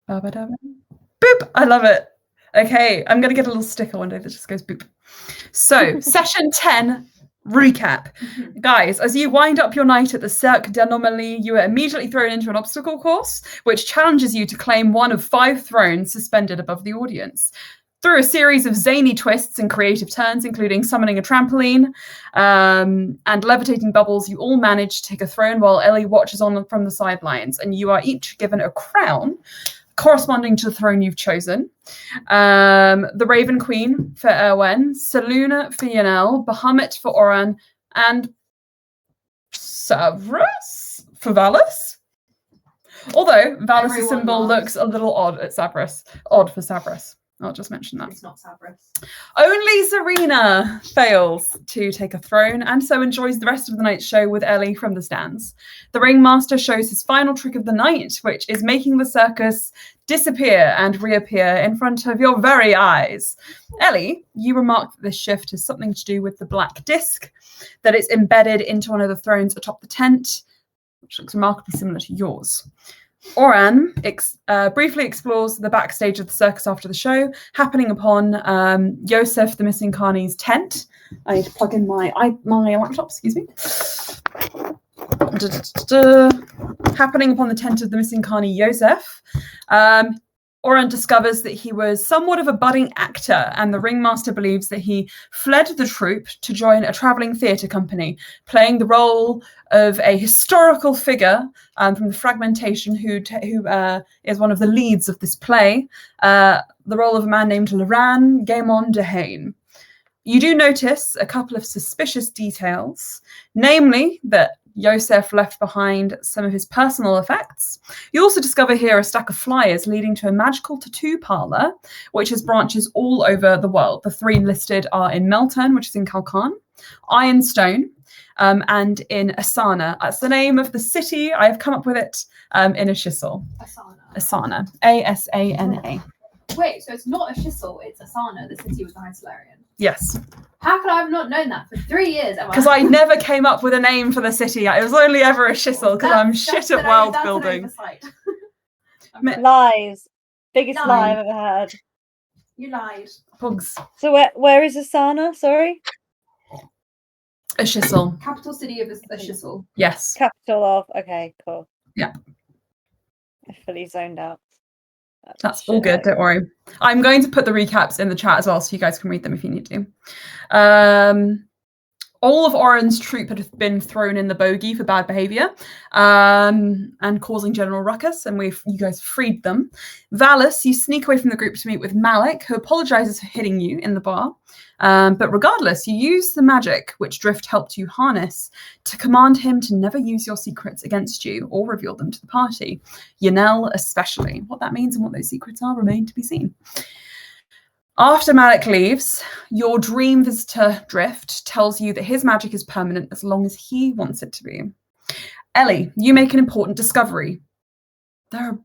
Ba-ba-da-ba. Boop! I love it. Okay, I'm going to get a little sticker one day that just goes boop. So, session 10, recap. Guys, as you wind up your night at the Cirque d'Anomalie, you are immediately thrown into an obstacle course, which challenges you to claim one of 5 thrones suspended above the audience. Through a series of zany twists and creative turns, including summoning a trampoline and levitating bubbles, you all manage to take a throne while Ellie watches on from the sidelines, and you are each given a crown corresponding to the throne you've chosen. The Raven Queen for Erwen, Selûne for Yanel, Bahamut for Oran, and Savras for Valus. Although Valus's symbol looks a little odd at Savras. Odd for Savras. I'll just mention that. It's not Savras. Only Serena fails to take a throne and so enjoys the rest of the night's show with Ellie from the stands. The ringmaster shows his final trick of the night, which is making the circus disappear and reappear in front of your very eyes. Ellie, you remark that this shift has something to do with the black disc, that it's embedded into one of the thrones atop the tent, which looks remarkably similar to yours. Oran briefly explores the backstage of the circus after the show, happening upon Yosef the Missing Carney's tent. I need to plug in my laptop, excuse me. Happening upon the tent of the missing Carney Yosef. Oran discovers that he was somewhat of a budding actor, and the ringmaster believes that he fled the troupe to join a travelling theatre company, playing the role of a historical figure from the fragmentation who is one of the leads of this play, the role of a man named Laran Gaimon de Haine. You do notice a couple of suspicious details, namely that Yosef left behind some of his personal effects. You also discover here a stack of flyers leading to a magical tattoo parlour, which has branches all over the world. The 3 listed are in Melton, which is in Kalkarne, Ironstone, and in Asana. That's the name of the city. I have come up with it in Ashiysil. Asana. Asana. Wait, so it's not Ashiysil, it's Asana, the city with the High Solarian. Yes. How could I have not known that for 3 years? Because I never came up with a name for the city. It was only ever Ashiysil because I'm shit at world building. Lies. Biggest lie I've ever heard. You lied. Pugs. So where is Asana? Sorry? Ashiysil. Capital city of Ashiysil. Yes. Capital of. Okay, cool. Yeah. I fully zoned out. That's all good, don't worry. I'm going to put the recaps in the chat as well so you guys can read them if you need to. All of Oran's troop had been thrown in the bogey for bad behaviour and causing general ruckus, and you guys freed them. Valus, you sneak away from the group to meet with Malik, who apologises for hitting you in the bar. But regardless, you use the magic which Drift helped you harness to command him to never use your secrets against you or reveal them to the party. Yanel especially. What that means and what those secrets are remain to be seen. After Malik leaves, your dream visitor, Drift, tells you that his magic is permanent as long as he wants it to be. Ellie, you make an important discovery. There are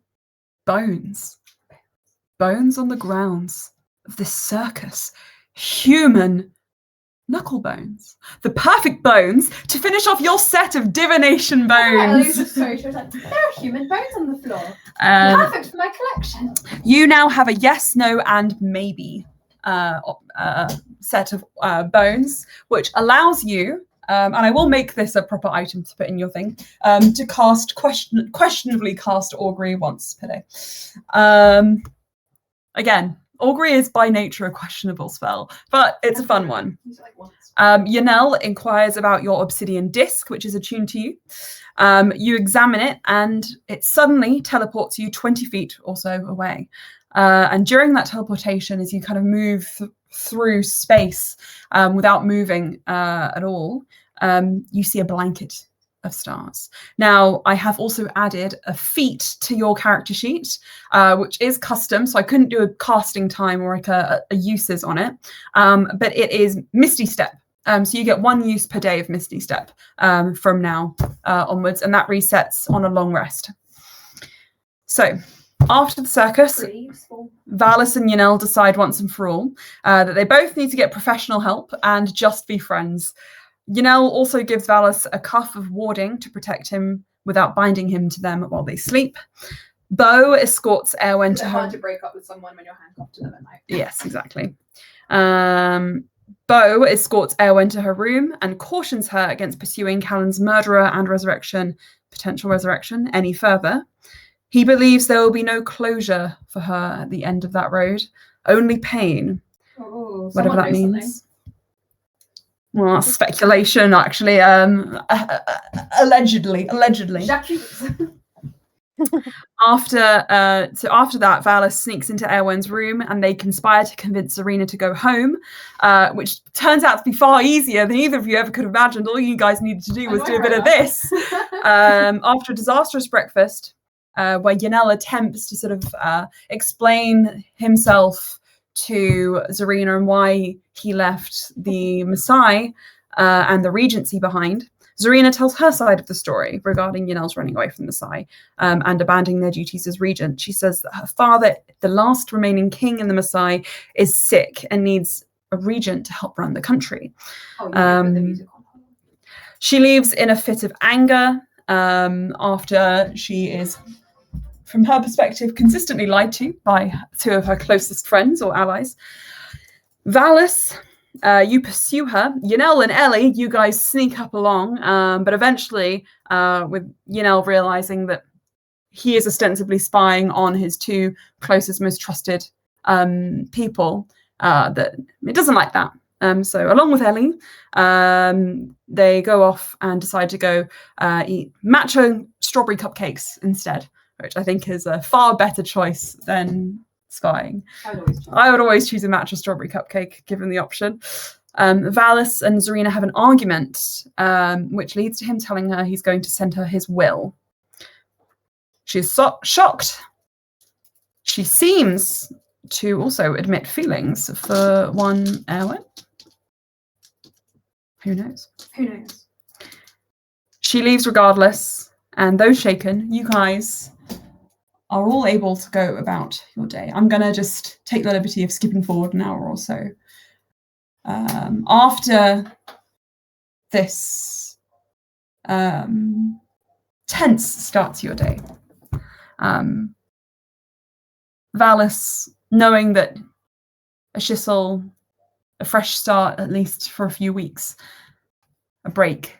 bones. Bones on the grounds of this circus. Human knuckle bones. The perfect bones to finish off your set of divination bones. She was like, there are human bones on the floor. Perfect for my collection. You now have a yes, no, and maybe set of bones, which allows you, and I will make this a proper item to put in your thing, to cast questionably cast augury once per day. Again, augury is by nature a questionable spell, but it's a fun one. Yanel inquires about your obsidian disc, which is attuned to you. You examine it, and it suddenly teleports you 20 feet or so away. And during that teleportation, as you kind of move through space without moving at all, you see a blanket of stars. Now, I have also added a feat to your character sheet, which is custom, so I couldn't do a casting time or like a uses on it, but it is Misty Step. So you get 1 use per day of Misty Step from now onwards, and that resets on a long rest. So, after the circus, Valus and Yanel decide once and for all that they both need to get professional help and just be friends. Yanel also gives Valus a cuff of warding to protect him without binding him to them while they sleep. Bo escorts Eowyn It's to hard her. to break up with someone when you're handcuffed to them at night. Yes, exactly. Bo escorts Eowyn to her room and cautions her against pursuing Callan's murderer and potential resurrection, any further. He believes there will be no closure for her at the end of that road, only pain, Oh, whatever that someone knows means. Well, that's speculation, actually. Allegedly. J'accuse. After that, Valis sneaks into Eowyn's room and they conspire to convince Zarina to go home, which turns out to be far easier than either of you ever could have imagined. All you guys needed to do was do a bit of this. After a disastrous breakfast, where Yanel attempts to sort of explain himself to Zarina and why he left the Maasai and the Regency behind, Zarina tells her side of the story regarding Yanel's running away from the Maasai and abandoning their duties as regent. She says that her father, the last remaining king in the Maasai, is sick and needs a regent to help run the country. She leaves in a fit of anger after she is, from her perspective, consistently lied to by two of her closest friends or allies. Valis, you pursue her. Yanel and Ellie, you guys sneak up along, but eventually, with Yanel realizing that he is ostensibly spying on his two closest, most trusted people, that it doesn't like that. So along with Ellie, they go off and decide to go eat matcha strawberry cupcakes instead, which I think is a far better choice than spying. I would always choose a matcha strawberry cupcake given the option. Valis and Zarina have an argument, which leads to him telling her he's going to send her his will. She's shocked. She seems to also admit feelings for one Eowyn. Who knows? Who knows? She leaves regardless, and though shaken, you guys are all able to go about your day. I'm going to just take the liberty of skipping forward an hour or so. After this tense start to your day, Valis, knowing that Ashiysil, a fresh start, at least for a few weeks, a break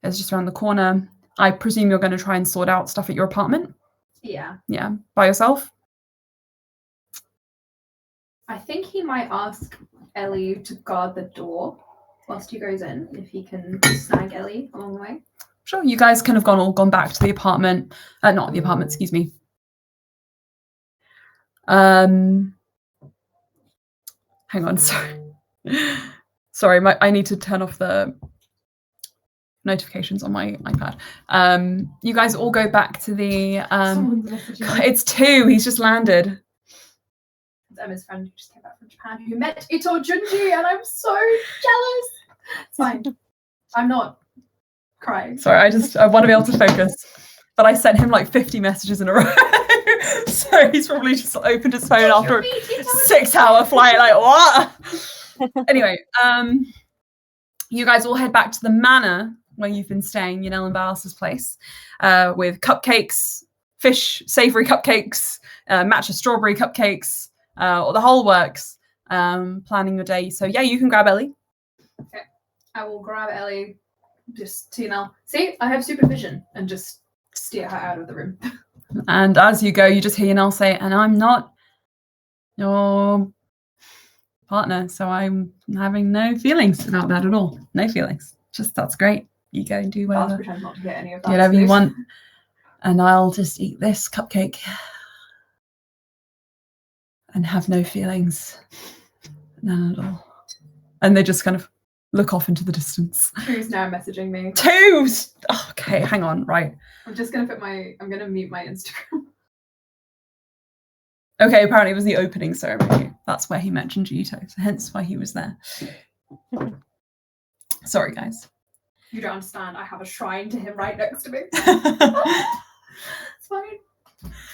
is just around the corner. I presume you're going to try and sort out stuff at your apartment? Yeah. Yeah, by yourself? I think he might ask Ellie to guard the door whilst he goes in, if he can snag Ellie along the way. Sure, you guys can have gone back to the apartment. Not the apartment, excuse me. Hang on, sorry. Sorry, I need to turn off the notifications on my iPad. You guys all go back to the it's 2, he's just landed. It's Emma's friend who just came back from Japan who met Ito Junji, and I'm so jealous. It's fine. I'm not crying. Sorry, I want to be able to focus. But I sent him like 50 messages in a row. So he's probably just opened his phone after a 6-hour flight, like what? Anyway, you guys all head back to the manor where you've been staying, Yanel and Valis' place, with cupcakes, fish, savoury cupcakes, matcha strawberry cupcakes, or the whole works, planning your day. So yeah, you can grab Ellie. Okay, I will grab Ellie, just to, see, I have supervision, and just steer her out of the room. And as you go, you just hear Yanel say, and I'm not your partner, so I'm having no feelings about that at all. No feelings. Just, that's great. You go and do whatever. I'll pretend not to get any of that. Whatever you want. And I'll just eat this cupcake and have no feelings. None at all. And they just kind of look off into the distance. Who's now messaging me? 2! Oh, okay, hang on, right. I'm just going to I'm going to mute my Instagram. Okay, apparently it was the opening ceremony. That's where he mentioned Jito, so hence why he was there. Sorry, guys. You don't understand. I have a shrine to him right next to me. It's fine.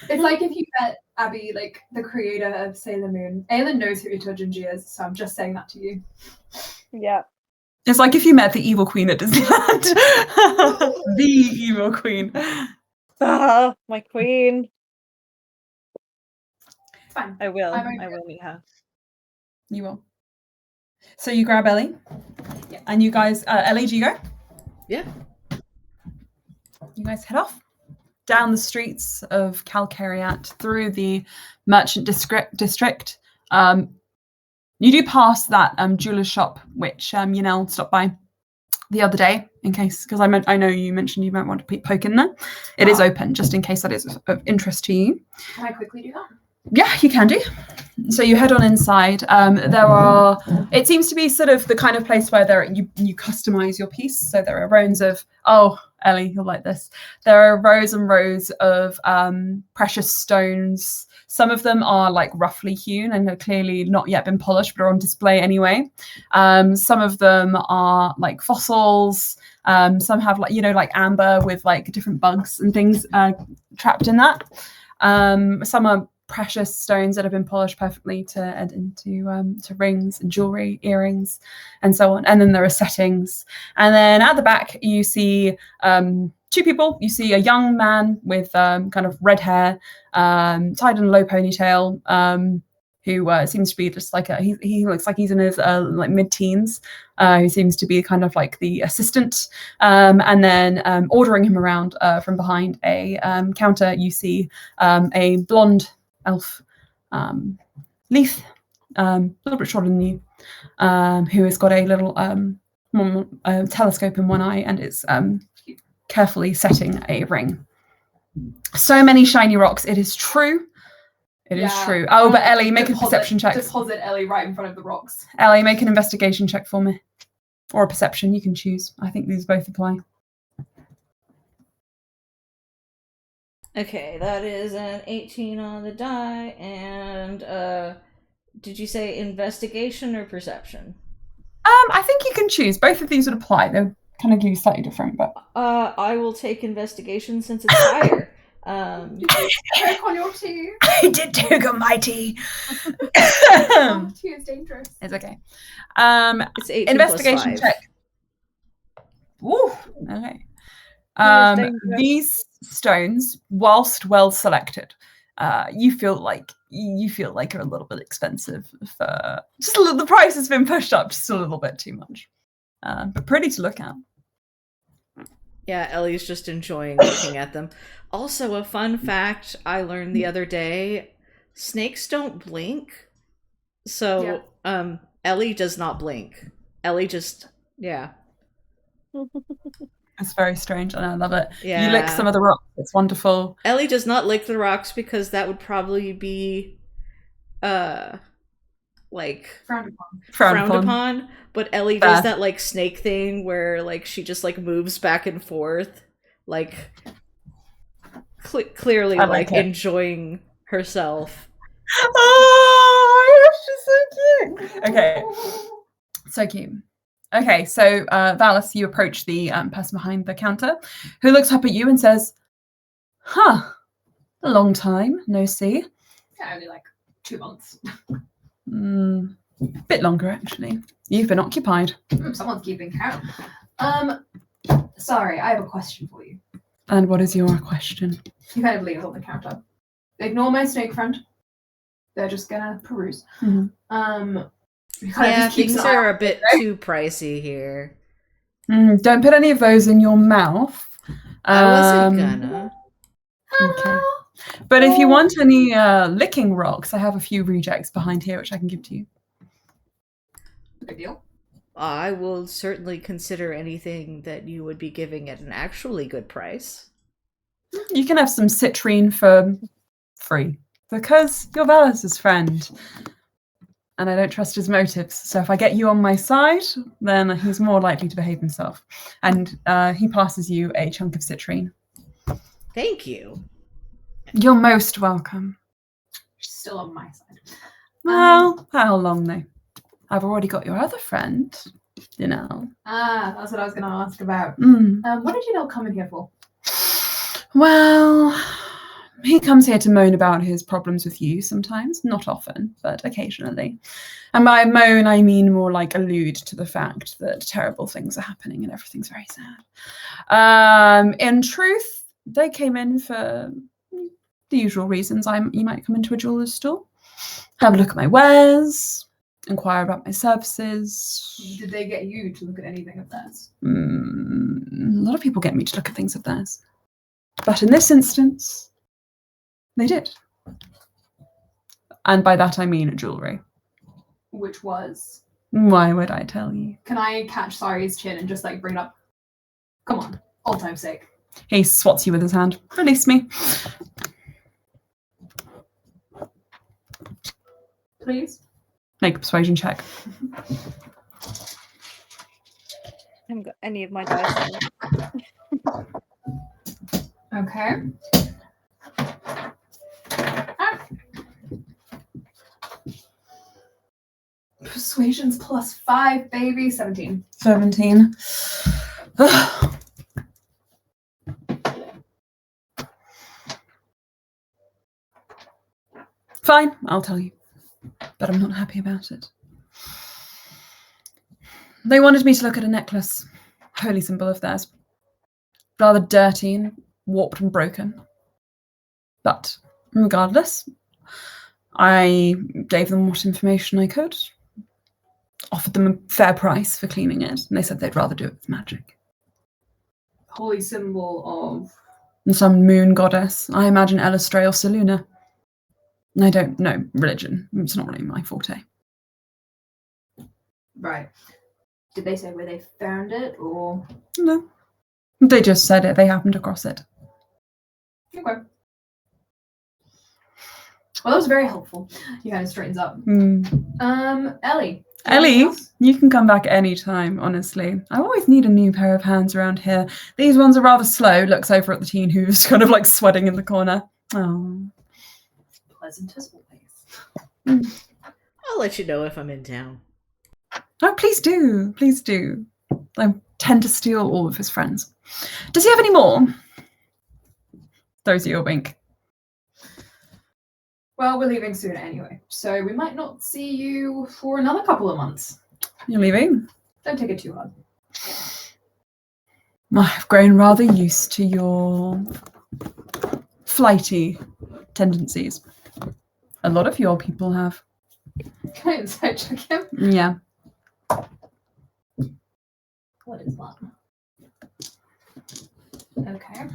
It's like if you met Abby, like the creator of Sailor Moon. Aelin knows who Ito Junji is, so I'm just saying that to you. Yeah. It's like if you met the evil queen at Disneyland. The evil queen. Ah, my queen. It's fine. I will. I'm I okay. will meet her. You will. So you grab Ellie. Yeah. And you guys, Ellie, do you go? Yeah. You guys head off down the streets of Kalkarne through the merchant district. You do pass that jeweler's shop, which Yanel stopped by the other day, in case, because I know you mentioned you might want to poke in there. It is open, just in case that is of interest to you. Can I quickly do that? Yeah, you can do. So you head on inside. It seems to be sort of the kind of place where you customize your piece. So there are rows of, Ellie, you'll like this. There are rows and rows of precious stones. Some of them are like roughly hewn and have clearly not yet been polished, but are on display anyway. Some of them are like fossils. Some have like amber with like different bugs and things trapped in that. Some are precious stones that have been polished perfectly to add into rings and jewelry, earrings, and so on. And then there are settings. And then at the back, you see two people. You see a young man with kind of red hair, tied in a low ponytail, who seems to be just like he looks like he's in his like mid-teens. Who seems to be kind of like the assistant, and then ordering him around from behind a counter. You see a blonde elf, Leith, a little bit shorter than you, who has got a little telescope in one eye and is carefully setting a ring. So many shiny rocks. It is true. It is true. Oh, but Ellie, make a perception check. Deposit Ellie right in front of the rocks. Ellie, make an investigation check for me. Or a perception, you can choose. I think these both apply. Okay, that is an 18 on the die, and did you say investigation or perception? I think you can choose. Both of these would apply. They'll kind of give you slightly different, but I will take investigation since it's higher. Check on your tea. I did take on my tea. Tea is dangerous. It's okay. It's 18 investigation plus 5. check. Woo. Okay. These stones, whilst well selected, you feel like are a little bit expensive for just a little. The price has been pushed up just a little bit too much, but pretty to look at. Yeah, Ellie's just enjoying looking at them. Also, a fun fact I learned the other day: snakes don't blink. So, Ellie does not blink. Ellie just, It's very strange, and I love it. Yeah. You lick some of the rocks. It's wonderful. Ellie does not lick the rocks because that would probably be, like Frowned upon. upon. But Ellie does that like snake thing where like she just like moves back and forth, like clearly like enjoying herself. Oh, it's just so cute. Okay, so cute. Okay, so Valis, you approach the person behind the counter, who looks up at you and says, "Huh, a long time no see." Yeah, only like 2 months. Bit longer actually. You've been occupied. Someone's keeping count. Sorry, I have a question for you. And what is your question? He kind of leans on the counter. Ignore my snake friend. They're just gonna peruse. Yeah, things are a bit too pricey here. Don't put any of those in your mouth. I wasn't gonna. Okay. But if you want any licking rocks, I have a few rejects behind here which I can give to you. Good deal. I will certainly consider anything that you would be giving at an actually good price. You can have some citrine for free because you're Valis' friend. And I don't trust his motives. So if I get you on my side, then he's more likely to behave himself. And he passes you a chunk of citrine. Thank you. You're most welcome. Still on my side. Well, how long though? I've already got your other friend, you know. That's what I was going to ask about. What did you all come in here for? Well, he comes here to moan about his problems with you sometimes, not often, but occasionally. And by moan, I mean more like allude to the fact that terrible things are happening and everything's very sad. In truth, they came in for the usual reasons you might come into a jeweler's store. have a look at my wares, inquire about my services. Did they get you to look at anything of theirs? A lot of people get me to look at things of theirs. But in this instance, they did. And by that I mean jewellery. Which was? Why would I tell you? Can I catch Sari's chin and just like bring it up? Come on, old time's sake. He swats you with his hand. Release me. Please? Make a persuasion check. I haven't got any of my dice. Okay. Persuasion's +5, baby. 17. 17. Fine, I'll tell you. But I'm not happy about it. They wanted me to look at a necklace, holy symbol of theirs. Rather dirty and warped and broken. But regardless, I gave them what information I could, offered them a fair price for cleaning it, and they said they'd rather do it with magic. Holy symbol of... And some moon goddess, I imagine Elistray or Seluna. I don't know religion. It's not really my forte. Right. Did they say where they found it, or...? No. They just said it. They happened across it. Okay. Well, that was very helpful. He kind of straightens up. Ellie. Ellie, you can come back anytime, honestly. I always need a new pair of hands around here. These ones are rather slow. Looks over at the teen who's kind of like sweating in the corner. Oh. Pleasant as always. I'll let you know if I'm in town. Oh, please do. Please do. I tend to steal all of his friends. Does he have any more? Throws you a wink. Well, we're leaving soon anyway, so we might not see you for another couple of months. You're leaving? Don't take it too hard. I've grown rather used to your flighty tendencies. A lot of your people have. Can I inside check him? Yeah. What is that? Okay.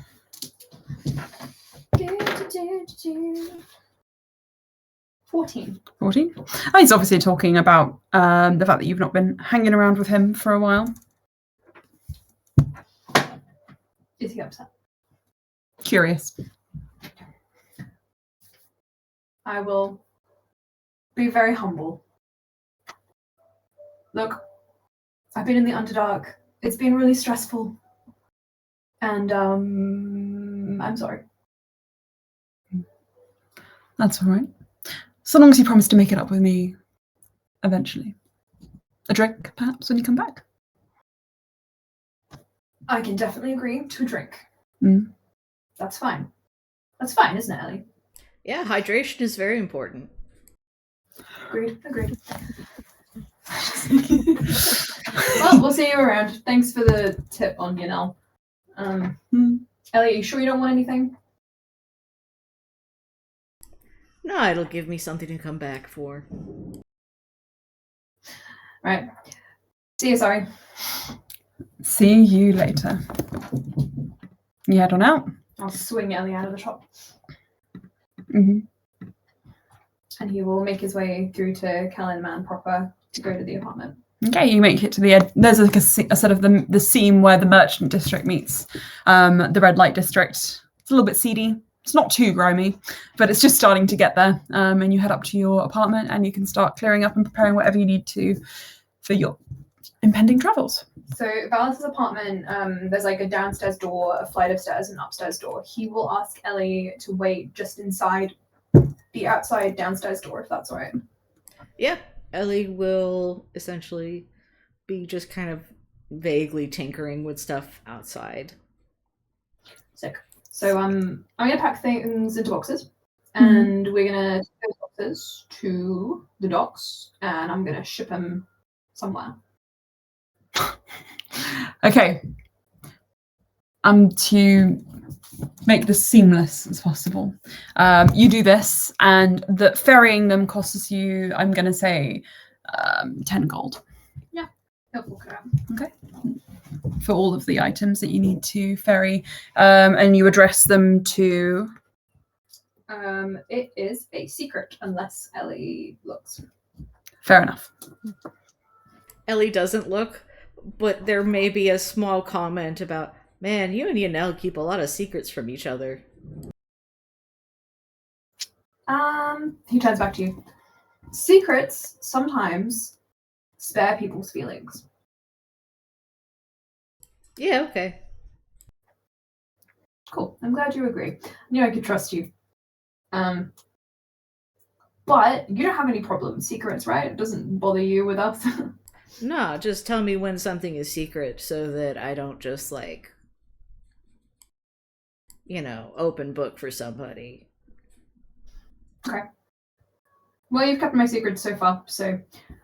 14. 14? Oh, he's obviously talking about the fact that you've not been hanging around with him for a while. Is he upset? Curious. I will be very humble. Look, I've been in the Underdark. It's been really stressful. And, I'm sorry. That's all right. So long as you promise to make it up with me eventually. A drink, perhaps, when you come back? I can definitely agree to a drink. That's fine. That's fine, isn't it, Ellie? Yeah, hydration is very important. Agreed. Well, we'll see you around. Thanks for the tip on Yanel. Ellie, are you sure you don't want anything? No, it'll give me something to come back for. Right. See you, sorry. See you later. You head on out. I'll swing Ellie out of the shop. Mm-hmm. And he will make his way through to Callan Man proper to go to the apartment. Okay, you make it to the edge. There's like a sort of the seam where the merchant district meets the red light district. It's a little bit seedy. It's not too grimy, but it's just starting to get there. And you head up to your apartment and you can start clearing up and preparing whatever you need to for your impending travels. So Valence's apartment, there's like a downstairs door, a flight of stairs, and an upstairs door. He will ask Ellie to wait just inside the outside downstairs door, if that's all right. Yeah, Ellie will essentially be just kind of vaguely tinkering with stuff outside. Sick. So I'm gonna pack things into boxes, and we're gonna take those boxes to the docks, and I'm gonna ship them somewhere. Okay. to make this seamless as possible. You do this, and the ferrying them costs you, I'm going to say, 10 gold. He'll walk it out. Okay. For all of the items that you need to ferry, and you address them to. It is a secret unless Ellie looks. Fair enough. Ellie doesn't look, but there may be a small comment about, man, you and Yanel keep a lot of secrets from each other. He turns back to you. Secrets sometimes spare people's feelings. Yeah, okay. Cool. I'm glad you agree. I knew I could trust you. But you don't have any problem with secrets, right? It doesn't bother you with us. No, just tell me when something is secret so that I don't just, like, open book for somebody. Okay. Well, you've kept my secrets so far, so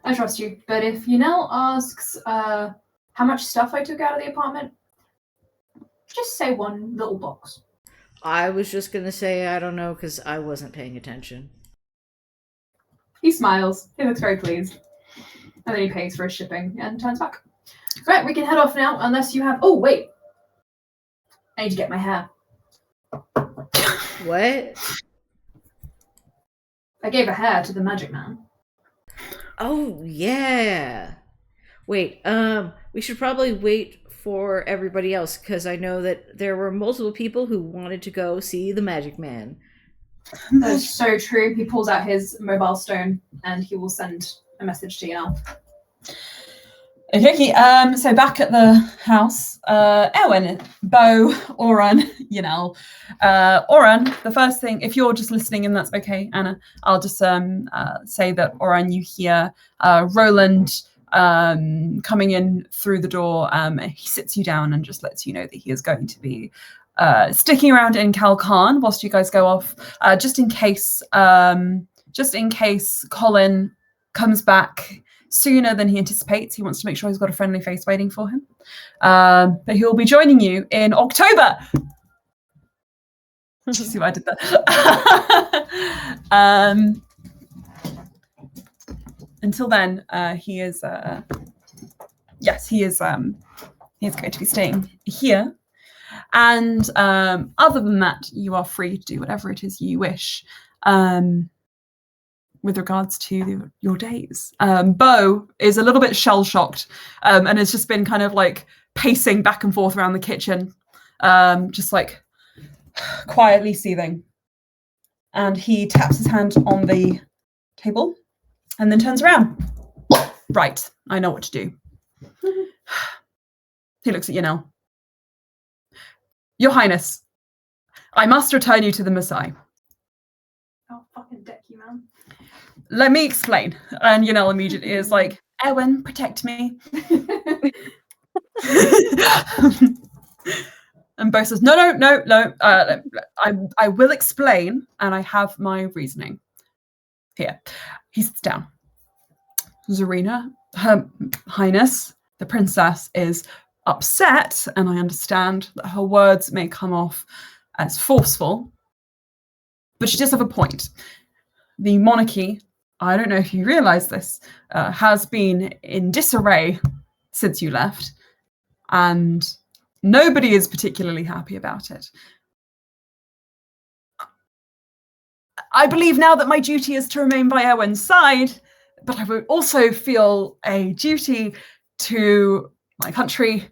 I trust you. But if Yanel asks how much stuff I took out of the apartment, just say one little box. I was just gonna say, I don't know, because I wasn't paying attention. He smiles. He looks very pleased. And then he pays for his shipping and turns back. Right, we can head off now, unless you have... Oh, wait. I need to get my hair. What? I gave a hair to the magic man. Oh, yeah. Wait, we should probably wait for everybody else, because I know that there were multiple people who wanted to go see the magic man. That's so true. He pulls out his mobile stone and he will send a message to Yanel. Okay, so back at the house, Erwin, Bo, Oran, Yanel. Oran, the first thing, if you're just listening and that's okay, Anna, I'll just say that Oran, you hear Roland coming in through the door. He sits you down and just lets you know that he is going to be sticking around in Kalkarne whilst you guys go off, just in case Colin comes back sooner than he anticipates. He wants to make sure he's got a friendly face waiting for him. But he will be joining you in October. Did you see what I did there? Until then, he is going to be staying here. And other than that, you are free to do whatever it is you wish. With regards to your days. Bo is a little bit shell-shocked and has just been kind of like pacing back and forth around the kitchen, just like quietly seething. And he taps his hand on the table and then turns around. Right, I know what to do. He looks at you now. Your Highness, I must return you to the Messiah. Oh, fucking deck you, man. Let me explain. And Yanel immediately is like, Erwin, protect me. And Bo says, no. I will explain, and I have my reasoning. Here. He sits down. Zarina, Her Highness, the princess, is upset, and I understand that her words may come off as forceful, but she does have a point. The monarchy, I don't know if you realize this, has been in disarray since you left, and nobody is particularly happy about it. I believe now that my duty is to remain by Erwin's side, but I would also feel a duty to my country,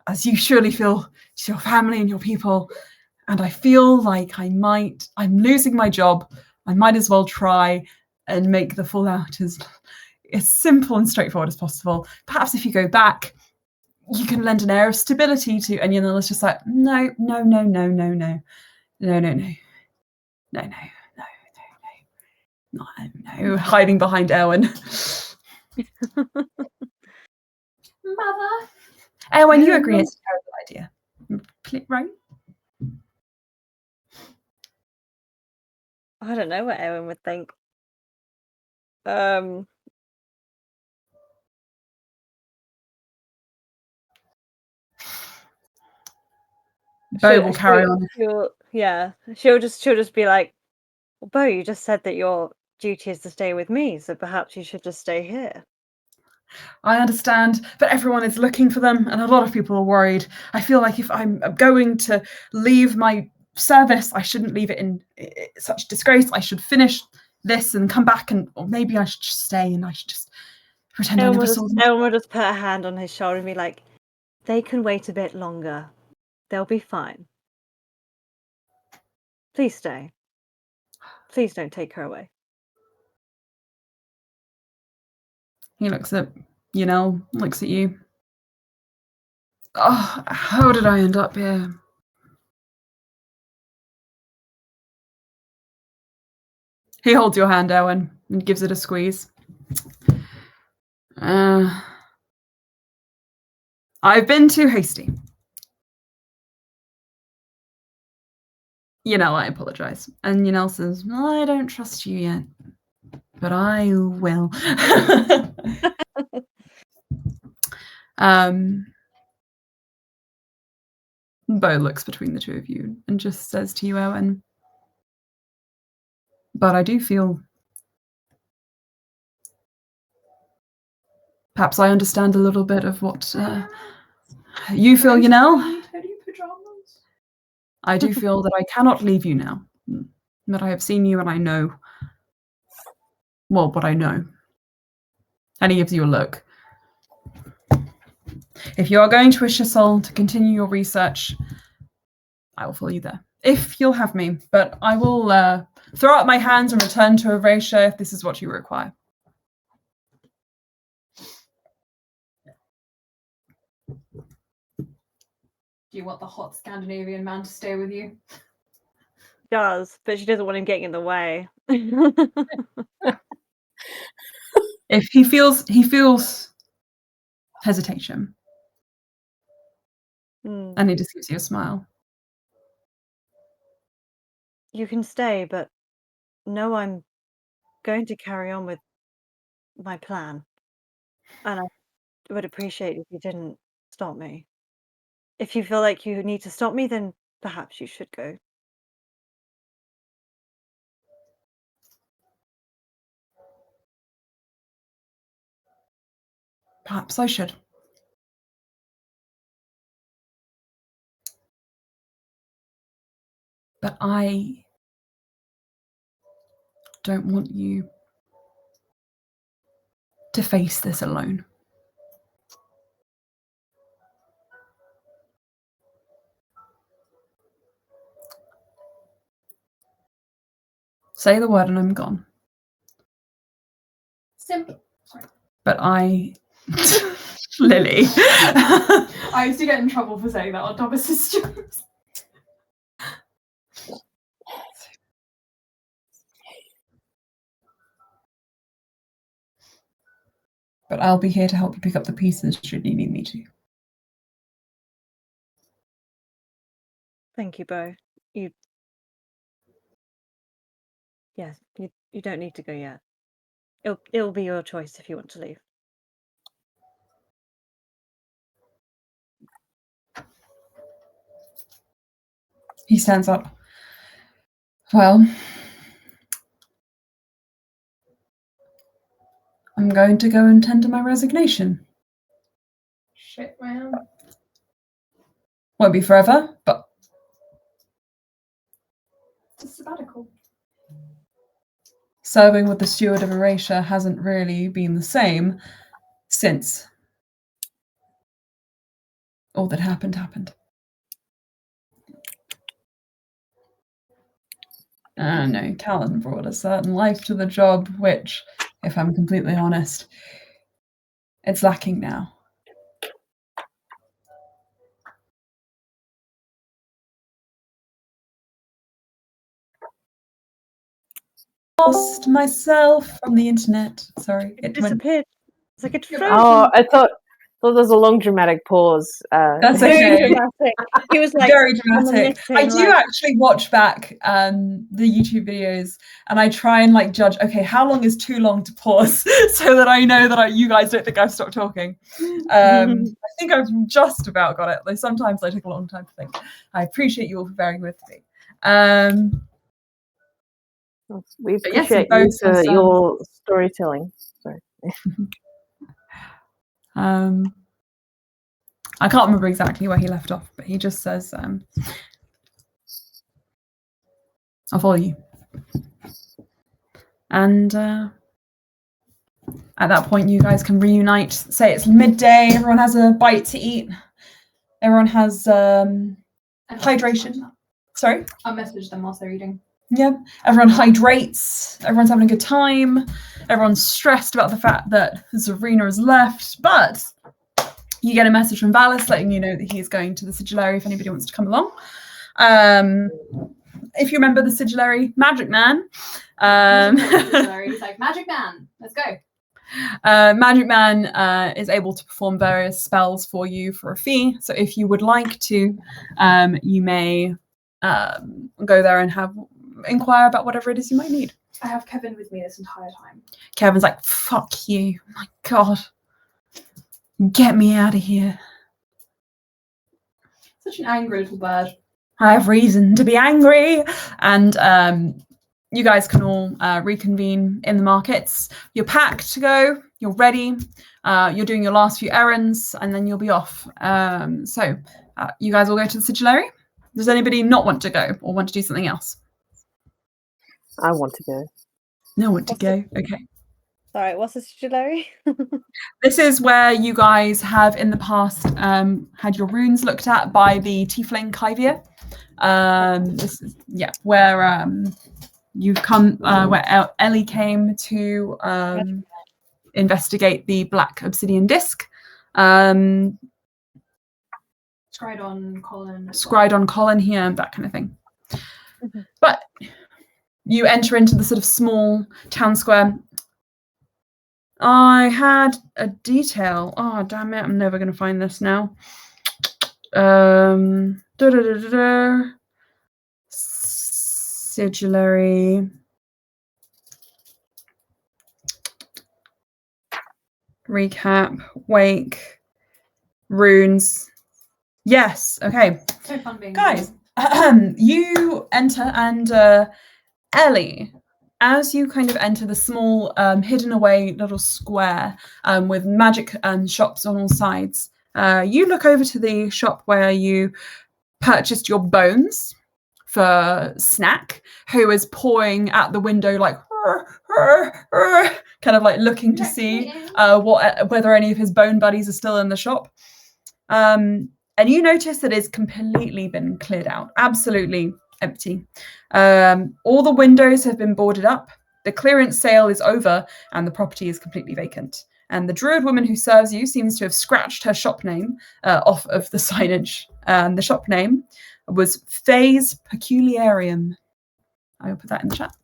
as you surely feel to your family and your people. And I feel like I'm losing my job. I might as well try and make the fallout as simple and straightforward as possible. Perhaps if you go back, you can lend an air of stability to, and Yanela's just like, no, hiding behind Erwin. Mother. Erwin, you agree it's a terrible idea, right? I don't know what Erin would think. Bo will carry on. She'll just be like, well, Bo, you just said that your duty is to stay with me, so perhaps you should just stay here. I understand, but everyone is looking for them, and a lot of people are worried. I feel like if I'm going to leave my service, I shouldn't leave it in such disgrace. I should finish this and come back, or maybe I should just stay and I should just pretend I never saw them. Ellen will just put her hand on his shoulder and be like, they can wait a bit longer. They'll be fine. Please stay. Please don't take her away. He looks at looks at you. Oh, how did I end up here? He holds your hand, Owen, and gives it a squeeze. I've been too hasty. I apologize. And Yanel says, I don't trust you yet, but I will. Bo looks between the two of you and just says to you, Owen, but I do feel perhaps I understand a little bit of what you feel, Yanel. I do feel that I cannot leave you now, that I have seen you and I know, well, what I know. And he gives you a look. If you are going to Ashiysil to continue your research, I will follow you there. If you'll have me, but I will throw up my hands and return to Erasure if this is what you require. Do you want the hot Scandinavian man to stay with you? Does, but she doesn't want him getting in the way. If he feels hesitation. And he just gives you a smile. You can stay, but no, I'm going to carry on with my plan. And I would appreciate if you didn't stop me. If you feel like you need to stop me, then perhaps you should go. Perhaps I should. But I don't want you to face this alone. Say the word and I'm gone. Simple. Sorry. But Lily. I used to get in trouble for saying that on Thomas's jokes. But I'll be here to help you pick up the pieces should you need me to. Thank you, Bo. Yes, you don't need to go yet. It'll be your choice if you want to leave. He stands up. Well, I'm going to go and tender my resignation. Shit, man. Won't be forever, but It's a sabbatical. Serving with the steward of Erasure hasn't really been the same since all that happened. No, Callan brought a certain life to the job, which, if I'm completely honest, it's lacking now. Lost myself from the internet. Sorry, It disappeared. It's like it froze. Oh, I thought Well, there's a long dramatic pause. That's Very okay. dramatic. He was like, Very dramatic. I reminiscing, do like- actually watch back the YouTube videos, and I try and like judge. Okay, how long is too long to pause, so that I know that you guys don't think I've stopped talking. I think I've just about got it. Though sometimes I take a long time to think. I appreciate you all for bearing with me. We But yes, appreciate both you for has, your storytelling. Sorry. I can't remember exactly where he left off, but he just says, "I'll follow you." And at that point, you guys can reunite. Say it's midday. Everyone has a bite to eat. Everyone has hydration. Sorry? I'll message them whilst they're eating. Yeah. Everyone hydrates. Everyone's having a good time. Everyone's stressed about the fact that Zarina has left, but you get a message from Valis letting you know that he's going to the Sigillary if anybody wants to come along. If you remember the Sigillary Magic Man. He's like, Magic Man, let's go. Magic Man is able to perform various spells for you for a fee. So if you would like to, you may go there and inquire about whatever it is you might need. I have Kevin with me this entire time. Kevin's like, fuck you. My God. Get me out of here. Such an angry little bird. I have reason to be angry. And you guys can all reconvene in the markets. You're packed to go. You're ready. You're doing your last few errands, and then you'll be off. So you guys will go to the Sigillary. Does anybody not want to go or want to do something else? I want to go. No one to go. Okay. Sorry, what's the Sigillary? This is where you guys have in the past had your runes looked at by the tiefling Kyvia. This is where you've come where Ellie came to investigate the black obsidian disc. Scryed on Colin here, that kind of thing. But you enter into the sort of small town square. I had a detail. Oh, damn it. I'm never going to find this now. Sigillary. Recap. Wake. Runes. Yes. Okay. So fun being Guys, you enter and Ellie, as you kind of enter the small hidden away little square with magic shops on all sides, you look over to the shop where you purchased your bones for Snack, who is pawing at the window like kind of like looking to see whether any of his bone buddies are still in the shop. And you notice that it's completely been cleared out, absolutely empty. All the windows have been boarded up. The clearance sale is over and the property is completely vacant. And the druid woman who serves you seems to have scratched her shop name off of the signage. The shop name was Fae's Peculiarium. I will put that in the chat.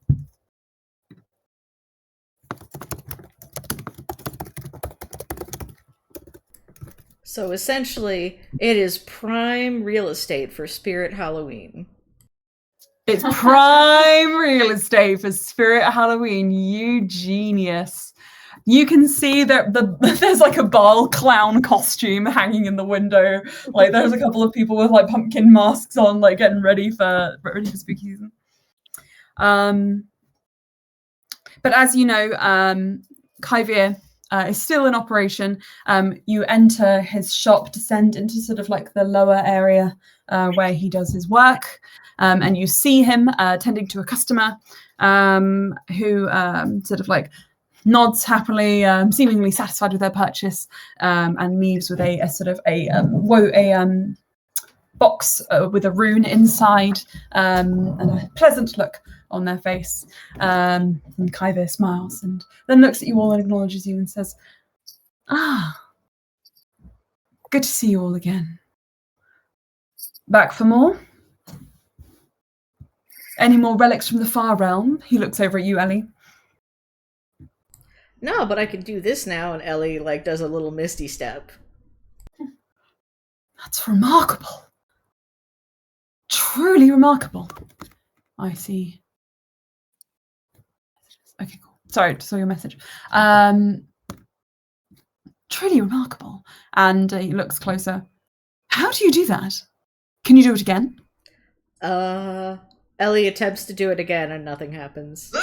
So essentially, it is prime real estate for Spirit Halloween. It's prime real estate for Spirit Halloween. You genius. You can see that there's like a ball clown costume hanging in the window. Like there's a couple of people with like pumpkin masks on, like getting ready for spooky season. But as you know, Kyvir is still in operation. You enter his shop, descend into sort of like the lower area where he does his work, and you see him tending to a customer who sort of like nods happily, seemingly satisfied with their purchase, and leaves with a sort of a box with a rune inside, and a pleasant look on their face. And Kyvir smiles and then looks at you all and acknowledges you and says, "Ah, good to see you all again. Back for more? Any more relics from the far realm?" He looks over at you, Ellie. No, but I can do this now, and Ellie like does a little misty step. That's remarkable. Truly remarkable. I see. Okay, cool. Sorry, saw your message. Truly remarkable. And he looks closer. How do you do that? Can you do it again? Ellie attempts to do it again and nothing happens.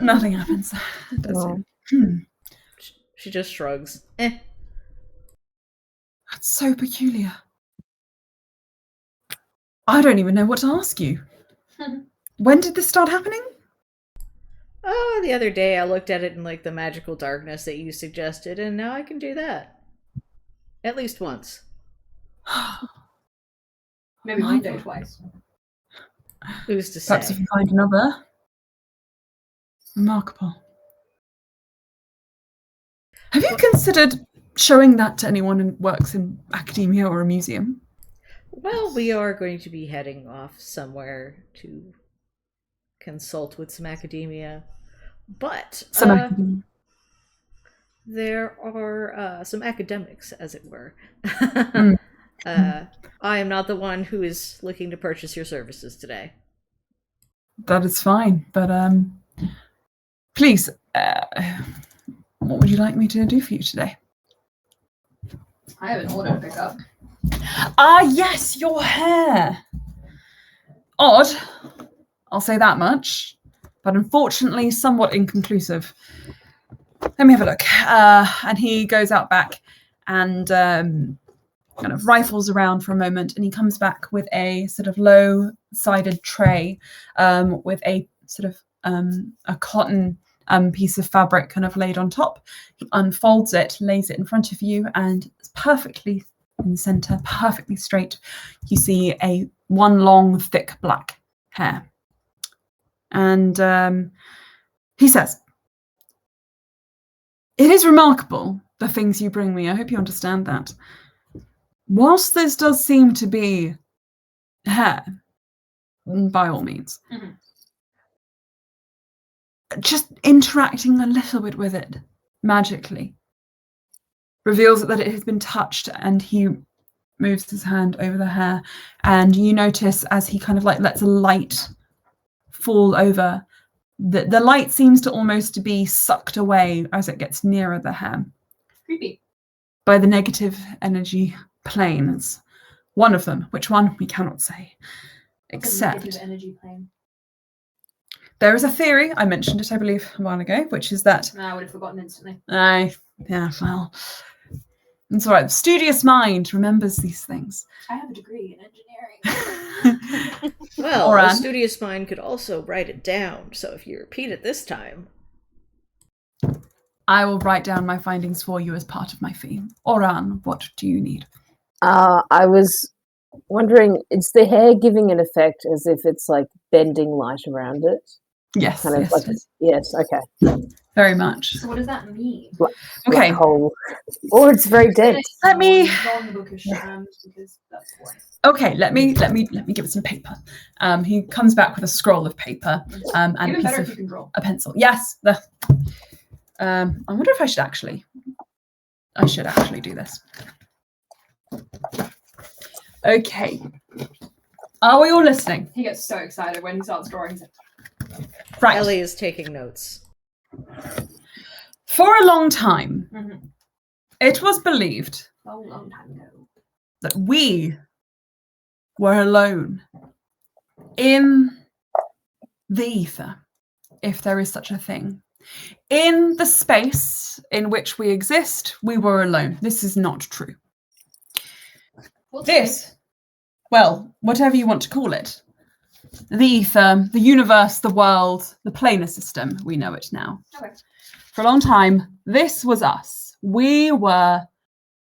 Nothing happens. Does it? She just shrugs. That's so peculiar. I don't even know what to ask you. When did this start happening? Oh, the other day I looked at it in like the magical darkness that you suggested, and now I can do that. At least once. Maybe one day twice. Who's to say? Perhaps if you find another. Remarkable. Have you considered showing that to anyone who works in academia or a museum? Well, we are going to be heading off somewhere to consult with some academia. But there are some academics, as it were. I am not the one who is looking to purchase your services today. That is fine, but please, what would you like me to do for you today? I have an order to pick up. Ah, yes, your hair. Odd, I'll say that much, but unfortunately somewhat inconclusive. Let me have a look. And he goes out back and kind of rifles around for a moment, and he comes back with a sort of low-sided tray with a sort of a cotton piece of fabric kind of laid on top. He unfolds it, lays it in front of you, and it's perfectly in the center, perfectly straight. You see one long, thick black hair. And he says, "It is remarkable, the things you bring me. I hope you understand that. Whilst this does seem to be hair, by all means, just interacting a little bit with it magically reveals that it has been touched." And he moves his hand over the hair, and you notice as he kind of like lets a light fall over, the light seems to almost be sucked away as it gets nearer the hair. Creepy. By the negative energy planes. One of them, which one we cannot say. Except negative energy plane. there is a theory, I mentioned it I believe a while ago, which is that I would have forgotten instantly. yeah, well, it's all right. The studious mind remembers these things. I have a degree in engineering. Well, Oran. a studious mind could also write it down, so if you repeat it this time... I will write down my findings for you as part of my fee. Oran, what do you need? I was wondering, is the hair giving an effect as if it's like bending light around it? Yes, Kind of yes, like, it is. yes, okay. Very much. So what does that mean? Okay, Black hole. Or it's very dense. let me. Non-bookish terms, because that's boring. Okay, let me give it some paper. He comes back with a scroll of paper and a Even piece better if of you can draw. a pencil. Yes. I wonder if I should actually do this. Okay. Are we all listening? He gets so excited when he starts drawing. He's like, Right. Ellie is taking notes. For a long time, it was believed long time ago. that we were alone in the ether, if there is such a thing. In the space in which we exist, we were alone. This is not true. Well, whatever you want to call it, the ether, the universe, the world, the planar system, we know it now. Okay. For a long time, this was us. We were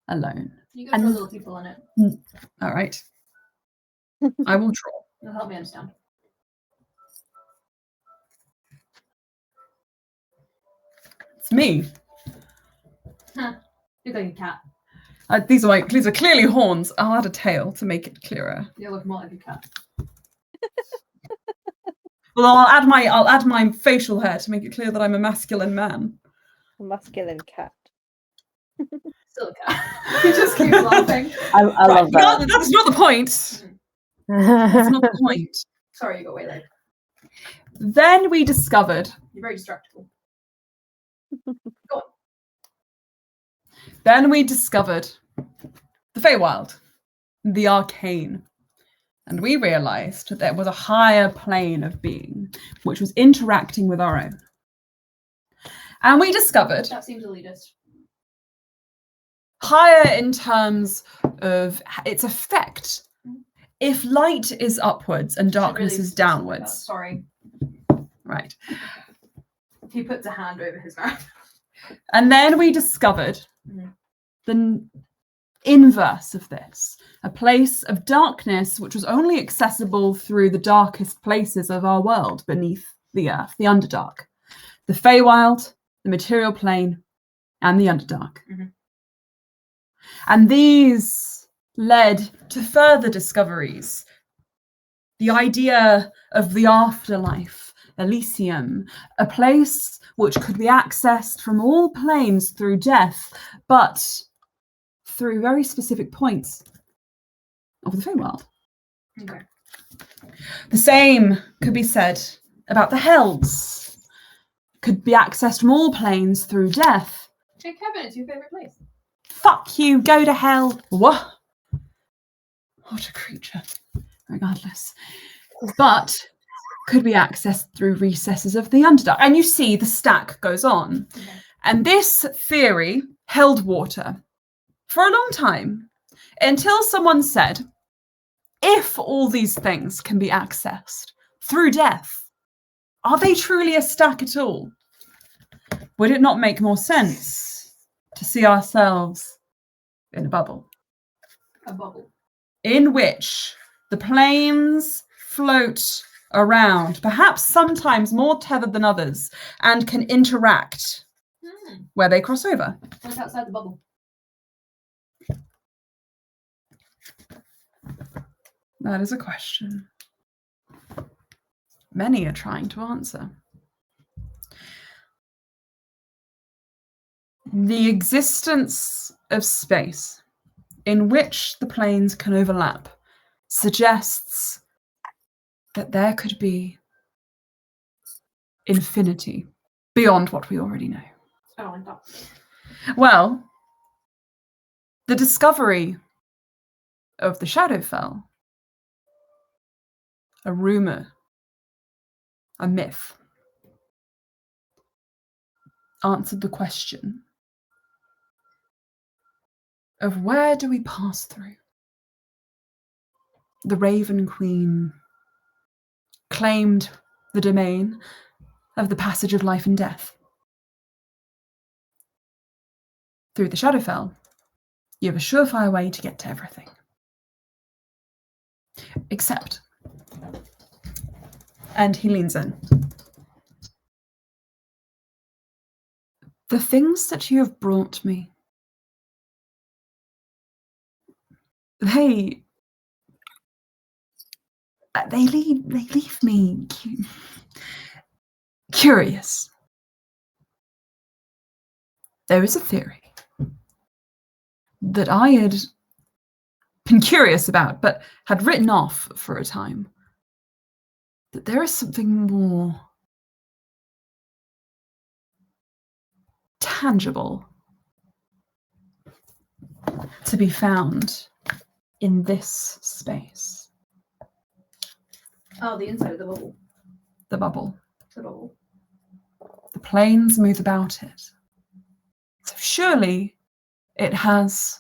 alone. You can draw little people on it. All right. I will draw. It'll help me understand. It's me. You're like a cat. These are clearly horns. I'll add a tail to make it clearer. You look more like a cat. Well, I'll add my facial hair to make it clear that I'm a masculine man. A masculine cat. Still a cat. He just keeps laughing. I love that. That's not the point. That's not the point. Sorry, you got waylaid. Then we discovered. You're very distractible. Then we discovered the Feywild, the arcane. And we realized that there was a higher plane of being which was interacting with our own. And we discovered That seems elitist. higher in terms of its effect. If light is upwards and darkness Really is specific downwards. about- Sorry. Right. He puts a hand over his mouth. And then we discovered Mhm. the inverse of this, a place of darkness which was only accessible through the darkest places of our world beneath the earth, the Underdark. The Feywild, the material plane, and the Underdark. Mhm. And these led to further discoveries. The idea of the afterlife, Elysium, a place which could be accessed from all planes through death, but through very specific points of the Feywild. Okay. The same could be said about the Hells. Could be accessed from all planes through death. Hey, Kevin, it's your favourite place. Fuck you, go to hell. What? What a creature. Regardless. But could be accessed through recesses of the Underdark. And you see the stack goes on. Okay. And this theory held water for a long time until someone said, if all these things can be accessed through death, are they truly a stack at all? Would it not make more sense to see ourselves in a bubble? A bubble. In which the planes float around, perhaps sometimes more tethered than others, and can interact where they cross over. What's outside the bubble? That is a question many are trying to answer. The existence of space in which the planes can overlap suggests that there could be infinity beyond what we already know. I don't like that. Well, the discovery of the Shadowfell, a rumor, a myth, answered the question of where do we pass through? The Raven Queen claimed the domain of the passage of life and death. Through the Shadowfell, you have a surefire way to get to everything. Except, and he leans in, the things that you have brought me, they leave me curious. There is a theory that I had been curious about, but had written off for a time, that there is something more tangible to be found in this space. Oh, the inside of the bubble. The bubble. The bubble. The planes move about it. So surely it has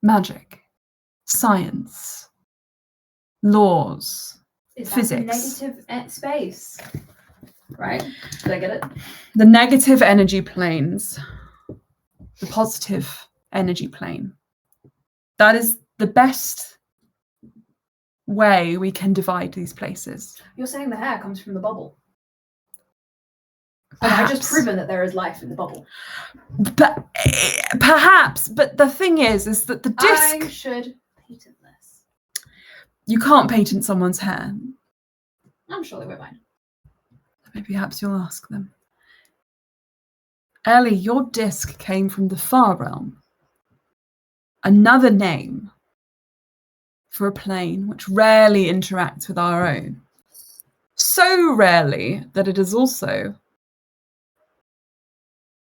magic, science, laws, Is physics. That negative space? Right? Did I get it? The negative energy planes, the positive energy plane. That is the best way we can divide these places. You're saying the hair comes from the bubble. Have I just proven that there is life in the bubble? But perhaps, but the thing is that the disc. I should patent this. You can't patent someone's hair. I'm sure they won't mind. Maybe perhaps you'll ask them. Ellie, your disc came from the Far Realm. Another name for a plane which rarely interacts with our own. So rarely that it is also,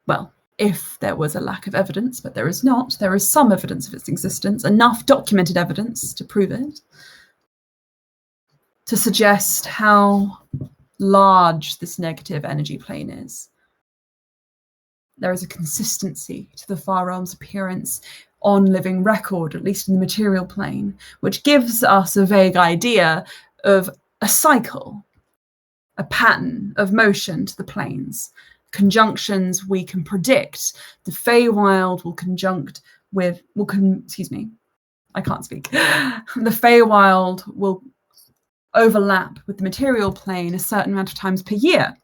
well, if there was a lack of evidence, but there is not, there is some evidence of its existence, enough documented evidence to prove it, to suggest how large this negative energy plane is. There is a consistency to the Far Realm's appearance on living record, at least in the material plane, which gives us a vague idea of a cycle, a pattern of motion to the planes. Conjunctions we can predict. The Feywild will conjunct with, I can't speak. The Feywild will overlap with the material plane a certain amount of times per year.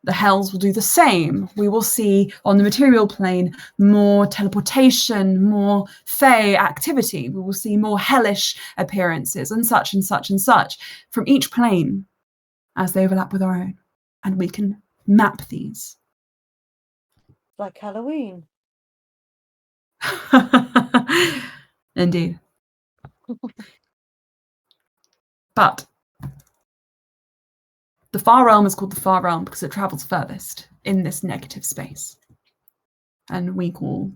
The Hells will do the same. We will see on the material plane more teleportation, more Fey activity. We will see more hellish appearances and such and such and such from each plane as they overlap with our own. And we can map these. Like Halloween. Indeed. But the Far Realm is called the Far Realm because it travels furthest in this negative space. And we call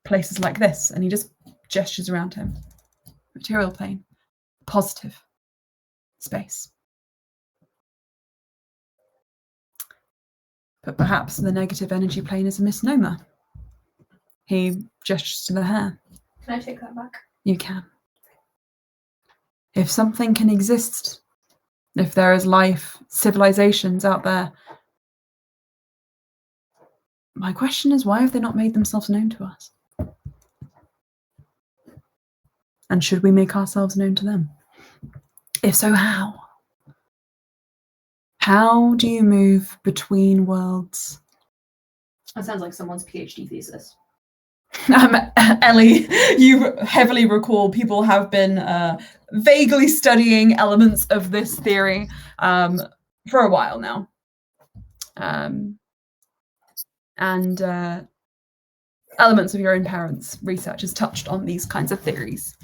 places like this, and he just gestures around him. Material plane, positive space. But perhaps the negative energy plane is a misnomer. He gestures to the hair. Can I take that back? You can. If something can exist, if there is life, civilizations out there, my question is, why have they not made themselves known to us? And should we make ourselves known to them? If so, how? How do you move between worlds? That sounds like someone's PhD thesis. Ellie, you heavily recall people have been vaguely studying elements of this theory for a while now. And elements of your own parents' research has touched on these kinds of theories.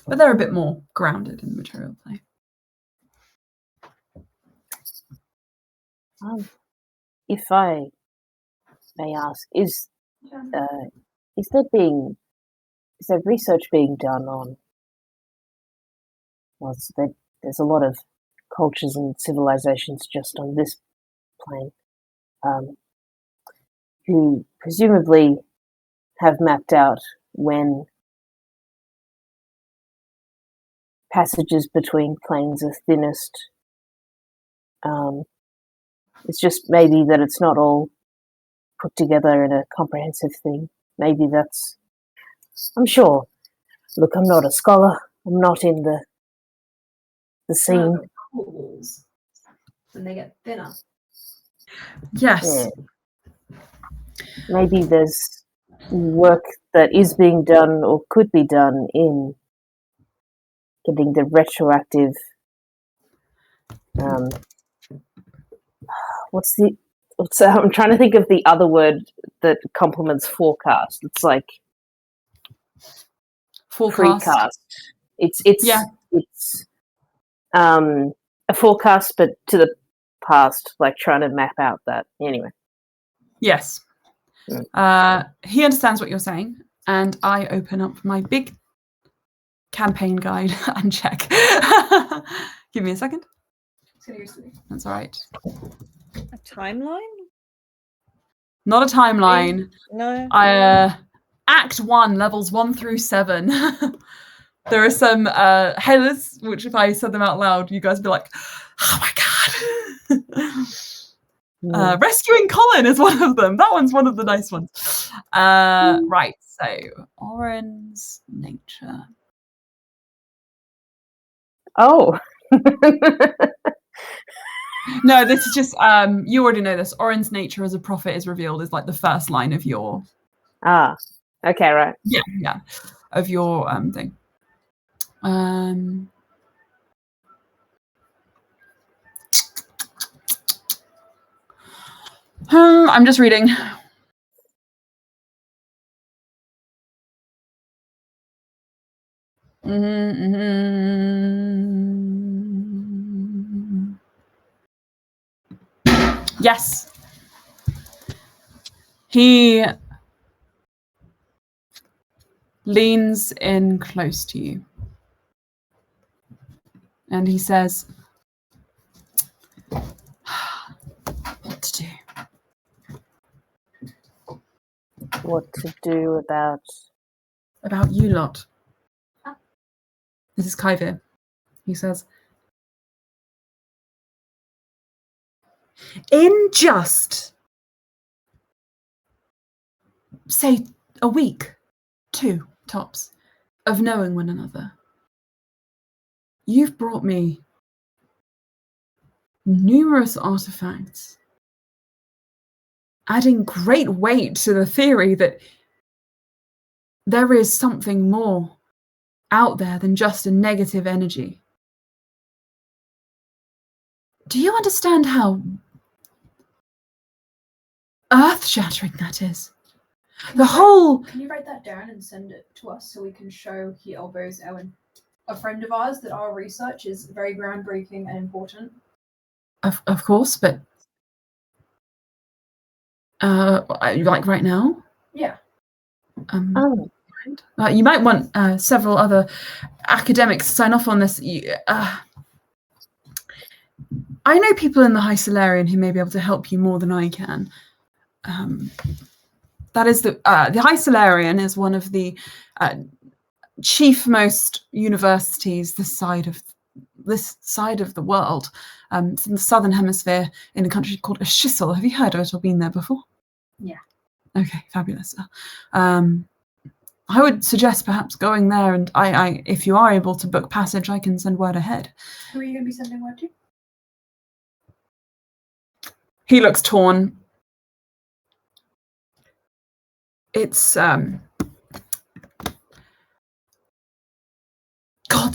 But they're a bit more grounded in the material plane. If I may ask, is there research being done on? Well, there's a lot of cultures and civilizations just on this plane, who presumably have mapped out when passages between planes are thinnest. It's just maybe that it's not all put together in a comprehensive thing. Maybe that's, I'm sure. Look, I'm not a scholar. I'm not in the scene. Pools. When they get thinner. Yes. Yeah. Maybe there's work that is being done or could be done in getting the retroactive I'm trying to think of the other word that complements forecast. It's like Forecast. Precast. It's a forecast, but to the past, like trying to map out that. Anyway. Yes. He understands what you're saying, and I open up my big campaign guide and check. Give me a second. Seriously. That's all right. A timeline? Not a timeline. No. Act 1, levels 1 through 7. There are some headers, which if I said them out loud, you guys would be like, oh my god. Rescuing Colin is one of them. That one's one of the nice ones. Right, so Oren's nature. Oh. No, this is just you already know this. Oren's nature as a prophet is revealed is like the first line of your okay, right. Yeah. Of your thing. I'm just reading. Yes. He leans in close to you. And he says, what to do? What to do about... About you lot. This is Kaivir. He says, in just, say, a week, 2 tops, of knowing one another, you've brought me numerous artifacts, adding great weight to the theory that there is something more out there than just a negative energy. Do you understand how earth-shattering that is? Can you write that down and send it to us so we can show he elbows Ellen, a friend of ours, that our research is very groundbreaking and important? Of course, but like right now? Yeah. You might want several other academics to sign off on this. I know people in the High Solarian who may be able to help you more than I can. That is the High Solarian is one of the chief most universities this side of the world. It's in the southern hemisphere in a country called Ashiysil. Have you heard of it or been there before? Yeah. Okay, fabulous. I would suggest perhaps going there, and I if you are able to book passage, I can send word ahead. Who are you going to be sending word to? He looks torn. It's gods,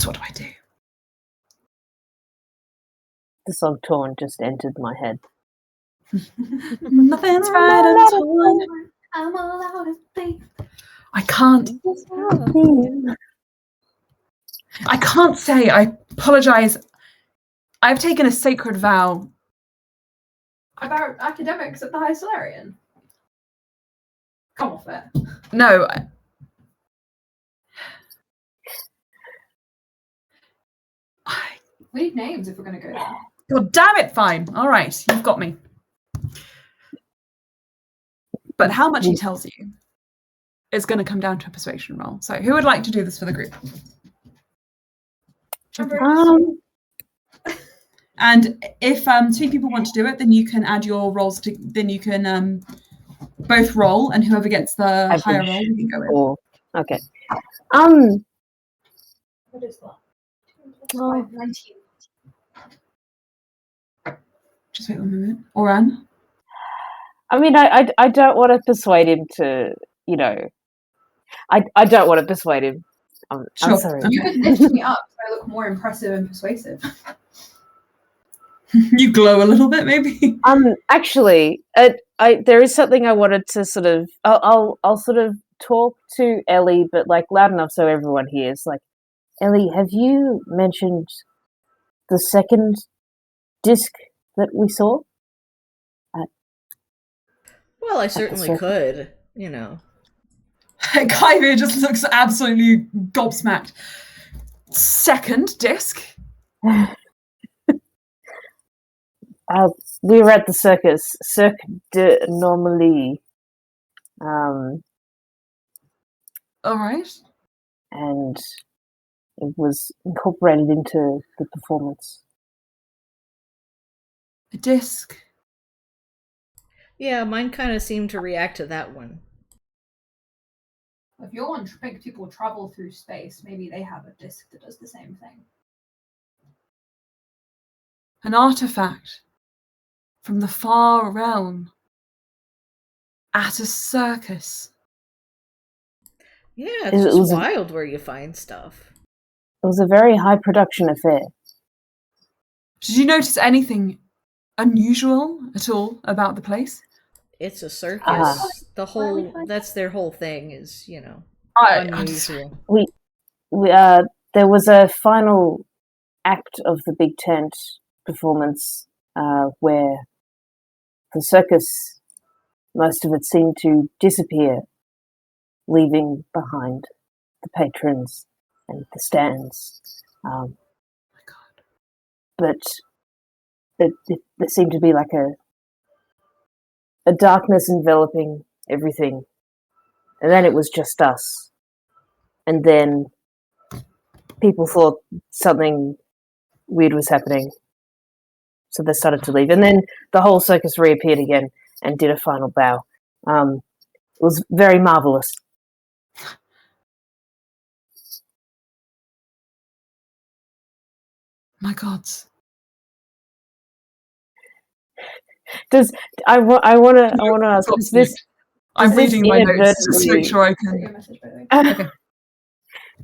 what do I do? The song Torn just entered my head. Nothing's right until I'm all out of faith. I can't say. I apologize. I've taken a sacred vow. About academics at the High Solarian? Come off it. No. We need names if we're going to go there. God damn it, fine. All right, you've got me. But how much he tells you is going to come down to a persuasion roll. So who would like to do this for the group? And if 2 people want to do it, then you can add your rolls to. Then you can both roll, and whoever gets the higher roll, we can go with. Okay. What is that? 19. Just wait 1 minute. Oran? I mean, I don't want to persuade him to, I don't want to persuade him. I'm sorry. You could lift me up so I look more impressive and persuasive. You glow a little bit, maybe. Actually, there is something I wanted to sort of. I'll sort of talk to Ellie, but like loud enough so everyone hears. Like, Ellie, have you mentioned the second disc that we saw? Well, I certainly could, Kaivir just looks absolutely gobsmacked. Second disc? We were at the Cirque de Normally. All right. And it was incorporated into the performance. A disc? Yeah, mine kind of seemed to react to that one. If you want to make people travel through space, maybe they have a disc that does the same thing. An artifact from the far realm at a circus. Yeah, it's just wild where you find stuff. It was a very high production affair. Did you notice anything unusual at all about the place? It's a circus. Ah. That's their whole thing is, I unusual. We there was a final act of the big tent performance where the circus, most of it seemed to disappear, leaving behind the patrons and the stands. But there seemed to be like a darkness enveloping everything. And then it was just us. And then people thought something weird was happening. So they started to leave. And then the whole circus reappeared again and did a final bow. It was very marvellous. My God. I want to ask, is this... I'm this reading my notes just to make inadvertently- sure I Your can... message, by the way. Okay.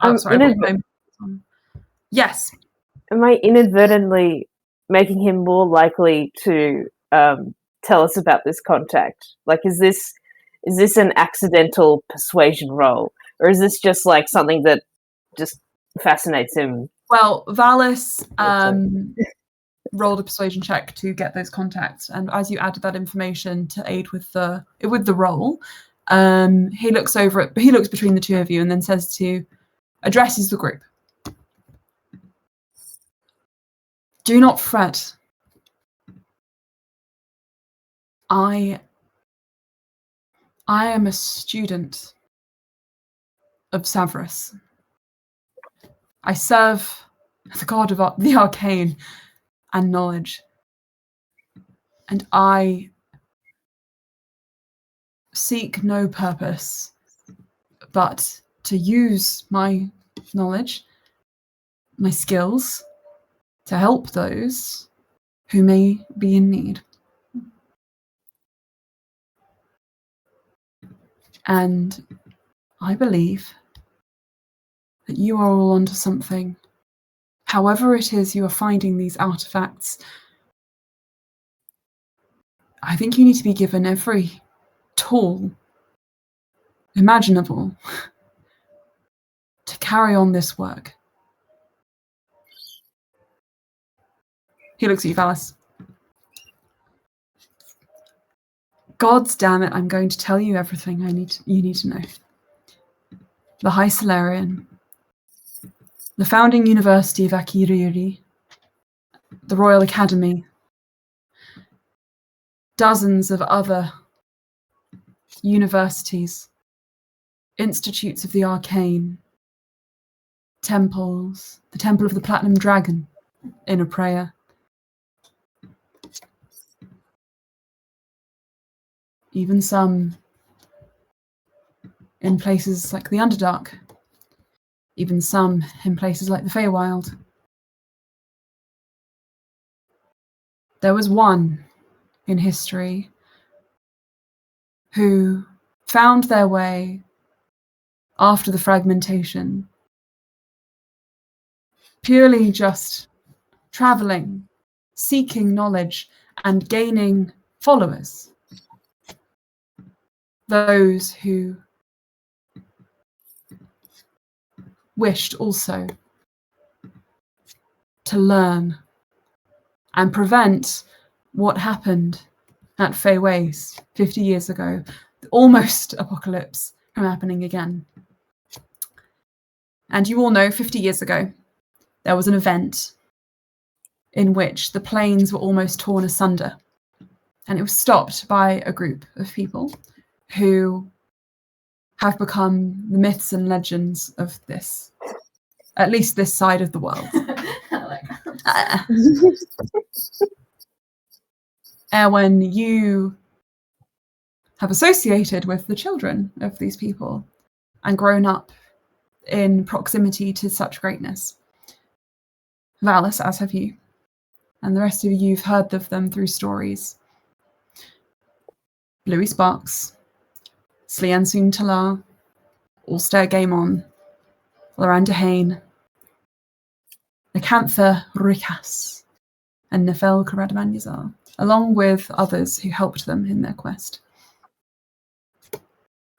Oh, sorry. Yes. Am I inadvertently making him more likely to tell us about this contact? Like, is this an accidental persuasion roll, or is this just like something that just fascinates him? Well, Valis rolled a persuasion check to get those contacts, and as you added that information to aid with the roll, he looks between the two of you and then addresses the group. Do not fret. I am a student of Savras. I serve the god of the arcane and knowledge. And I seek no purpose but to use my knowledge, my skills, to help those who may be in need. And I believe that you are all onto something. However it is you are finding these artifacts, I think you need to be given every tool imaginable to carry on this work. He looks at you, Valis. Gods damn it, I'm going to tell you everything you need to know. The High Solarian, the founding university of Akiriri, the Royal Academy, dozens of other universities, institutes of the arcane, temples, the Temple of the Platinum Dragon in a prayer. Even some in places like the Underdark. Even some in places like the Feywild. There was one in history who found their way after the fragmentation, purely just traveling, seeking knowledge and gaining followers. Those who wished also to learn and prevent what happened at Fey Ways 50 years ago, the almost apocalypse, from happening again. And you all know 50 years ago, there was an event in which the planes were almost torn asunder. And it was stopped by a group of people who have become the myths and legends of this, at least this side of the world. When you have associated with the children of these people and grown up in proximity to such greatness. Valis, as have you. And the rest of you've heard of them through stories. Bluey Sparks, Sliansun Talar, Ulster Gaemon, Loranda Hain, Nicantha Rikas, and Nefel Karadamanyazar, along with others who helped them in their quest.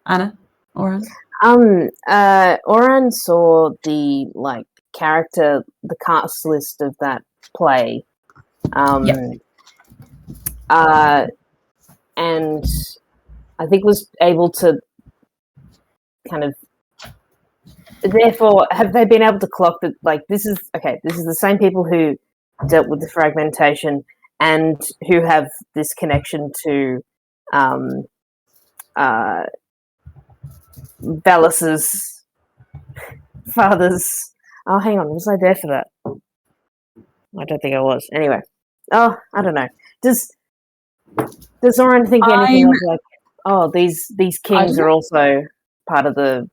Anna? Oran? Oran saw the character, the cast list of that play. And I think was able to kind of. Therefore, have they been able to clock that? This is the same people who dealt with the fragmentation and who have this connection to Bellis's father's. Oh, hang on, was I there for that? I don't think I was. Anyway, I don't know. Does Oren think anything of these kings are also part of the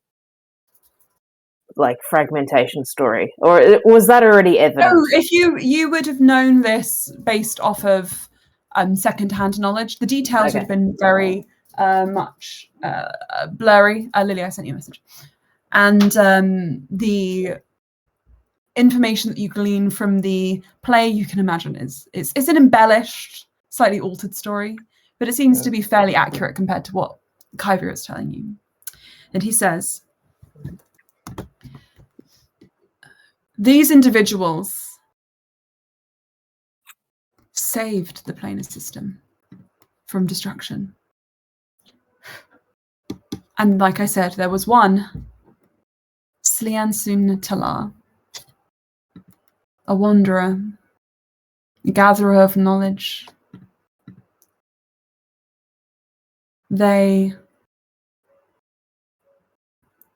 fragmentation story, or was that already evident? No, if you would have known this based off of second-hand knowledge. The details would have been very much blurry. Lily, I sent you a message, and the information that you glean from the play, you can imagine, is an embellished, slightly altered story, but it seems to be fairly accurate compared to what Kyver is telling you. And he says, these individuals saved the planar system from destruction. And like I said, there was one, Sliansun Talar, a wanderer, a gatherer of knowledge. They,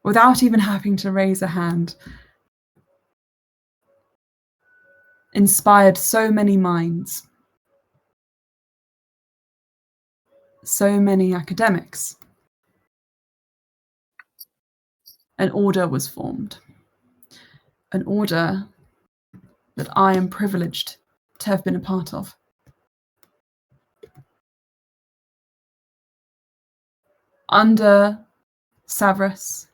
without even having to raise a hand, inspired so many minds, so many academics. An order was formed. An order that I am privileged to have been a part of. Under Savras,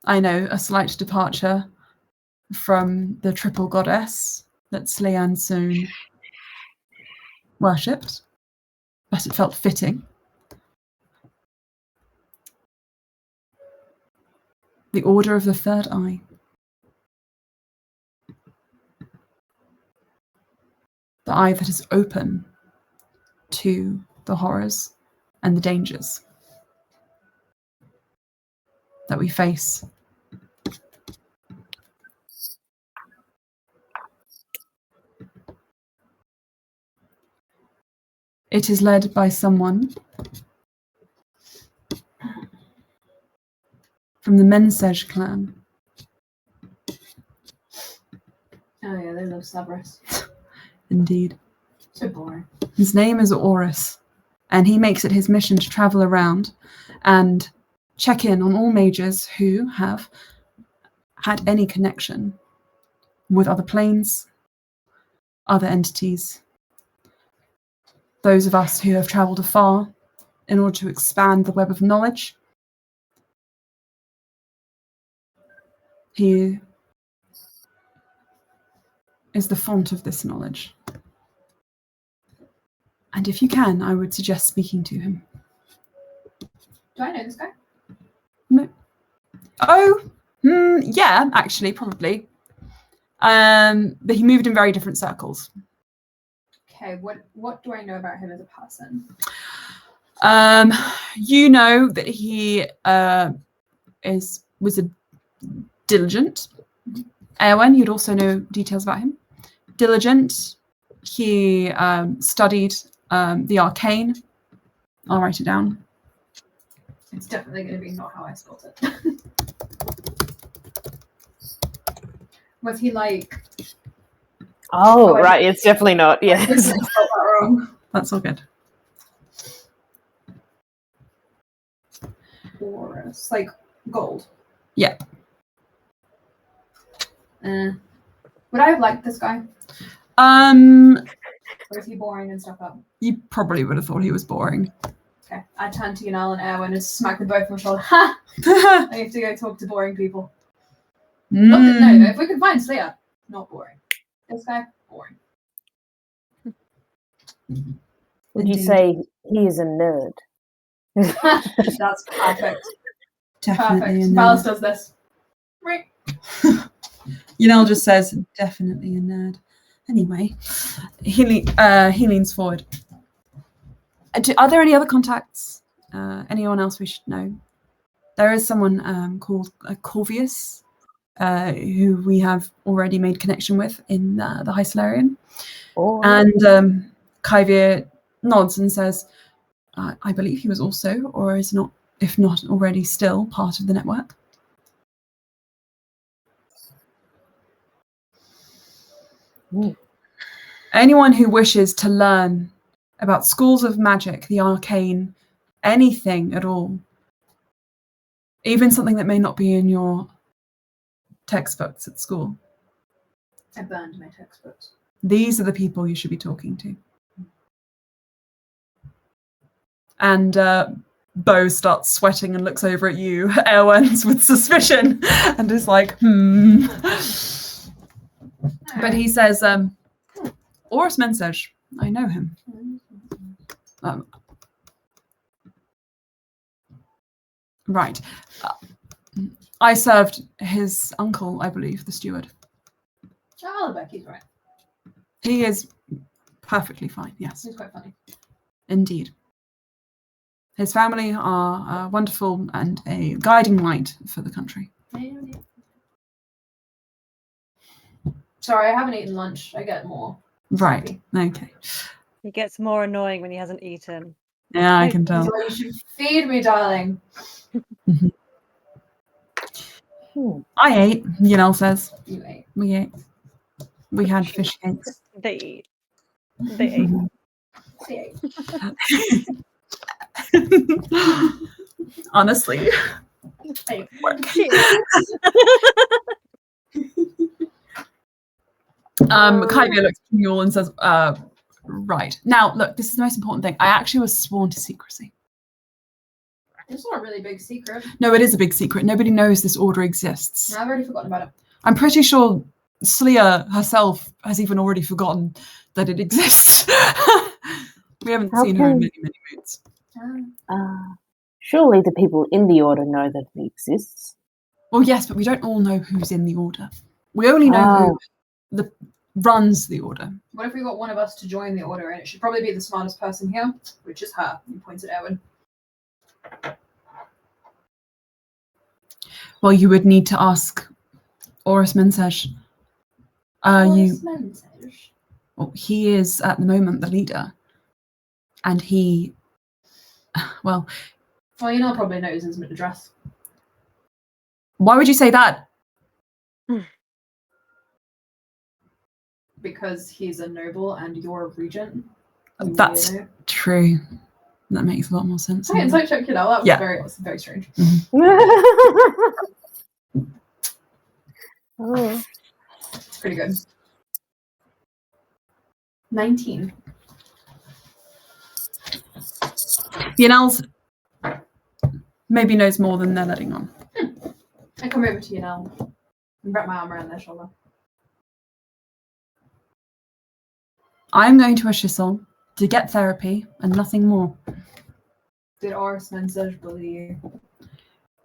I know, a slight departure from the triple goddess that Slean soon worshipped, but it felt fitting. The Order of the Third Eye. The eye that is open to the horrors and the dangers that we face. It is led by someone from the Mensej clan. Oh yeah, they love Sabras. Indeed. So boring. His name is Horus, and he makes it his mission to travel around and check in on all mages who have had any connection with other planes, other entities, those of us who have travelled afar in order to expand the web of knowledge. He is the font of this knowledge. And if you can, I would suggest speaking to him. Do I know this guy? No. Oh, yeah, actually, probably. But he moved in very different circles. Okay, what do I know about him as a person? You know that he was a diligent. Erwin, you'd also know details about him. Diligent. He studied the arcane. I'll write it down. It's definitely going to be not how I spelled it. Was he like... Oh, right. It's definitely not. Yeah. I spelled that wrong. That's all good. Horus. Like gold. Yeah. Would I have liked this guy? Or is he boring and stuff up? You probably would have thought he was boring. Okay, I turn to Yanal and Erwin and smack them both on the shoulder. Ha! I have to go talk to boring people. No, if we can find Slayer, not boring. This guy, boring. Would you say he is a nerd? That's perfect. Definitely a Perfect. Valis nerd. does this. Right. Yanel just says, definitely a nerd. Anyway, he leans forward. Are there any other contacts? Anyone else we should know? There is someone called Corvius, who we have already made connection with in the High Solarian. Or And Kyvir nods and says, I believe he was also, or is not, if not already still, part of the network. Anyone who wishes to learn about schools of magic, the arcane, anything at all, even something that may not be in your textbooks at school, I burned my textbooks. these are the people you should be talking to. And Bo starts sweating and looks over at you, Erwins, with suspicion, and is like, But he says, Oris Mensej, I know him. Right. I served his uncle, I believe, the steward. Oh, Becky's right. He is perfectly fine, yes. He's quite funny. Indeed. His family are wonderful and a guiding light for the country. Sorry, I haven't eaten lunch. I get more. Right, okay. He gets more annoying when he hasn't eaten. Yeah, I can tell. So you should feed me, darling. I ate, Yanel says. You ate. We ate. We had fish cakes. They eat. They ate. They ate. Honestly. Hey. Kyvia looks at you all and says, right. Now, look, this is the most important thing. I actually was sworn to secrecy. It's not a really big secret. No, it is a big secret. Nobody knows this order exists. I've already forgotten about it. I'm pretty sure Slia herself has even already forgotten that it exists. We haven't seen her in many, many moons. surely the people in the order know that it exists. Well, yes, but we don't all know who's in the order. We only know who runs the order. What if we got one of us to join the order, and it should probably be the smartest person here, which is her. He points at Erwin. Well, you would need to ask Oris Mensej. Well, he is at the moment the leader, and he, well, you know, probably knows his address. Why would you say that? Because he's a noble and you're a regent. That's true. That makes a lot more sense. Hey, insight check, you know, that was very strange. Oh. It's pretty good. 19. Yanel's maybe knows more than they're letting on. I come over to you now and wrap my arm around their shoulder. I'm going to Ashiysil to get therapy and nothing more. Did Oris Mensej bully you?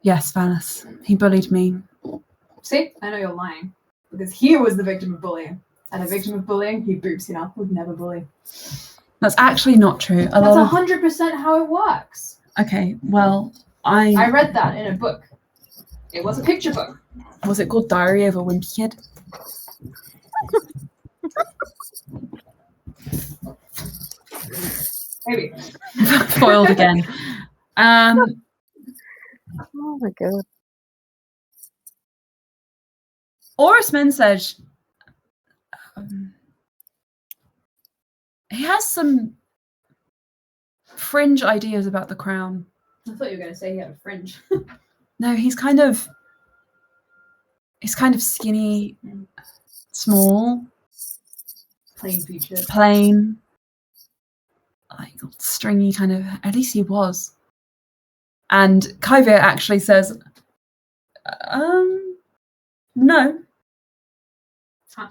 Yes, Valis. He bullied me. See, I know you're lying. Because he was the victim of bullying. And a victim of bullying, he boops, you know, would never bully. That's actually not true. That's 100% how it works. Okay, well, I read that in a book. It was a picture book. Was it called Diary of a Wimpy Kid? Maybe. Foiled again. Oh my god. Oris Mensej, he has some fringe ideas about the crown. I thought you were going to say he had a fringe. No, he's kind of skinny, small, Plain featured. plain, like stringy kind of. At least he was. And Kyvir actually says, no. Huh.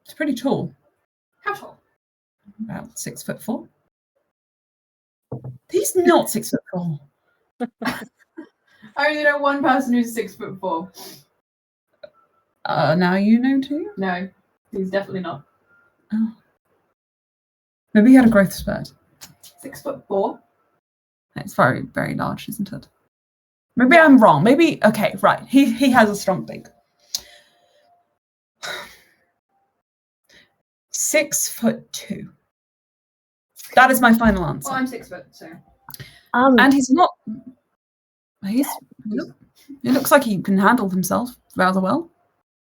It's pretty tall. How tall? About 6'4". He's not 6'4". I only know one person who's 6'4". Now you know too? No, he's definitely not. Oh. Maybe he had a growth spurt. 6'4". It's very, very large, isn't it? Maybe I'm wrong. Maybe, okay, right. He has a strong beak. 6'2". That is my final answer. Well, I'm 6 foot, so. And he's not. He looks like he can handle himself rather well.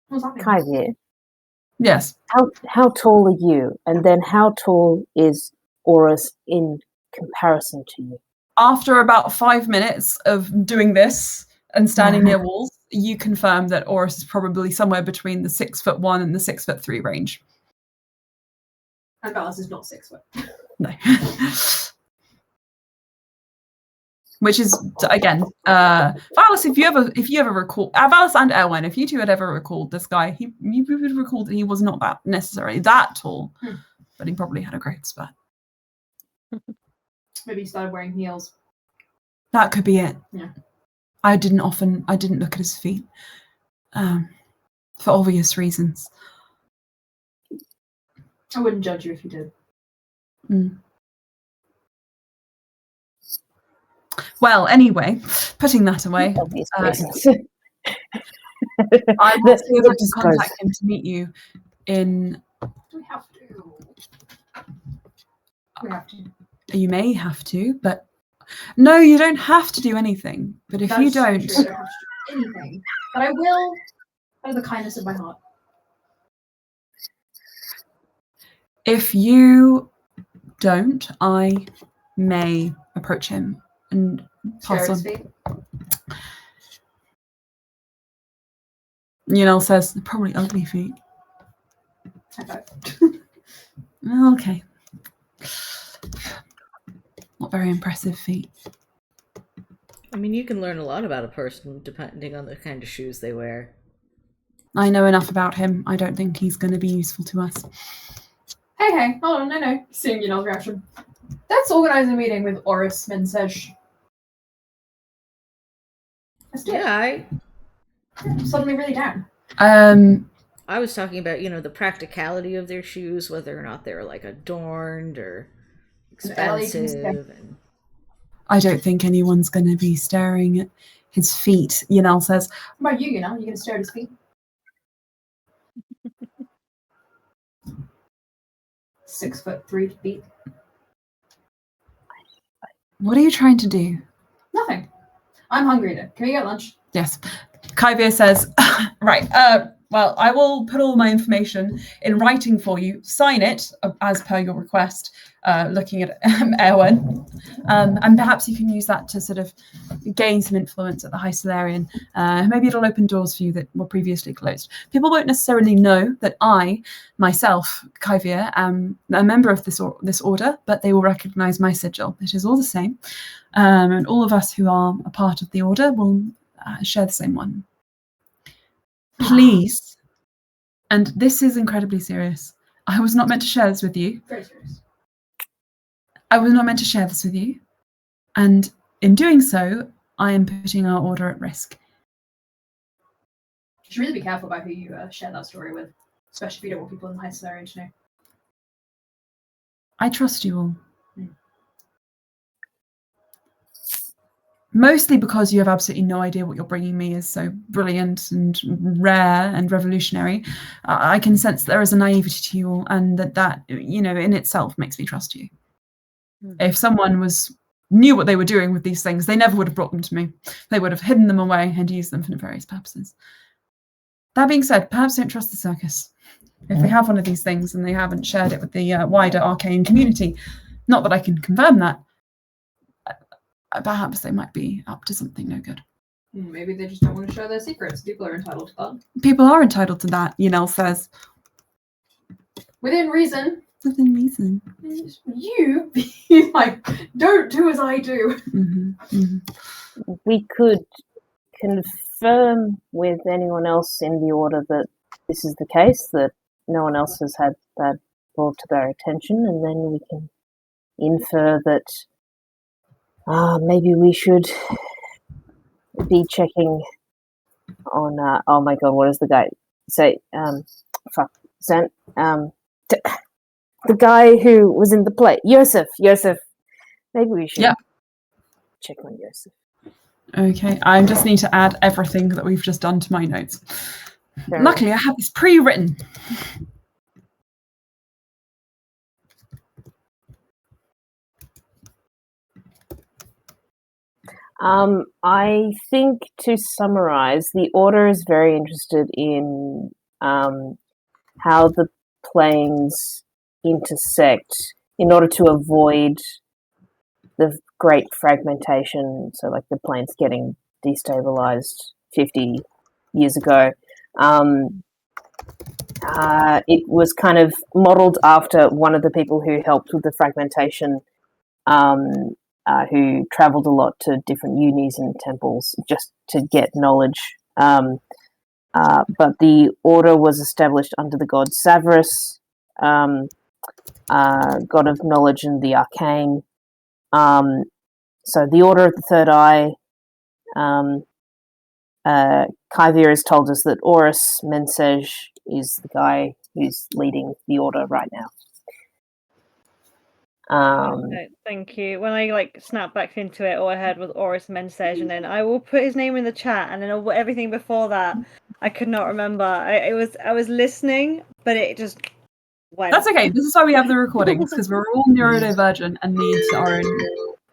What's happening? Kyvir, Yes. how tall are you? And then how tall is Horus in comparison to you? After about 5 minutes of doing this and standing near walls, you confirm that Horus is probably somewhere between the 6'1" and the 6'3" range. And Valis is not 6 foot. No. Which is again, Valis. If you ever recall, Valis and Erwin, if you two had ever recalled this guy, you would recall that he was not that necessarily that tall, but he probably had a great spurt. Maybe he started wearing heels. That could be it. Yeah. I didn't look at his feet, for obvious reasons. I wouldn't judge you if you did. Mm. Well, anyway, putting that away, Obvious reasons. I will see if I can contact him to meet you in. We have to. We have to. You may have to, but no, you don't have to do anything. But if you don't, True, I don't have to do anything. But I will, out of the kindness of my heart. if you don't, I may approach him and pass on. Yunel says, they're probably ugly feet. Okay. Not very impressive feet. I mean, you can learn a lot about a person depending on the kind of shoes they wear. I know enough about him. I don't think he's going to be useful to us. Hey, hold on, no. Seeing Yunel's reaction. Let's organize a meeting with Oris Mensej. Let's do it. Yeah, I'm suddenly really down. I was talking about, the practicality of their shoes, whether or not they're like adorned or expensive. And I don't think anyone's going to be staring at his feet, Yunel says. What about you, Yunel? Are you going to stare at his feet? 6'3" feet. What are you trying to do? Nothing. I'm hungry though. Can we get lunch? Yes. Kyvir says, right, well, I will put all my information in writing for you, sign it as per your request, looking at Erwin, and perhaps you can use that to sort of gain some influence at the High Solarian. Maybe it'll open doors for you that were previously closed. People won't necessarily know that I, myself, Kyvir, am a member of this order, but they will recognize my sigil. It is all the same. And all of us who are a part of the order will share the same one. Please, and this is incredibly serious. I was not meant to share this with you. Very serious. I was not meant to share this with you. And in doing so, I am putting our order at risk. You should really be careful about who you share that story with, especially if you don't want people in the High Solarian to know. I trust you all. Mostly because you have absolutely no idea what you're bringing me is so brilliant and rare and revolutionary. I can sense there is a naivety to you all, and that in itself makes me trust you. If someone knew what they were doing with these things, they never would have brought them to me. They would have hidden them away and used them for nefarious purposes. That being said, perhaps don't trust the circus. If they have one of these things and they haven't shared it with the wider arcane community, not that I can confirm that, perhaps they might be up to something no good. Maybe they just don't want to share their secrets. People are entitled to that. People are entitled to that, Yunel says. Within reason. Within reason. You be like, don't do as I do. Mm-hmm. Mm-hmm. We could confirm with anyone else in the order that this is the case, that no one else has had that brought to their attention, and then we can infer that Maybe we should be checking on. Oh my god, what does the guy say? Fuck, Zan. The guy who was in the play, Yosef. Maybe we should check on Yosef. Okay, I just need to add everything that we've just done to my notes. Fair Luckily, I have this pre-written. I think to summarize, the Order is very interested in how the planes intersect in order to avoid the great fragmentation. So, like the planes getting destabilized 50 years ago. It was kind of modeled after one of the people who helped with the fragmentation, who traveled a lot to different unis and temples just to get knowledge. But the Order was established under the god Savras, god of knowledge and the arcane. So the Order of the Third Eye, Kyvir has told us that Horus Mensej is the guy who's leading the Order right now. Okay, thank you. When I snapped back into it, all I heard was Horus Mensej, and then I will put his name in the chat, and then everything before that I could not remember. I was listening, but it just went. That's okay. This is why we have the recordings, because we're all neurodivergent and need our own.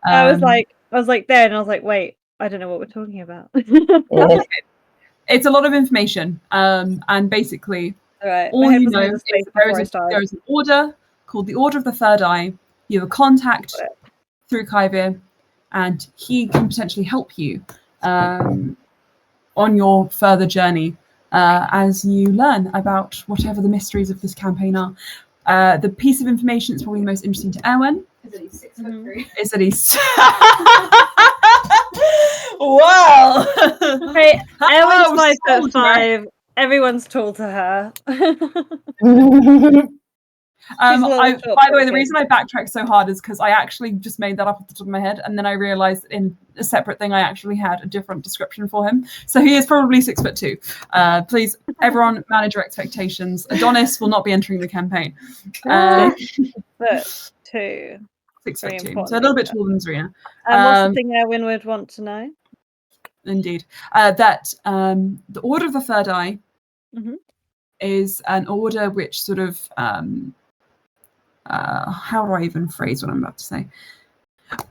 I was like there, and I was like, wait, I don't know what we're talking about. It's a lot of information, and basically, all you know is that there is an order called the Order of the Third Eye. You have a contact through Kyvir, and he can potentially help you on your further journey as you learn about whatever the mysteries of this campaign are. The piece of information that's probably most interesting to Erwin is that he's 6'3". Is that he's wow. Hey, Erwin's 5'5". Everyone's tall to her. By the way, the reason I backtracked so hard is because I actually just made that up off the top of my head, and then I realized in a separate thing I actually had a different description for him. So he is probably 6'2". Please, everyone, manage your expectations. Adonis will not be entering the campaign. 6'2". 6'2", so a little bit taller than Zarina. And what's the thing Erwin would want to know? Indeed, that the Order of the Third Eye is an order which sort of how do I even phrase what I'm about to say?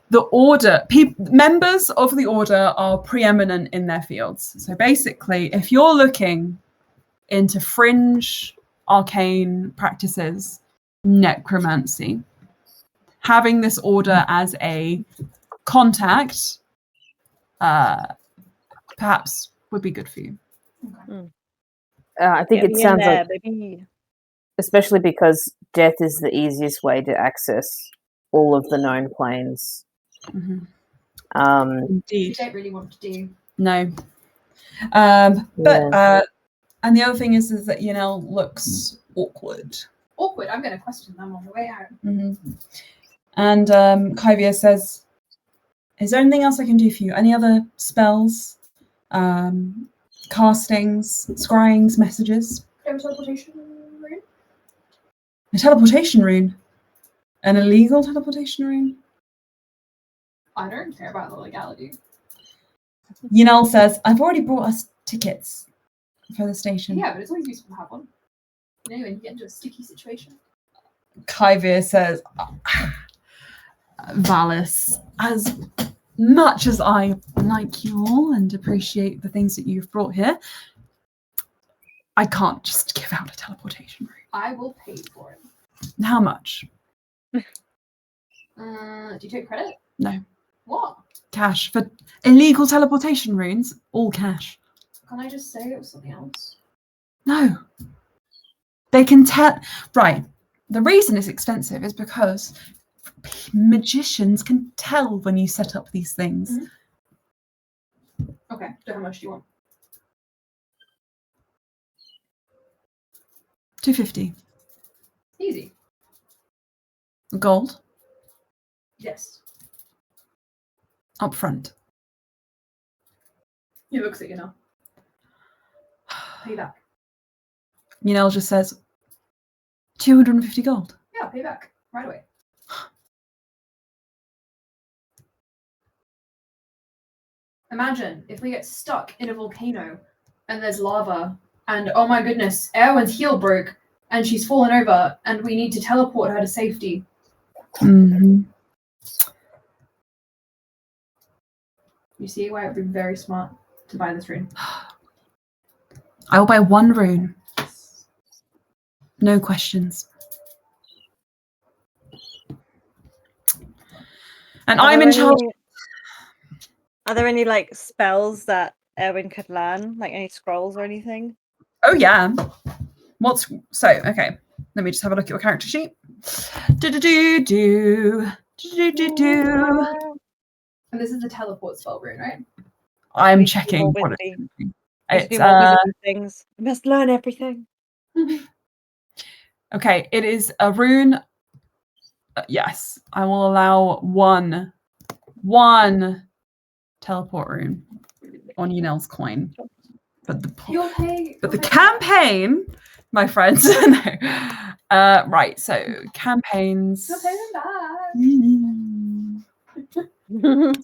The Order, members of the Order are preeminent in their fields. So basically, if you're looking into fringe arcane practices, necromancy, having this order as a contact perhaps would be good for you. I think it sounds like, especially because death is the easiest way to access all of the known planes. Indeed. You don't really want to do. No. But and the other thing is that looks awkward. Awkward. I'm going to question them on the way out. And Kyvir says, "Is there anything else I can do for you? Any other spells, castings, scryings, messages?" A teleportation rune? A teleportation rune? An illegal teleportation rune? I don't care about the legality. Yinel says, "I've already brought us tickets for the station." Yeah, but it's always useful to have one. You know, when you get into a sticky situation. Kyvir says, "Valis, as much as I like you all and appreciate the things that you've brought here, I can't just give out a teleportation rune." I will pay for it. How much? Do you take credit? No. What? Cash. For illegal teleportation runes, all cash. Can I just say it was something else? No. They can tell. Right. The reason it's expensive is because magicians can tell when you set up these things. Okay. So how much do you want? 250. Easy. Gold? Yes. up front. He looks at you now. Pay back. Yunel just says, 250 gold. Yeah, pay back. Right away. Imagine if we get stuck in a volcano and there's lava and oh my goodness, Erwin's heel broke and she's fallen over and we need to teleport her to safety. Mm-hmm. You see why it would be very smart to buy this rune. I will buy 1 rune. No questions. And I'm in charge. Are there any like spells that Erwin could learn? Like any scrolls or anything? Oh yeah. Okay. Let me just have a look at your character sheet. Do. And this is the teleport spell rune, right? I'm checking what it's things. I must learn everything. Okay, it is a rune. Yes, I will allow one teleport rune on Yunel's coin. But the campaign, my friends. No. Right, so campaigns. You'll pay them back.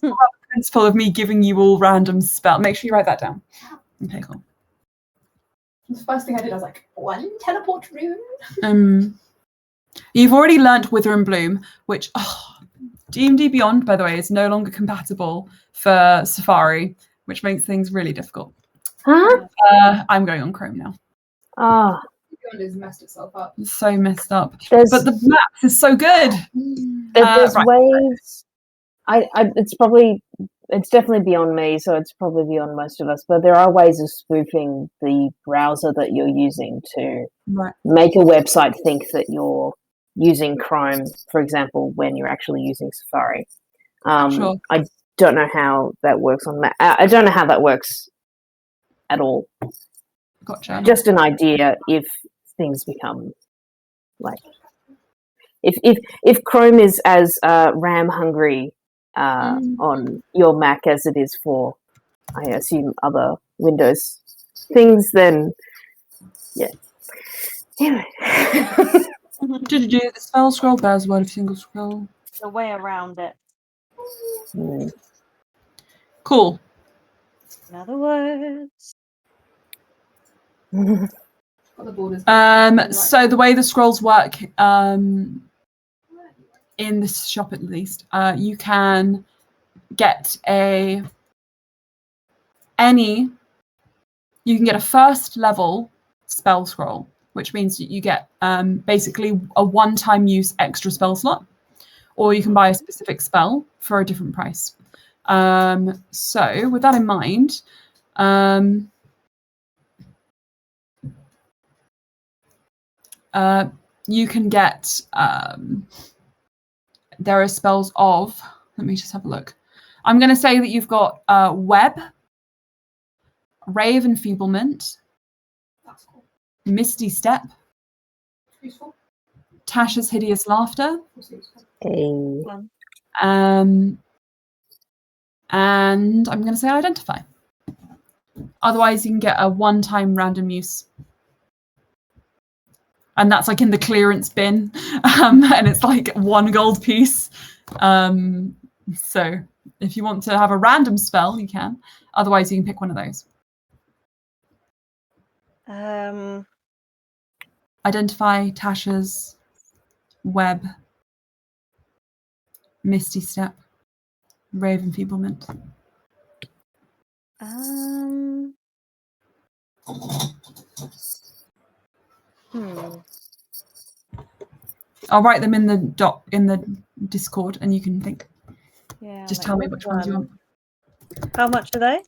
Principle of me giving you all random spell. Make sure you write that down. Okay, cool. The first thing I did, I was like, 1 teleport rune. You've already learnt Wither and Bloom, which D&D Beyond, by the way, is no longer compatible for Safari, which makes things really difficult. Huh? I'm going on Chrome now. Ah, Beyond has messed itself up. It's so messed up. There's- But the maps is so good. there's right. ways. It's definitely beyond me, so it's probably beyond most of us. But there are ways of spoofing the browser that you're using to make a website think that you're using Chrome, for example, when you're actually using Safari. Sure. I don't know how that works on Mac. I don't know how that works at all. Gotcha. Just an idea if things become like if Chrome is as RAM hungry on your Mac as it is for, I assume, other Windows things, then yeah. Anyway. The spell scroll bears word of single scroll. The way around it. Cool. In other words. Got the borders. So the way the scrolls work, in this shop at least, you can get a first level spell scroll, which means you get basically a one-time use extra spell slot, or you can buy a specific spell for a different price. So with that in mind, you can get there are spells of, let me just have a look. I'm going to say that you've got Web, Ray of Enfeeblement, That's cool. Misty Step, Useful. Tasha's Hideous Laughter, Hey. and I'm going to say Identify. Otherwise, you can get a one-time random use. And that's like in the clearance bin, and it's like 1 gold piece. So if you want to have a random spell, you can. Otherwise, you can pick one of those. Identify, Tasha's, Web, Misty Step, Ray of Enfeeblement. I'll write them in the Discord, and you can think. Yeah. Just tell me which ones you want. How much are they?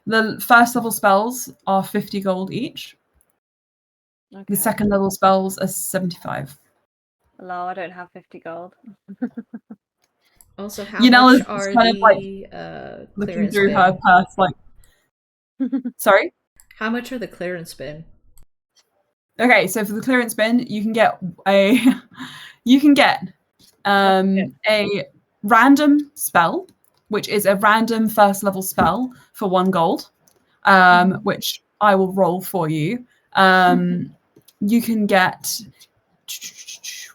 The first level spells are 50 gold each. Okay. The second level spells are 75. Hello, I don't have 50 gold. Also, how Yunel much is are kind of like the looking clearance through bin? her purse, like. Sorry. How much are the clearance bin? Okay, so for the clearance bin, you can get a a random spell, which is a random first level spell for 1 gold, which I will roll for you. You can get,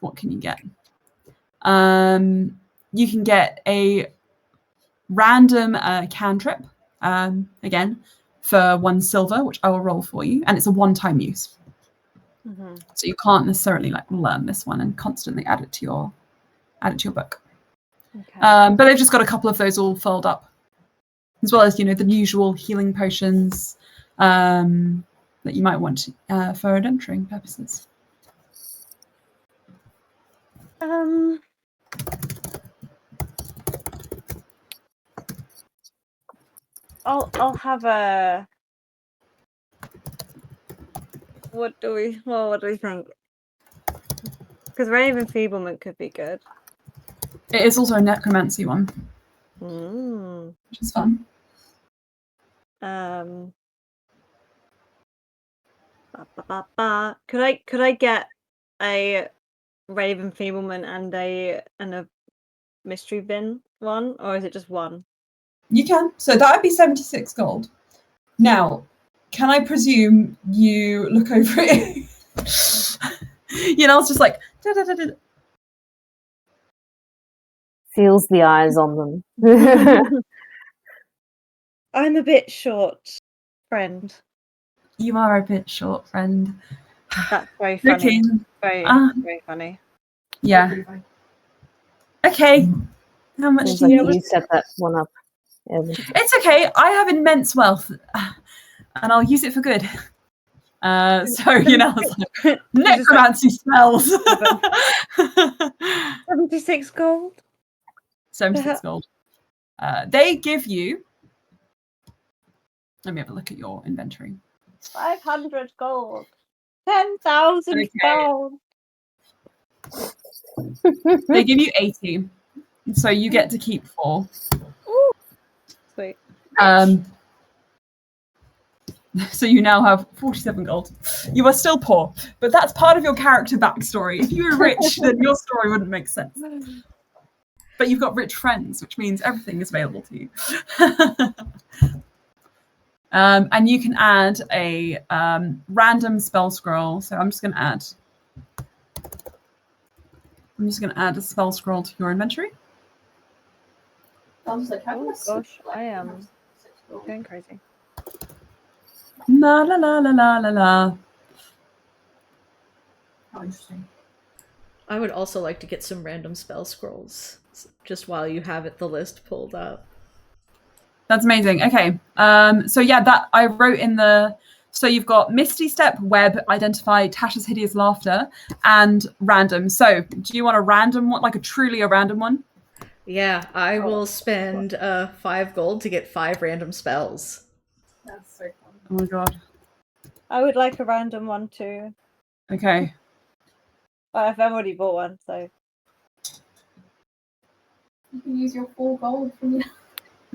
what can you get? You can get a random cantrip, again, for 1 silver, which I will roll for you, and it's a one-time use. So you can't necessarily like learn this one and constantly add it to your book. Okay. But they've just got a couple of those all filled up, as well as, you know, the usual healing potions that you might want for adventuring purposes. I'll have a. What do we think? Because Ray of Enfeeblement could be good. It is also a necromancy one, which is fun. Could I get a Ray of Enfeeblement and a mystery bin one, or is it just one? You can. So that would be 76 gold. Now, can I presume you look over it? You know, it's just like Feels the eyes on them. I'm a bit short, friend. You are a bit short, friend. That's very funny. Okay. Very funny. Yeah. Okay. How much Seems do like you you set that one up. It's okay. I have immense wealth, and I'll use it for good. So, you know, it's like, necromancy spells. 76 gold. 76 gold. They give you. Let me have a look at your inventory. 500 gold. 10,000 gold. They give you 80, so you get to keep 4. Ooh. Sweet. So you now have 47 gold. You are still poor, but that's part of your character backstory. If you were rich, then your story wouldn't make sense. But you've got rich friends, which means everything is available to you. And you can add a random spell scroll. So I'm just going to add a spell scroll to your inventory. I was like, oh gosh, I am going crazy. La la la la la la la. How interesting. I would also like to get some random spell scrolls, just while you have the list pulled up. That's amazing. Okay. So yeah, that I wrote in the. So you've got Misty Step, Web, Identify, Tasha's Hideous Laughter, and Random. So do you want a random one, like a truly a random one? Yeah, I will spend 5 gold to get 5 random spells. That's so fun. Oh my god. I would like a random one too. Okay. Well, I've already bought one, so. You can use your 4 gold from your.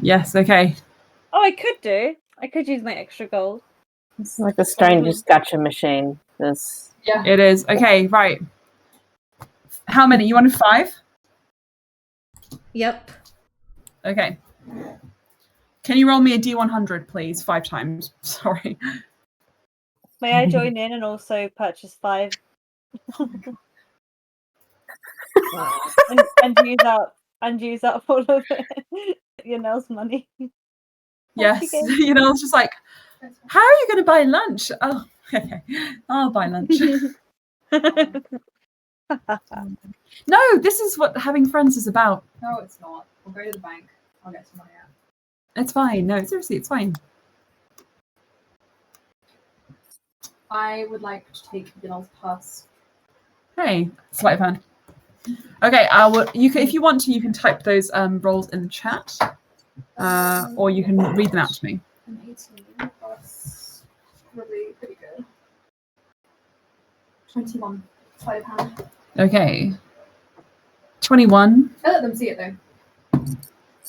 Yes. Okay. Oh, I could do. I could use my extra gold. It's like a stranger's gacha machine. There's Yeah. It is. Okay. Right. How many? You wanted 5? Yep. Okay. Can you roll me a D100, please? 5 times. Sorry. May I join in and also purchase 5? and use up all of it. Your Nell's money. Yes. You know, it's just like, how are you going to buy lunch? Oh, okay. I'll buy lunch. No, this is what having friends is about. No, it's not. We'll go to the bank. I'll get some money out. It's fine. No, seriously, it's fine. I would like to take Yinel's purse. Hey, sleight of hand. Okay, you can, if you want to, you can type those rolls in the chat, or you can read them out to me. An 18 plus probably pretty good. 21 sleight of hand. Okay. 21. I let them see it though.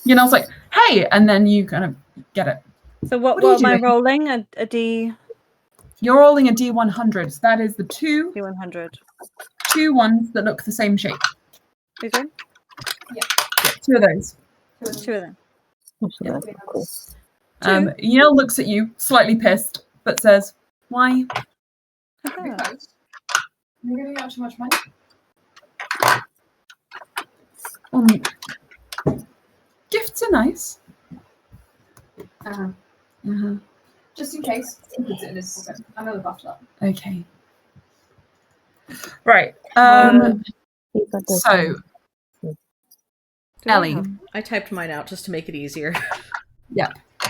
You know, I was like, hey, and then you kind of get it. So what are you am I doing? rolling? A D. You're rolling a D100. So that is the D100. 2 ones that look the same shape. Okay. Yeah. Yeah, 2 of those. 2 of them. Actually, Yeah. that's not cool. Yale looks at you, slightly pissed, but says, "Why?" Because you're giving out too much money. Gifts are nice. Uh-huh. Just in case, he puts it in his pocket. I'm gonna look after that. Okay. Right. You got this So, one. Do I Ellie, have- I typed mine out just to make it easier.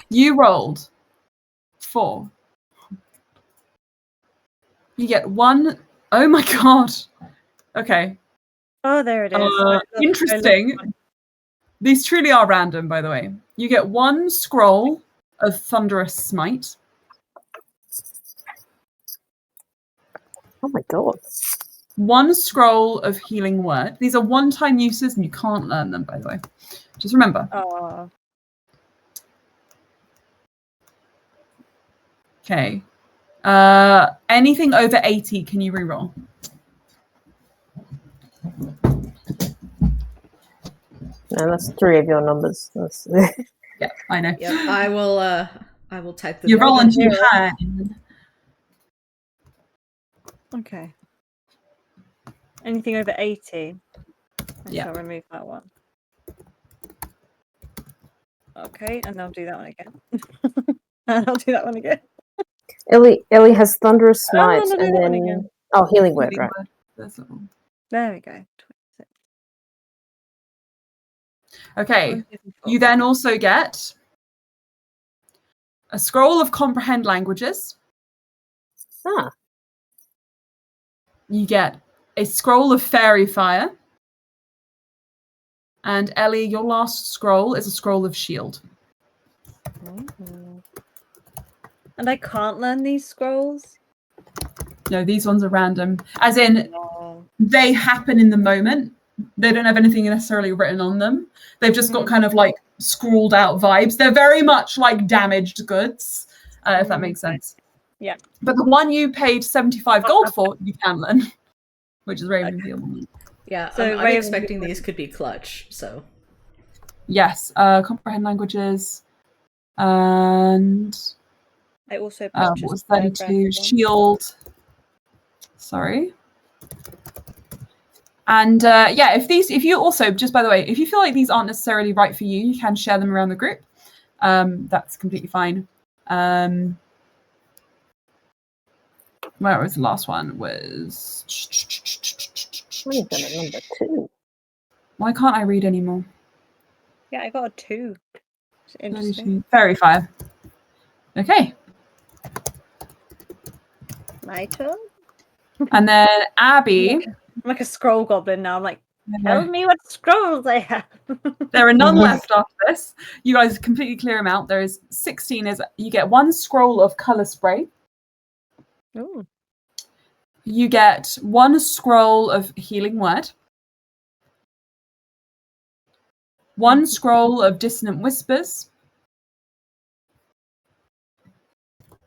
you rolled 4. You get 1. Oh my god. Okay. Oh, there it is. I look- Interesting. These truly are random, by the way. You get 1 scroll of Thunderous Smite. Oh my god. 1 scroll of Healing Word. These are one-time uses, and you can't learn them, by the way. Just remember. Oh, Okay. Anything over 80, can you reroll? No, that's 3 of your numbers. That's Yeah, I know. Yep, I will type them. You in. roll into Zero. your hand. okay. Anything over 80? I Yeah. shall remove that one. Okay, and I'll do that one again. And I'll do that one again. Ellie has Thunderous Oh, no, Smite, no, do and that one then again. Healing Word, Healing right? Word. That's all. There we go. 26. Okay. 154. You then also get a scroll of Comprehend Languages. Ah, You get a scroll of Fairy Fire. And Ellie, your last scroll is a scroll of Shield. Mhm. And I can't learn these scrolls? No, these ones are random. As in, No. they happen in the moment. They don't have anything necessarily written on them. They've just got kind of like scrawled out vibes. They're very much like damaged goods, if that makes sense. Yeah. But the one you paid 75 gold for, you can learn, which is Raven Okay. Field. Yeah, So I'm Raven expecting Field- these could be clutch. So Yes, Comprehend Languages. And I also what purchased was the 32? random one. Shield. Sorry. And if you also, just by the way, if you feel like these aren't necessarily right for you, you can share them around the group. That's completely fine. Where was the last one? Was what is that at number 2? why can't I read anymore? Yeah, I got a 2. It's interesting. Fairy Fire. Okay. My turn? And then Abby. I'm like a scroll goblin now. I'm like, tell me what scrolls I have. There are none left after this. You guys completely clear them out. There is 16. You get 1 scroll of color spray. Ooh. You get 1 scroll of Healing Word. 1 scroll of Dissonant Whispers.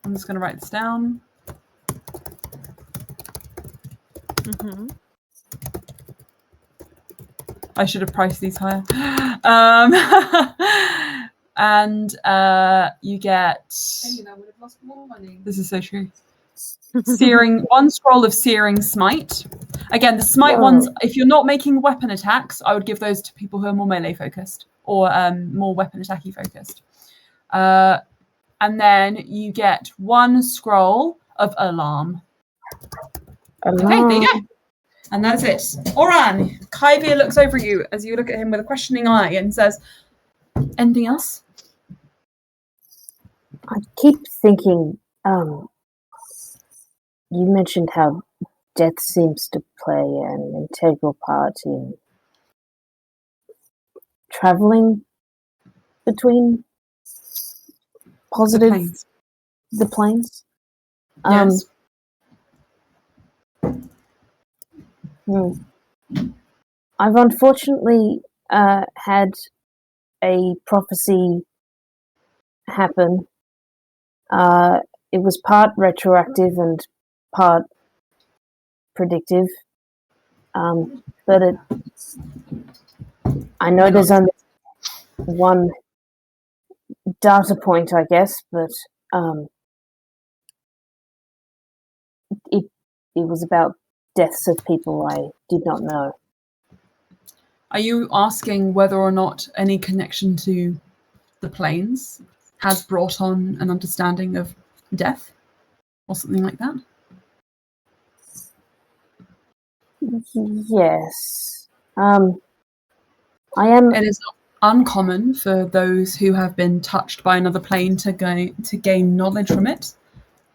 I'm just going to write this down. Mm-hmm. I should have priced these higher. And you get. Maybe I would have lost more money. This is so true. Searing 1 scroll of Searing Smite. Again, the Smite ones, if you're not making weapon attacks, I would give those to people who are more melee focused or more weapon attacky focused. And then you get 1 scroll of Alarm. Okay, there you go. And that's it. Oran, Kyvia looks over you as you look at him with a questioning eye and says, anything else? I keep thinking, you mentioned how death seems to play an integral part in traveling between positive the planes. Yes. I've unfortunately had a prophecy happen. It was part retroactive and part predictive. But I know there's only one data point, I guess, but it was about deaths of people I did not know. Are you asking whether or not any connection to the planes has brought on an understanding of death or something like that? Yes. I am. It is uncommon for those who have been touched by another plane to gain knowledge from it,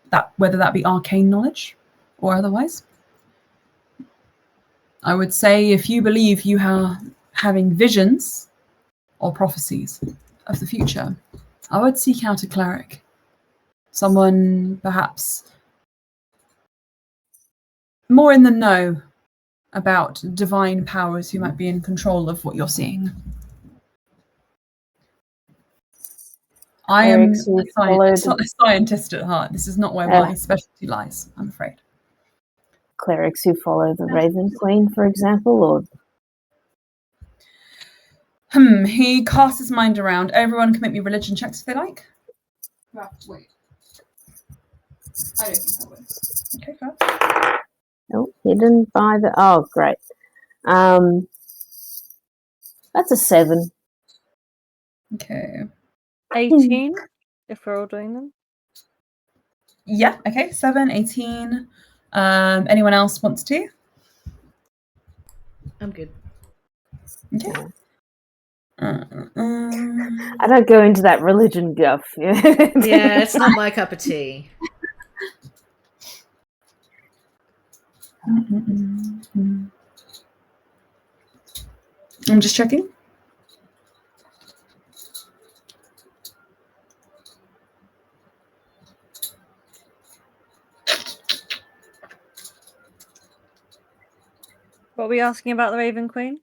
that whether that be arcane knowledge or otherwise. I would say if you believe you are having visions or prophecies of the future, I would seek out a cleric. Someone perhaps more in the know about divine powers who might be in control of what you're seeing. I am a scientist at heart. This is not where my specialty lies, I'm afraid. Clerics who follow the Raven Queen, for example, or... He casts his mind around. Everyone can make me religion checks if they like. Well, wait. I don't think I would. Okay, fair. Oh, hidden by the... Oh, great. That's a 7. Okay. 18, if we're all doing them. Yeah, okay. 7, 18. Anyone else wants to? I'm good. Okay. I don't go into that religion guff. Yeah, it's not my cup of tea. I'm just checking. What are we asking about the Raven Queen?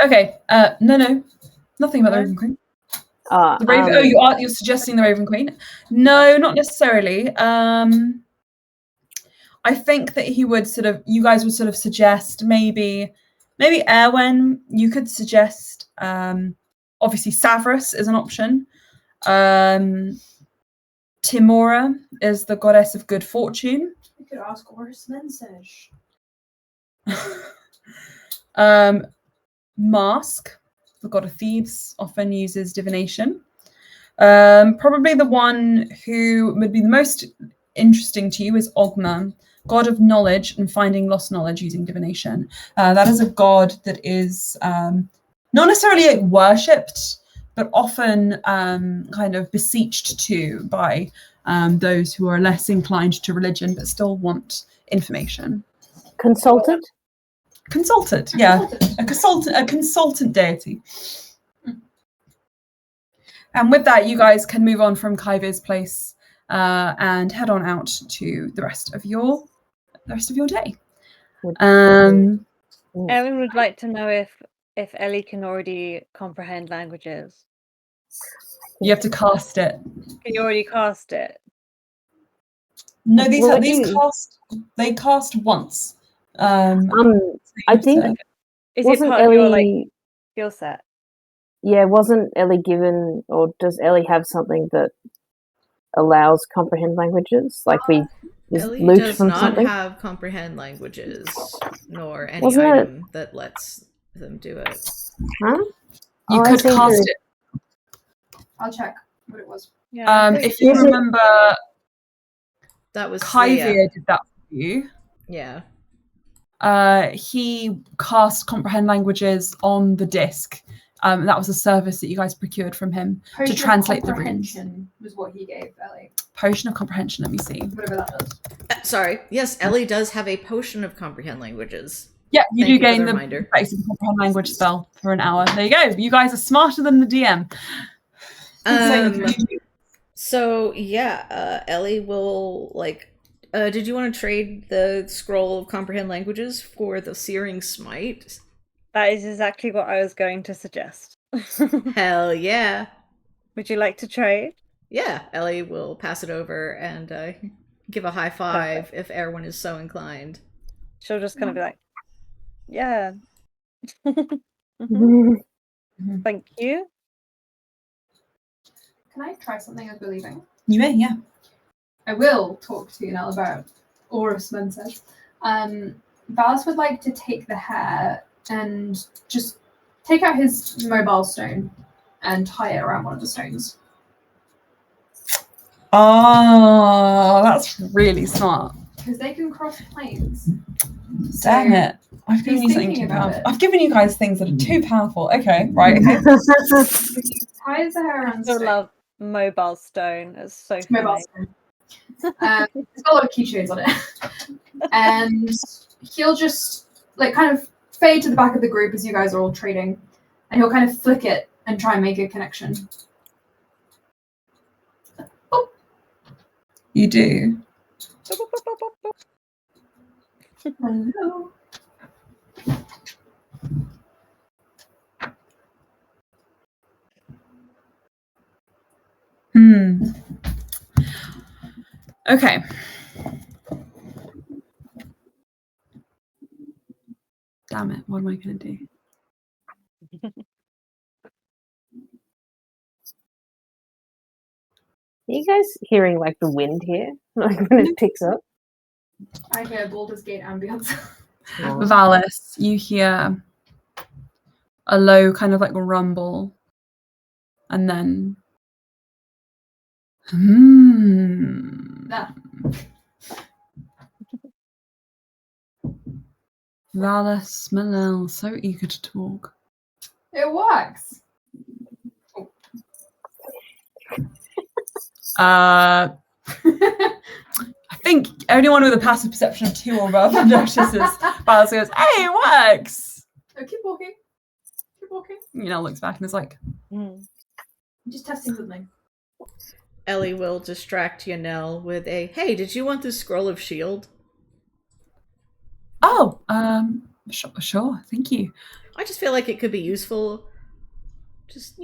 Okay. No. Nothing about the Raven Queen. The Raven, you're suggesting the Raven Queen? No, not necessarily. I think that you guys would sort of suggest maybe Erwin, you could suggest, obviously Savras is an option. Timora is the goddess of good fortune. You could ask Horus Mensage. Mask, the god of thieves, often uses divination. Probably the one who would be the most interesting to you is Ogma, god of knowledge and finding lost knowledge using divination. That is a god that is not necessarily worshipped, but often kind of beseeched to by those who are less inclined to religion but still want information. Consultant, yeah, a consultant deity. And with that, you guys can move on from Kaivir's place and head on out to the rest of your day. Erin would like to know if Ellie can already comprehend languages. You have to cast it. Can you already cast it? No, they cast once. I think is it part Ellie, of your skill set? Yeah, wasn't Ellie given, or does Ellie have something that allows comprehend languages? Like Ellie loot does from not something? have comprehend languages, nor any item that lets them do it. Huh? You could cast it. I'll check what it was. Yeah, if you remember, that was Kyvir did that for you. Yeah. He cast comprehend languages on the disc. That was a service that you guys procured from him to translate the runes. Was what he gave Ellie. Potion of comprehension. Let me see. Whatever that does. Sorry. Yes, Ellie does have a potion of comprehend languages. Yeah, you do gain the reminder. basic comprehend language spell for an hour. There you go. You guys are smarter than the DM. So yeah, Ellie will did you want to trade the scroll of comprehend languages for the searing smite? That is exactly what I was going to suggest. Hell yeah. Would you like to trade? Yeah, Ellie will pass it over and give a high five if Erwin is so inclined. She'll just kind of be like, yeah. Thank you. Can I try something as we're leaving? You may, yeah. I will talk to Yanel about Orus Mensage. Valis would like to take the hair and just take out his mobile stone and tie it around one of the stones. Oh, that's really smart. Because they can cross planes. Damn it. I've given you he's something thinking too about powerful. it. I've given you guys things that are too powerful. Okay, right. Okay. If he ties the hair I around the still stone, love mobile stone. It's so mobile funny. stone. It's got a lot of keychains on it. And he'll just like kind of fade to the back of the group as you guys are all trading. And he'll kind of flick it and try and make a connection. You do. Hello. Okay. Damn it. What am I going to do? Are you guys hearing like the wind here? Like when it picks up? I hear Baldur's Gate ambience. Valis, you hear a low kind of like rumble. And then. That. Valis, Manel, so eager to talk. It works. I think anyone with a passive perception of 2 or above notices Valis goes, hey, it works! No, keep walking. Keep walking. Looks back and is like, I'm just testing something. Ellie will distract Yanel with a, hey, did you want this scroll of shield? oh, sure, thank you. I just feel like it could be useful. Just,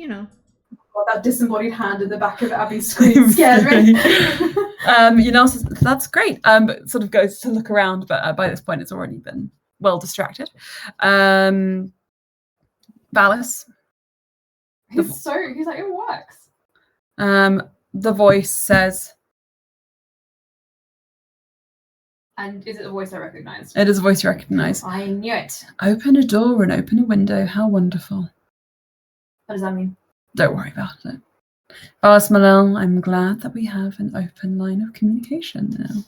Oh, that disembodied hand in the back of Abby's screen scared me. Yanel says, that's great. But sort of goes to look around, but by this point it's already been well distracted. Valis. He's like, it works. The voice says, And is it the voice I recognized? it is a voice you recognize. I knew it. Open a door and open a window. How wonderful. What does that mean? Don't worry about it. Valis Manel, I'm glad that we have an open line of communication now.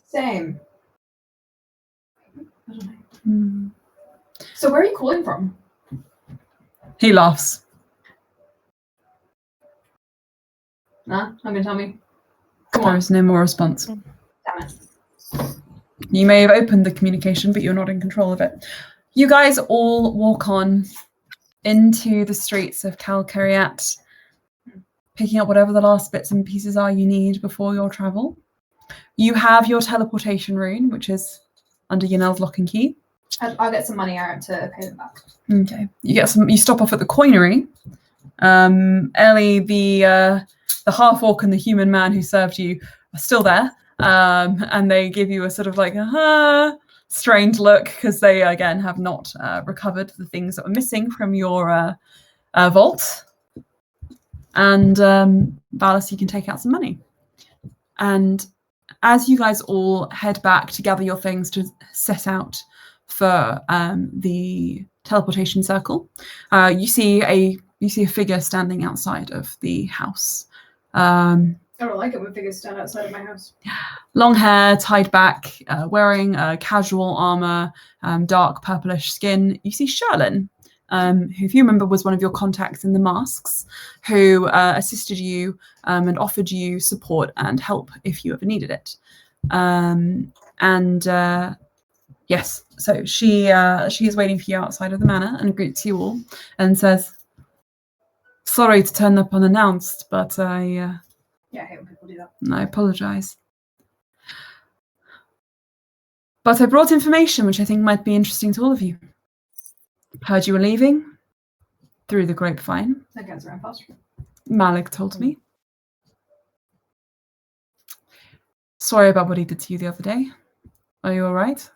Same. I don't know. So where are you calling from? He laughs. Nah, not gonna tell me. Come There on. is no more response. Damn it. You may have opened the communication, but you're not in control of it. You guys all walk on into the streets of Kalkarne, picking up whatever the last bits and pieces are you need before your travel. You have your teleportation rune, which is under Yanel's lock and key. I'll get some money out to pay them back. Okay. You stop off at the coinery. Ellie, the half-orc and the human man who served you are still there. And they give you a sort of like, strained look because they, again, have not recovered the things that were missing from your vault. And Valis, you can take out some money. And as you guys all head back to gather your things to set out for the teleportation circle, you see a figure standing outside of the house. I don't like it when figures stand outside of my house. Long hair, tied back, wearing casual armor, dark purplish skin. You see Sherlin, who, if you remember, was one of your contacts in the masks, who assisted you and offered you support and help if you ever needed it. Yes, so she is waiting for you outside of the manor and greets you all and says, "Sorry to turn up unannounced, but I hate when people do that. I apologise. But I brought information which I think might be interesting to all of you. Heard you were leaving through the grapevine. That goes around fast. Malik told me. Sorry about what he did to you the other day. Are you all right?"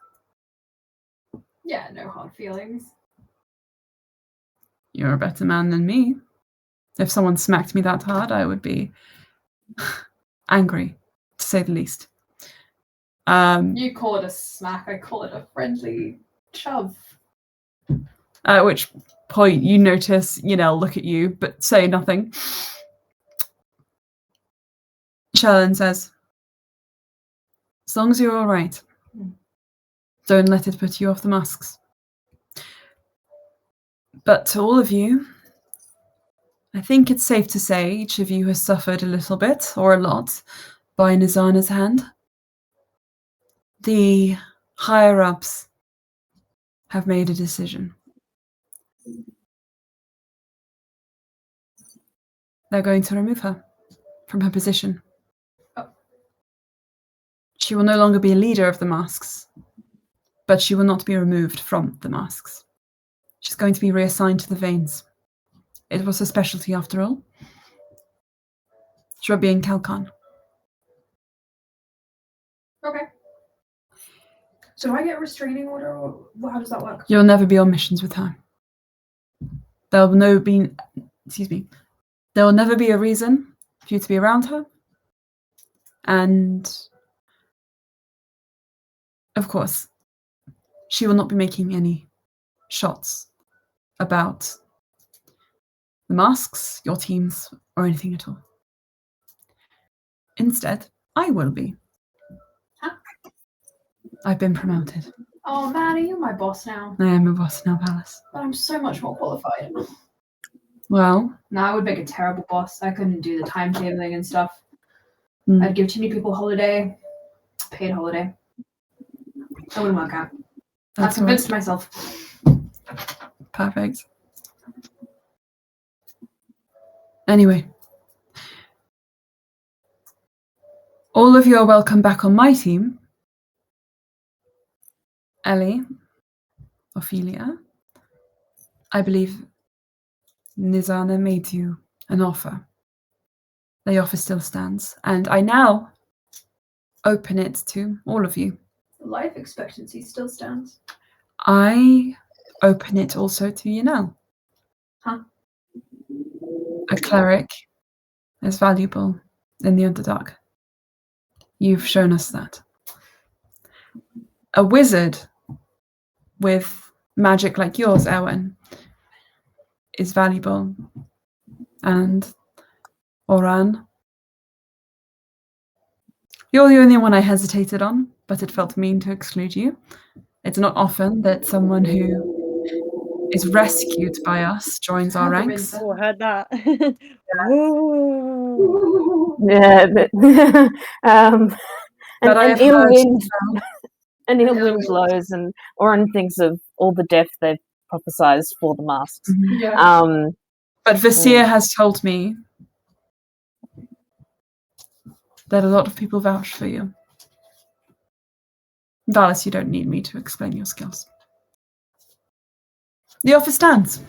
Yeah, no hard feelings. You're a better man than me. If someone smacked me that hard, I would be angry, to say the least. You call it a smack, I call it a friendly shove. At which point you notice Yunel look at you, but say nothing. Shalyn says, as long as you're all right, don't let it put you off the masks. But to all of you, I think it's safe to say each of you has suffered a little bit, or a lot, by Nizana's hand. The higher-ups have made a decision. They're going to remove her from her position. Oh. She will no longer be a leader of the masks, but she will not be removed from the masks. She's going to be reassigned to the veins. It was her specialty after all. She'll be in Kalkarne. Okay. So do I get a restraining order, or how does that work? You'll never be on missions with her. There will never be a reason for you to be around her. And of course, she will not be making any shots about the masks, your teams, or anything at all. Instead, I will be. Huh? I've been promoted. Oh man, are you my boss now? I am a boss now, Palace. But I'm so much more qualified. Well, No, I would make a terrible boss. I couldn't do the timetabling and stuff. Mm. I'd give too many people holiday, paid holiday. That wouldn't work out. I've that's all convinced right. myself. Perfect. Anyway, all of you are welcome back on my team. Ellie, Ophelia, I believe Nizana made you an offer. The offer still stands, and I now open it to all of you. Life expectancy still stands. I open it also to Yunel. Huh? A cleric is valuable in the Underdark. You've shown us that. A wizard with magic like yours, Erwin, is valuable. And Oran, you're the only one I hesitated on, but it felt mean to exclude you. It's not often that someone who is rescued by us joins our ranks. Oh, I heard that. Whoa. Yeah, but But I an have ill heard wind, as an ill Ill wind wind. blows, and Oren thinks of all the death they've prophesized for the masks. well. Yeah. But Vasir has told me that a lot of people vouch for you. Valis, you don't need me to explain your skills. The offer stands.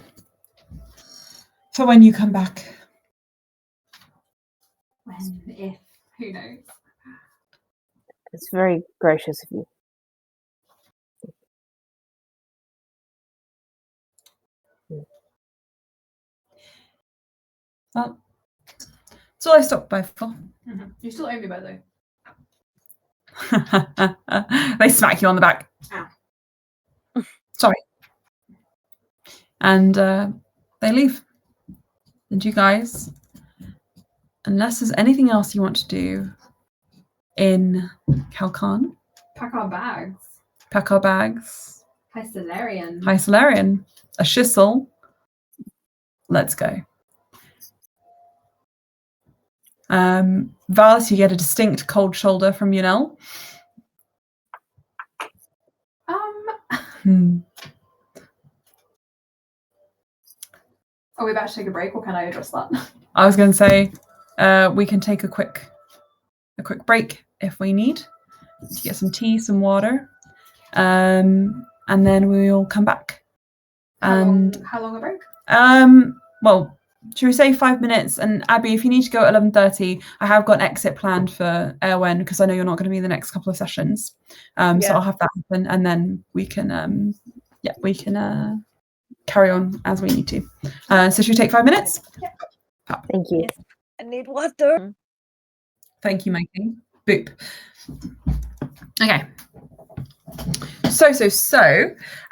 For when you come back. When, if, who knows? It's very gracious of you. Well, that's all I stopped by for. Mm-hmm. You still owe me, by the way. They smack you on the back. Ow. Sorry. And they leave. And you guys, unless there's anything else you want to do in Kalkarne, Pack our bags. pack our bags. Hi, Solarian. Hi, Solarian. Ashiysil. Let's go. Valis, you get a distinct cold shoulder from Yunel. Are we about to take a break, or can I address that? I was going to say we can take a quick break if we need to get some tea, some water, and then we'll come back. How And long a break? well, should we say 5 minutes? And Abby, if you need to go at 11:30, I have got an exit planned for Erwin because I know you're not going to be in the next couple of sessions. So I'll have that happen, and then we can carry on as we need to. So should we take 5 minutes? Thank you. I need water. Thank you, my king. Boop. Okay. So,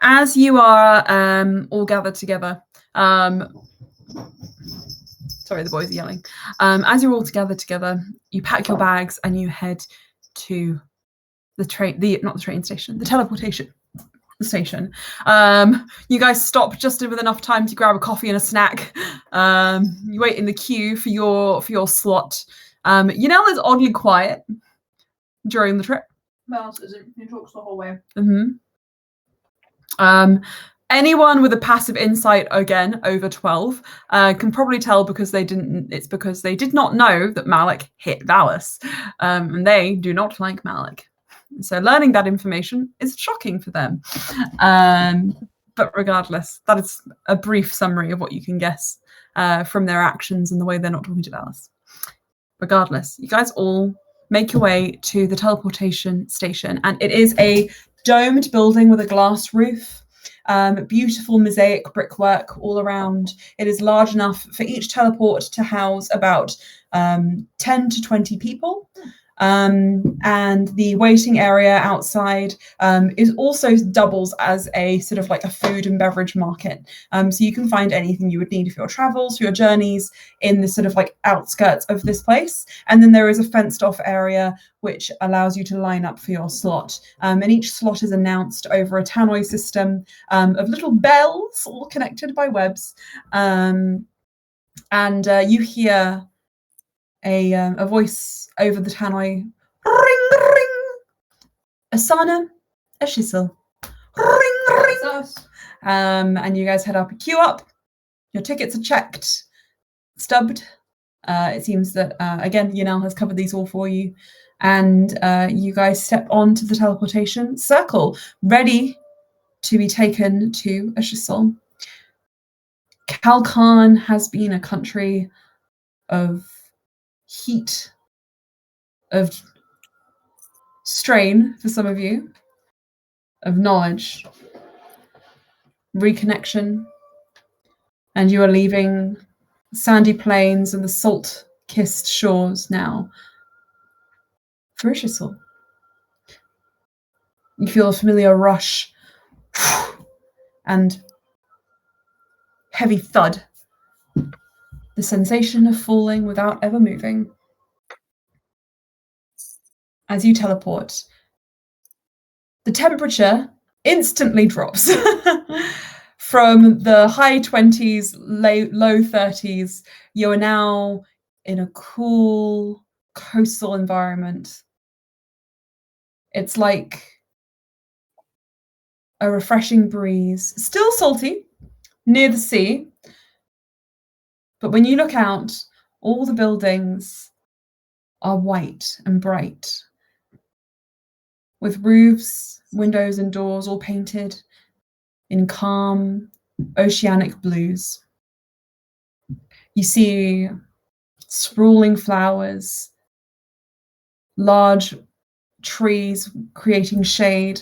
as you are all gathered together, sorry, the boys are yelling. As you're all gathered together, you pack your bags and you head to the teleportation station. You guys stop just with enough time to grab a coffee and a snack. You wait in the queue for your slot. Yanel is oddly quiet during the trip. Mouse isn't. He talks the whole way. Anyone with a passive insight, again over 12, can probably tell because they did not know that Malik hit Valis, and they do not like Malik. So learning that information is shocking for them. But regardless, that is a brief summary of what you can guess from their actions and the way they're not talking to Valis. Regardless, you guys all make your way to the teleportation station, and it is a domed building with a glass roof. Beautiful mosaic brickwork all around. It is large enough for each teleport to house about 10 to 20 people. And the waiting area outside is also doubles as a sort of like a food and beverage market. So you can find anything you would need for your travels, for your journeys in the sort of like outskirts of this place. And then there is a fenced off area which allows you to line up for your slot. And each slot is announced over a tannoy system of little bells all connected by webs. And you hear a voice over the tannoy. Ring, ring. Asana, Ashiysil. Ring, ring. That's us. And you guys head up, queue up. Your tickets are checked, stubbed. It seems that, again, Yanel has covered these all for you. And you guys step onto the teleportation circle, ready to be taken to Ashiysil. Kalkarne has been a country of heat, of strain for some of you, of knowledge, reconnection, and you are leaving sandy plains and the salt-kissed shores now for Ashiysil. You feel a familiar rush and heavy thud, the sensation of falling without ever moving. As you teleport, the temperature instantly drops from the high 20s, low 30s. You are now in a cool coastal environment. It's like a refreshing breeze, still salty, near the sea. But when you look out, all the buildings are white and bright, with roofs, windows, and doors all painted in calm, oceanic blues. You see sprawling flowers, large trees creating shade,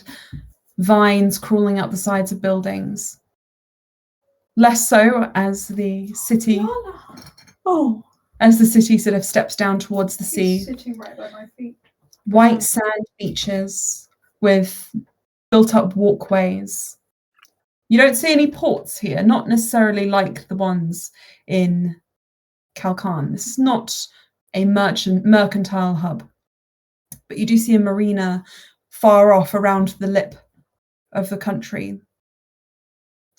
vines crawling up the sides of buildings. Less so as the city. As the city sort of steps down towards the sea. He's sitting right by my feet. White sand beaches with built-up walkways. You don't see any ports here, not necessarily like the ones in Kalkarne. This is not a mercantile hub, but you do see a marina far off around the lip of the country,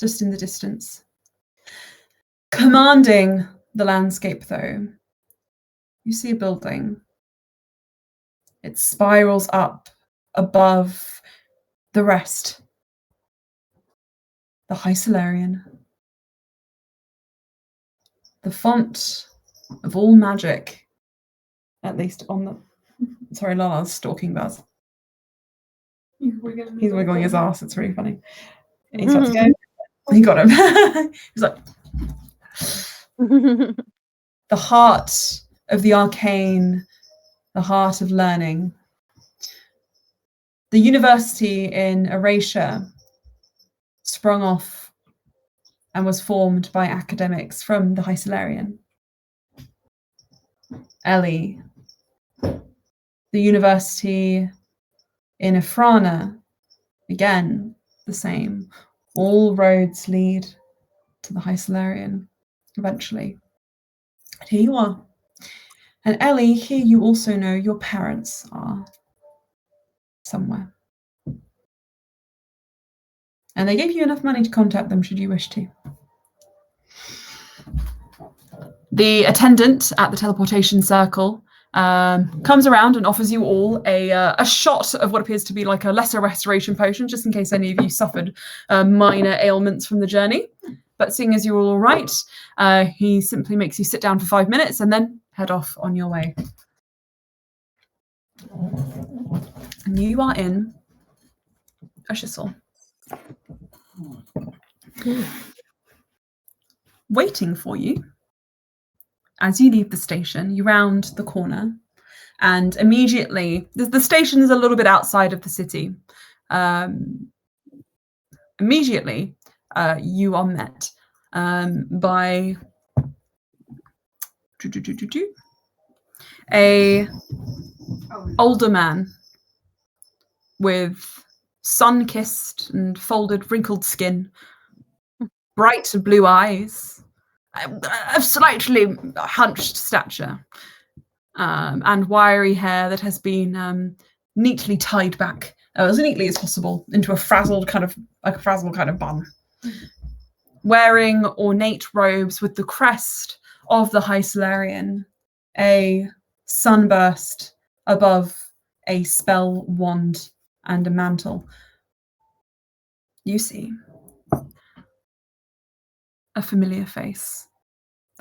just in the distance. Commanding the landscape, though, you see a building. It spirals up above the rest. The Ashiysil. The font of all magic, at least on the... Sorry, Lala's stalking Buzz. He's wiggling his ass. It's really funny. He's about to go. He got him. He's like... The heart of the arcane, the heart of learning. The university in Erasure sprung off and was formed by academics from the Hysilarian. Ellie, the university in Ifrana, again, the same. All roads lead to the Hysilarian, eventually. And here you are. And Ellie, here you also know your parents are somewhere. And they gave you enough money to contact them should you wish to. The attendant at the teleportation circle comes around and offers you all a shot of what appears to be like a lesser restoration potion, just in case any of you suffered minor ailments from the journey. But seeing as you're all right, he simply makes you sit down for 5 minutes and then head off on your way. And you are in Ashiysil. Waiting for you, as you leave the station, you round the corner, and immediately, the station is a little bit outside of the city. Immediately, you are met by a older man with sun-kissed and folded, wrinkled skin, bright blue eyes, a slightly hunched stature, and wiry hair that has been neatly tied back, as neatly as possible, into a frazzled kind of bun. Wearing ornate robes with the crest of the Hysilarian, a sunburst above a spell wand and a mantle. You see a familiar face,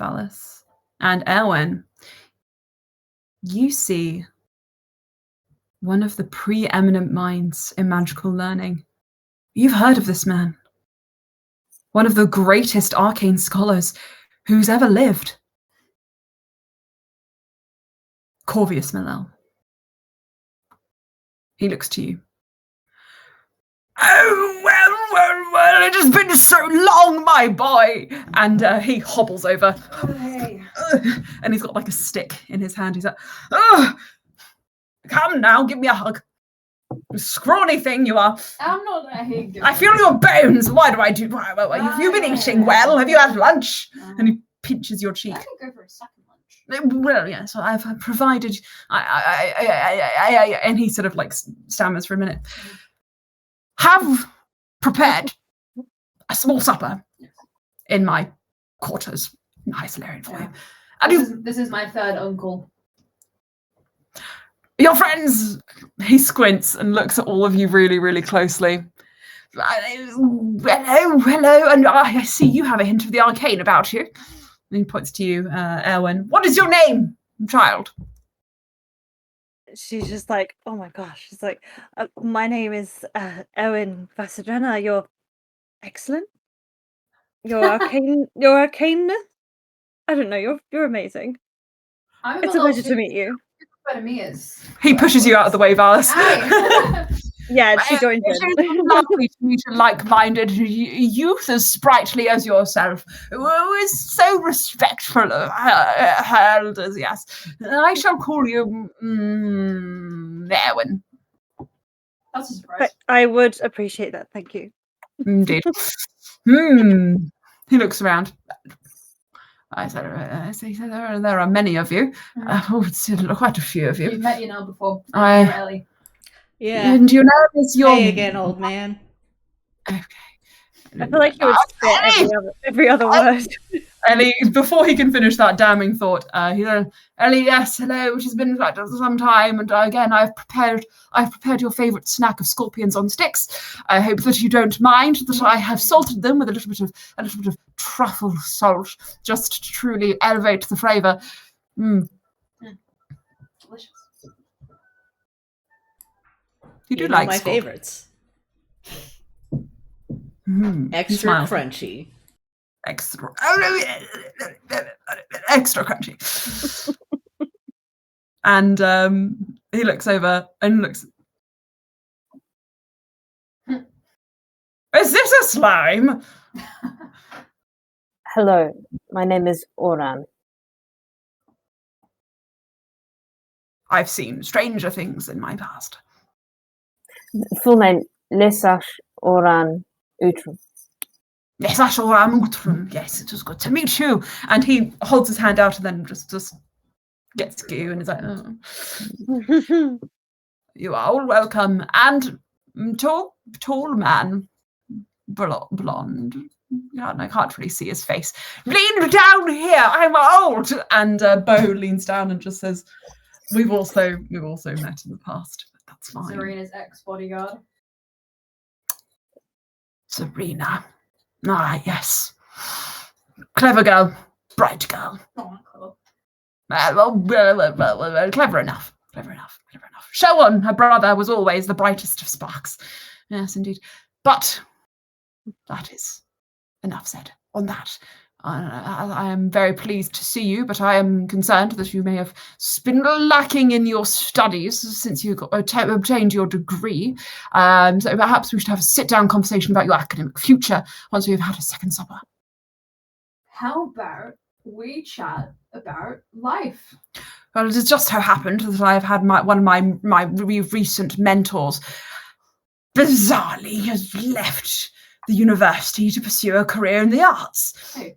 Valis. And Erwin, you see one of the preeminent minds in magical learning. You've heard of this man. One of the greatest arcane scholars who's ever lived. Corvius Millel. He looks to you. Oh, well, it has been so long, my boy. And he hobbles over. Oh, hey. And he's got like a stick in his hand. He's like, oh, come now, give me a hug. Scrawny thing you are. I'm not a hig. I feel your bones. Why do I do? Have you been eating well? Have you had lunch? And he pinches your cheek. I can go for a second lunch. Well, yes, I've provided. And he sort of like stammers for a minute. Have prepared a small supper in my quarters in Hysilarian for you. And This is my third uncle. your friends, he squints and looks at all of you really, really closely. Hello, and I see you have a hint of the arcane about you. And he points to you, Erwin. What is your name, child? She's just like, oh my gosh. She's like, my name is Erwin Vasadrena. You're excellent. You're arcane. You're arcane. I don't know. You're amazing. It's a pleasure to meet you. Better me is. He pushes you out of the way, Valis. Hi. Yeah, she joins It in. is lovely to meet a like-minded youth as sprightly as yourself, who is so respectful of her elders, yes. I shall call you Erwin. That's a surprise. But I would appreciate that. Thank you. Indeed. He looks around. I said, there are many of you. It's quite a few of you. We've met you now before. I- You're Ellie. Yeah. And you know this your... Hey again, old man. Okay. I feel like you would spit every other word. Ellie, before he can finish that damning thought, he said, Ellie, yes, hello, which has been like some time, and again, I've prepared your favourite snack of scorpions on sticks. I hope that you don't mind that I have salted them with a little bit of truffle salt, just to truly elevate the flavour. Delicious. You do know like my scorpion. favorites. He Extra smiles. crunchy. Extra crunchy. And he looks over and looks. Is this a slime? hello, my name is Oran. I've seen stranger things in my past. Full name, Lesash Oran Utrum. Yes, Ashiysil Utrum. Yes, it was good to meet you. And he holds his hand out and then just gets you and is like, oh. You are all welcome. And tall man, blonde. God, I can't really see his face. Lean down here. I'm old. And Bo leans down and just says, "We've also met in the past. But that's fine." Serena's ex-bodyguard. Serena. Ah, yes. Clever girl. Bright girl. Oh, cool. Clever enough. Show on, her brother was always the brightest of sparks. Yes, indeed. But that is enough said on that. I am very pleased to see you, but I am concerned that you may have been lacking in your studies since you obtained your degree. So perhaps we should have a sit-down conversation about your academic future once we've had a second supper. How about we chat about life? Well, it has just so happened that I have had one of my recent mentors bizarrely has left the university to pursue a career in the arts. Hey.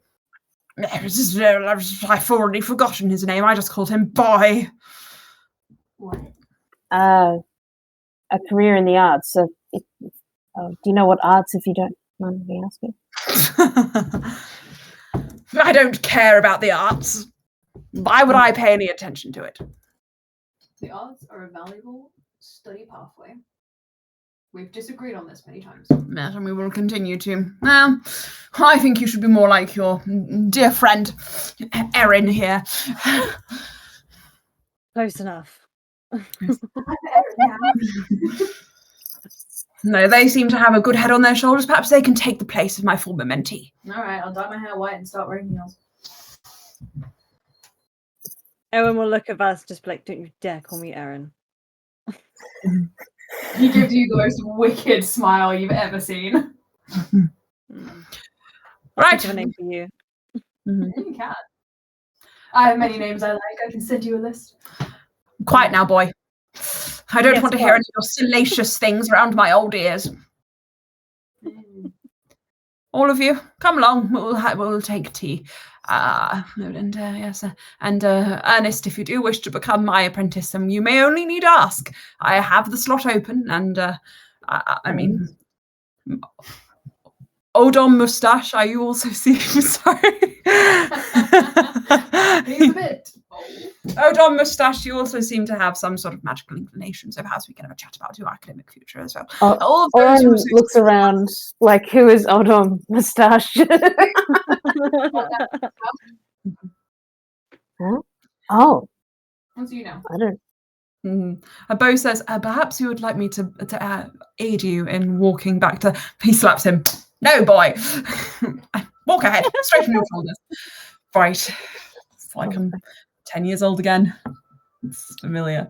I've already forgotten his name. I just called him Boy. What? A career in the arts. So do you know what arts, if you don't mind me asking? I don't care about the arts. Why would I pay any attention to it? The arts are a valuable study pathway. We've disagreed on this many times. Yes, and we will continue to. Now, I think you should be more like your dear friend, Erin here. Close enough. No, they seem to have a good head on their shoulders. Perhaps they can take the place of my former mentee. All right, I'll dye my hair white and start wearing heels. Owen will look at Vaz and just be like, "Don't you dare call me Erin." He gives you the most wicked smile you've ever seen. Right. Think of a name for you. You can. I have many names I like. I can send you a list. Quiet now, boy. I don't Yes, want to hear any of your salacious things around my old ears. All of you, come along. We'll take tea. Yes, Ernest, if you do wish to become my apprentice, you may only need ask. I have the slot open, and I mean, Odom Mustache, are you also seeing? Sorry. He's a bit old. Odom Mustache, you also seem to have some sort of magical inclination, so perhaps we can have a chat about your academic future as well. All of those Oran looks around like, who is Odom Mustache? Huh? Oh, What do you know? I don't. Bo says, perhaps you would like me to aid you in walking back to... He slaps him. No, boy. Walk ahead. Straighten your shoulders. Right. It's like I'm 10 years old again. It's familiar.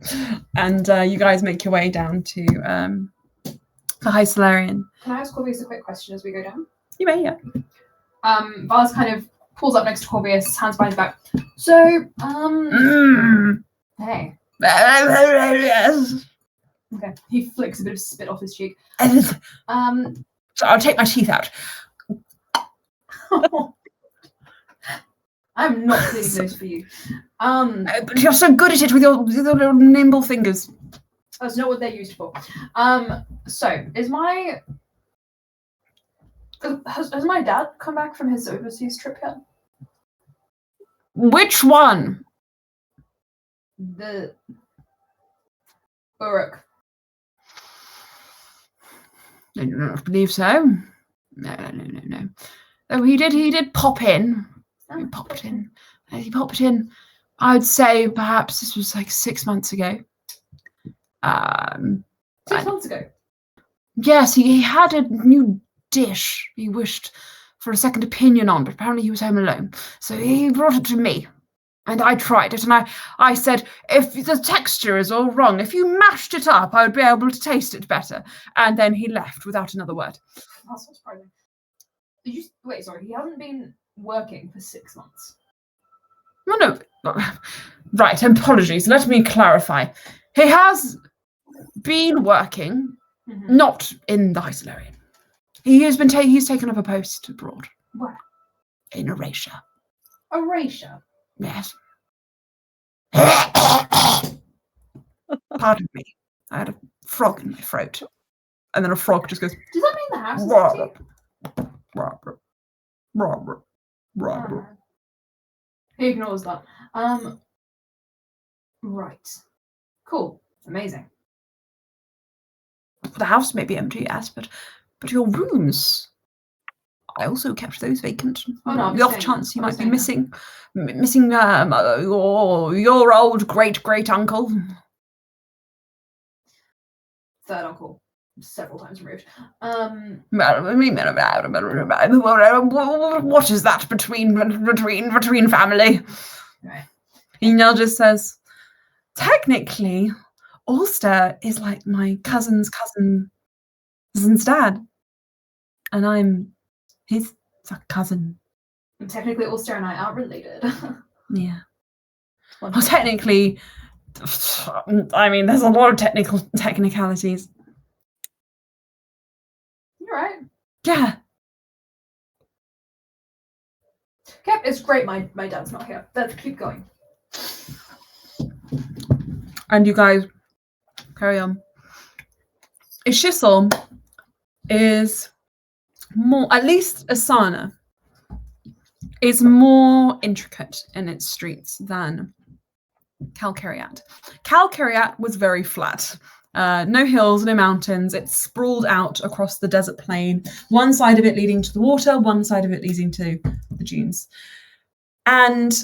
And you guys make your way down to the High Solarian. Can I ask Corbius a quick question as we go down? You may, yeah. Vaz kind of pulls up next to Corbius, hands behind his back. So, hey. Okay. He flicks a bit of spit off his cheek. So I'll take my teeth out. I'm not cleaning those for you. But you're so good at it with your little nimble fingers. That's not what they're used for. So is my has my dad come back from his overseas trip yet? Which one? The Uruk. I do not believe so. No. Oh, he did pop in. He popped in. I would say perhaps this was like 6 months ago. 6 months ago. Yes, he had a new dish he wished for a second opinion on, but apparently he was home alone. So he brought it to me. And I tried it, and I said, if the texture is all wrong, if you mashed it up, I would be able to taste it better. And then he left without another word. That's so surprising. Wait, sorry, he hasn't been working for 6 months. No. Right, apologies. Let me clarify. He has been working, not in the Hysolarian. He's taken up a post abroad. Where? In Erasure. Erasure? Yes. Pardon me. I had a frog in my throat. And then a frog just goes... Does that mean the house is empty? He ignores that. Right. Cool. Amazing. The house may be empty, yes, but your rooms... I also kept those vacant. Oh, no, the off chance you might be missing your old great uncle. Third uncle, several times removed. What is that between family? Right. He now just says, technically, Ulster is like my cousin's dad, and I'm his cousin. And technically, Ulster and I aren't related. Yeah. Well, technically, I mean, there's a lot of technicalities. You're right. Yeah. Okay, it's great. My dad's not here. Let's keep going. And you guys carry on. Ashiysil is more, at least Asana, is more intricate in its streets than Kalkarne. Kalkarne was very flat. No hills, no mountains. It's sprawled out across the desert plain, one side of it leading to the water, one side of it leading to the dunes. And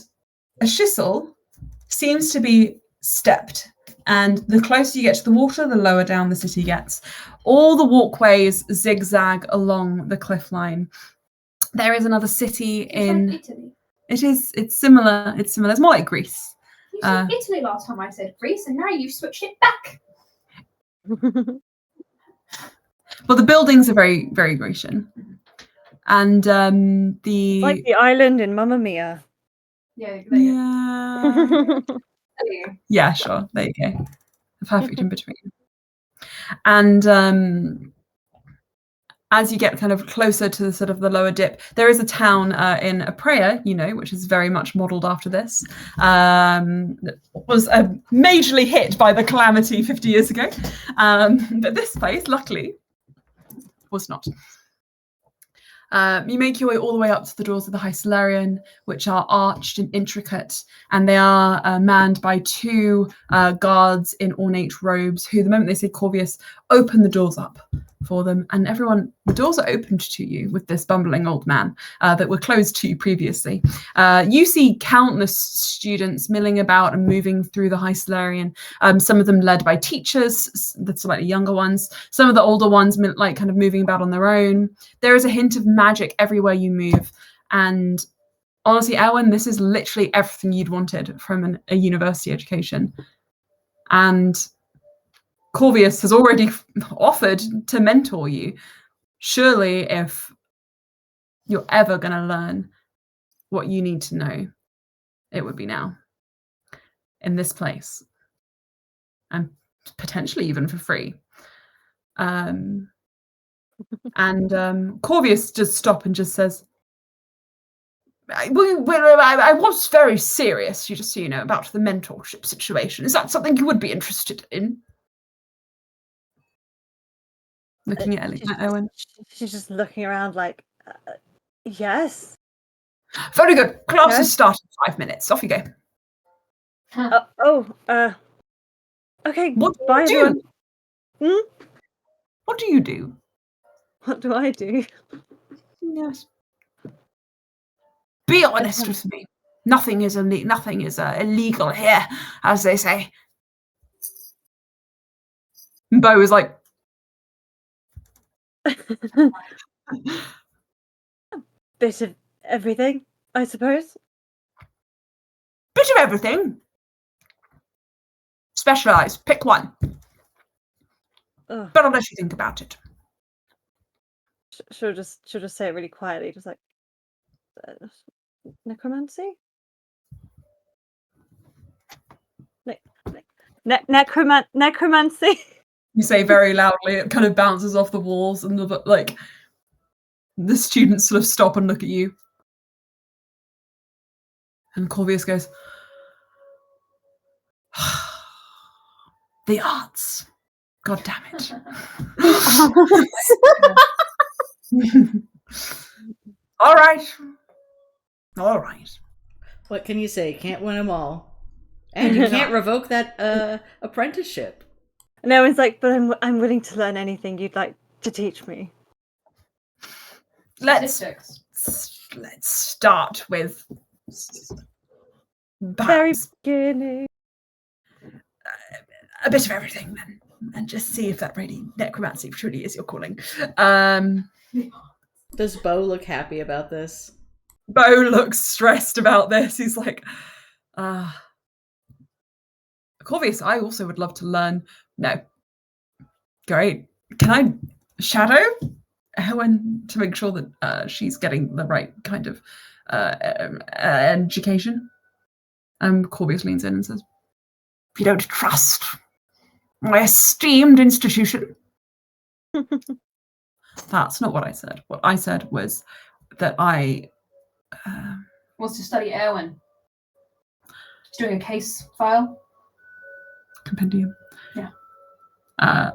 Ashiysil seems to be stepped, and the closer you get to the water, the lower down the city gets. All the walkways zigzag along the cliff line. There is another city in like Italy. It's similar. It's more like Greece. You said Italy last time I said Greece, and now you've switched it back. Well, the buildings are very, very Grecian. And It's like the island in Mamma Mia. Yeah. Yeah, sure. There you go. The perfect in between. And as you get kind of closer to the sort of the lower dip, there is a town in Aprea, which is very much modelled after this. That was majorly hit by the calamity 50 years ago. But this place, luckily, was not. You make your way all the way up to the doors of the Hysolarian, which are arched and intricate, and they are manned by two guards in ornate robes who, the moment they say Corvius, open the doors up for them, and the doors are opened to you with this bumbling old man that were closed to you previously. You see countless students milling about and moving through the Hysolarian, some of them led by teachers, the slightly younger ones, some of the older ones like kind of moving about on their own. There is a hint of magic everywhere you move, and honestly, Erwin, this is literally everything you'd wanted from a university education. And Corvius has already offered to mentor you. Surely, if you're ever going to learn what you need to know, it would be now, in this place, and potentially even for free. And Corvius just stops and just says, I was very serious, just so you know, about the mentorship situation. Is that something you would be interested in? Looking at Owen. She's just looking around like, yes. Very good. Classes start in 5 minutes. Off you go. Okay. What do bye, you everyone. do? What do you do? What do I do? Yes. Be honest with me. Nothing is illegal here, as they say. Bo is like, bit of everything, I suppose. bit of everything. Specialize. Pick one. Ugh. But I'll let you think about it. She'll just say it really quietly, just like, necromancy? Necromancy? You say very loudly. It kind of bounces off the walls, and the students sort of stop and look at you. And Corvius goes, the arts. God damn it. All right. What can you say? Can't win them all. And you can't revoke that apprenticeship. And Owen's like, but I'm willing to learn anything you'd like to teach me. Let's start with Very perhaps beginning. a bit of everything then, and just see if that really necromancy truly is your calling. Does Bo look happy about this? Bo looks stressed about this. He's like, Corvius, I also would love to learn. No. Great. Can I shadow Helen to make sure that she's getting the right kind of education? Corvius leans in and says, if you don't trust my esteemed institution. That's not what I said. What I said was that I Wants to study Erwin. He's doing a case file. Compendium. Yeah.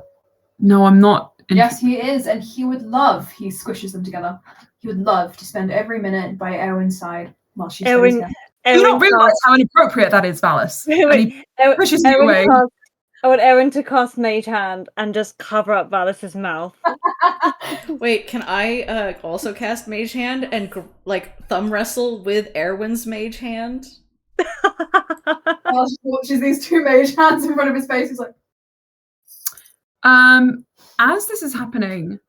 No, I'm not. Yes, he is, and he squishes them together. He would love to spend every minute by Erwin's side while she studies him. Do you not realise how inappropriate that is, Valis? And he pushes you away. I want Erwin to cast Mage Hand and just cover up Valis's mouth. Wait, can I also cast Mage Hand and thumb wrestle with Erwin's Mage Hand? While she watches these two mage hands in front of his face, he's like, as this is happening,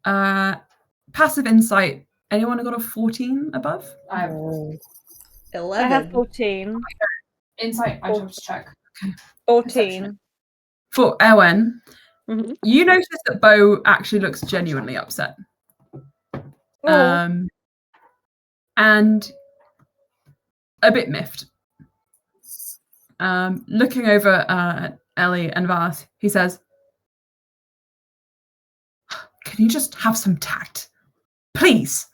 passive insight. Anyone got a 14 above? I have 11. I have 14. Insight, I have to check. Okay. 14. For Erwin, Mm-hmm. you notice that Bo actually looks genuinely upset. And a bit miffed. Looking over at Ellie and Valis, he says, can you just have some tact? Please.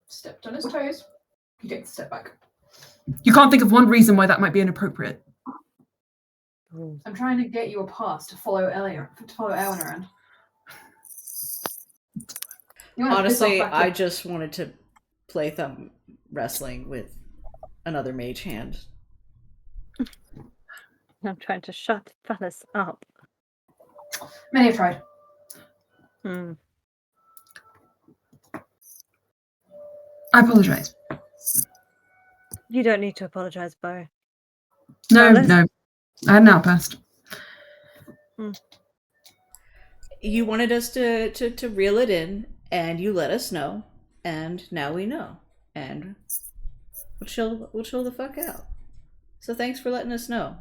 Stepped on his toes. He takes a step back. You can't think of one reason why that might be inappropriate. I'm trying to get you a pass to follow Erwin around. Honestly, I just wanted to play thumb wrestling with another mage hand. I'm trying to shut Valis up. Many have tried. I apologize. You don't need to apologize, Bo. No, Valis? no. I had an outburst. You wanted us to reel it in, and you let us know, and now we know, and we'll chill the fuck out. So thanks for letting us know.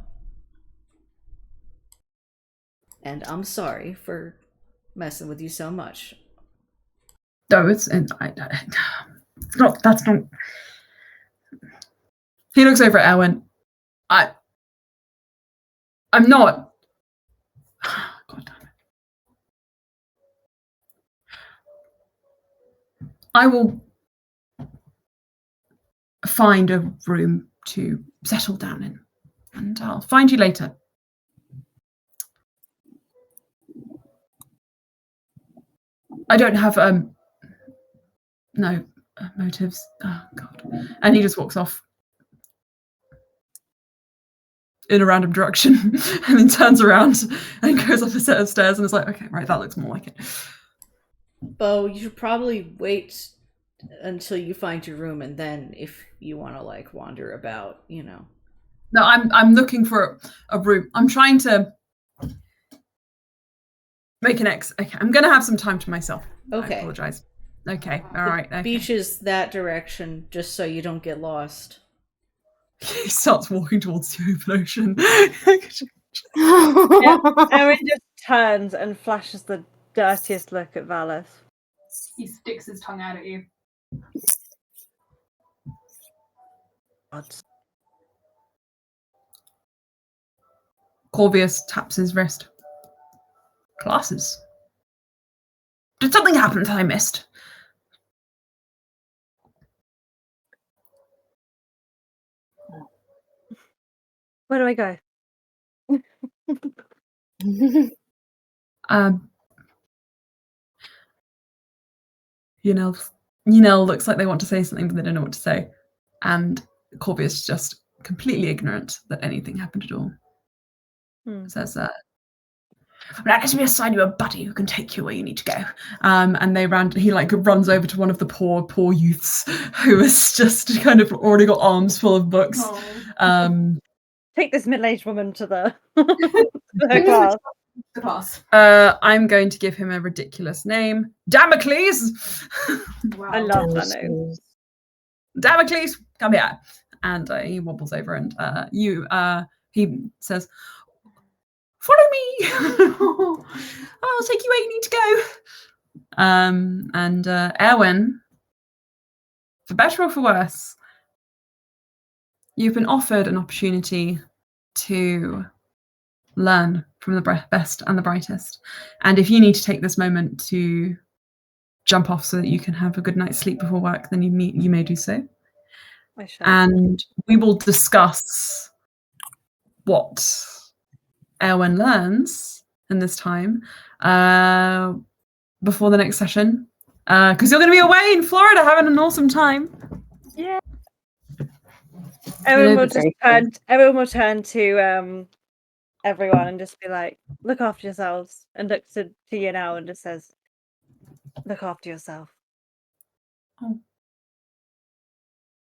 And I'm sorry for messing with you so much. No, it's not. That's not. He looks over at Erwin. I'm not. God damn it. I will find a room to settle down in, and I'll find you later. I don't have motives. Oh God! And he just walks off in a random direction, and then turns around and goes up a set of stairs, and is like, okay, right, that looks more like it. Bo, you should probably wait until you find your room, and then if you want to wander about, No, I'm looking for a room. I'm trying to make an Okay, I'm gonna have some time to myself. Okay. I apologize. Okay, all right. Okay. Beach is that direction, just so you don't get lost. He starts walking towards the open ocean. Erin just turns and flashes the dirtiest look at Valis. He sticks his tongue out at you. Gods. Corvius taps his wrist. Classes. Did something happen that I missed? Where do I go? Yunel looks like they want to say something, but they don't know what to say. And Corvius is just completely ignorant that anything happened at all. Says, I guess we assign you a buddy who can take you where you need to go. And he runs over to one of the poor youths who has just kind of already got arms full of books. Take this middle-aged woman to the class. The class. I'm going to give him a ridiculous name. Damocles! Wow. I love that name. Damocles, come here. And he wobbles over and he says, follow me. I'll take you where you need to go. And Erwin, for better or for worse, you've been offered an opportunity to learn from the best and the brightest. And if you need to take this moment to jump off so that you can have a good night's sleep before work, then you may do so. I shall. And we will discuss what Erwin learns in this time before the next session. Because you're going to be away in Florida having an awesome time. Yeah. Everyone will turn to everyone and just be like, look after yourselves, and look to you now and just says, look after yourself. Oh.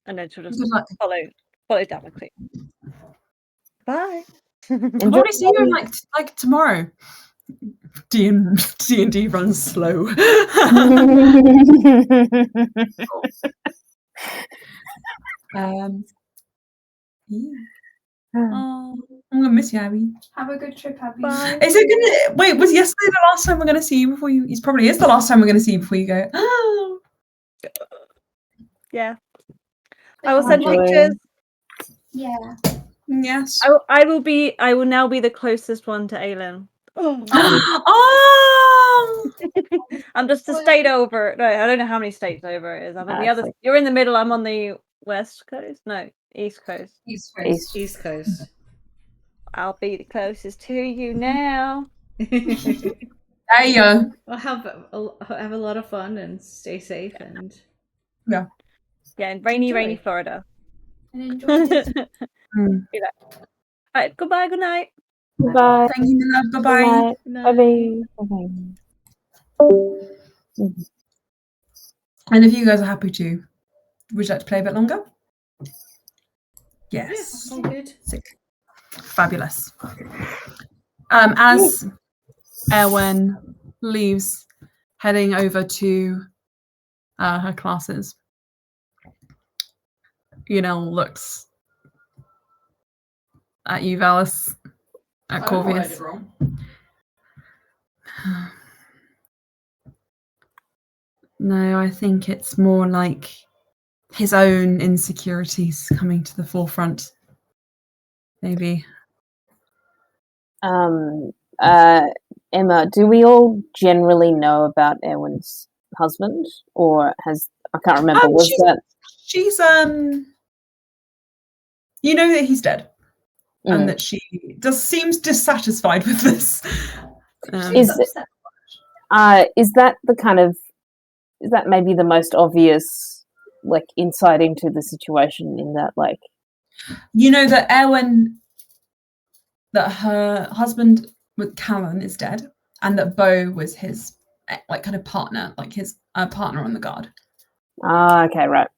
And then she'll just follow down quickly. Bye. I'll probably see you in like tomorrow. D&D runs slow. Oh, I'm gonna miss you, Abby. Have a good trip, Abby. Bye. Is it gonna wait? Was yesterday the last time we're gonna see you before you? It probably is the last time we're gonna see you before you go. Oh. Yeah. I will send pictures. Yeah. Yes. I will now be the closest one to Aelin. Oh. I'm just a state over. No, I don't know how many states over it is. I'm on the other. You're in the middle. I'm on the west coast. No, east coast. East Coast. I'll be the closest to you now. There you go. Well, have a lot of fun and stay safe and yeah, in rainy Florida. And enjoy it. All right, goodbye, good night. Goodbye. Thank you, love. Bye-bye. Bye-bye. And if you guys are happy to, would you like to play a bit longer? Yes. all good. Sick. Fabulous. As Erwin leaves, heading over to her classes, looks at you, Valis, at Corvius. No, I think it's more like his own insecurities coming to the forefront. Maybe. Emma, do we all generally know about Erwin's husband, or I can't remember. She's you know that he's dead, and that she seems dissatisfied with this. Is that the kind of? Is that maybe the most obvious, insight into the situation? In that, that Erwin, that her husband with Callan is dead, and that Bo was his kind of partner, his partner on the guard. Ah, okay, right.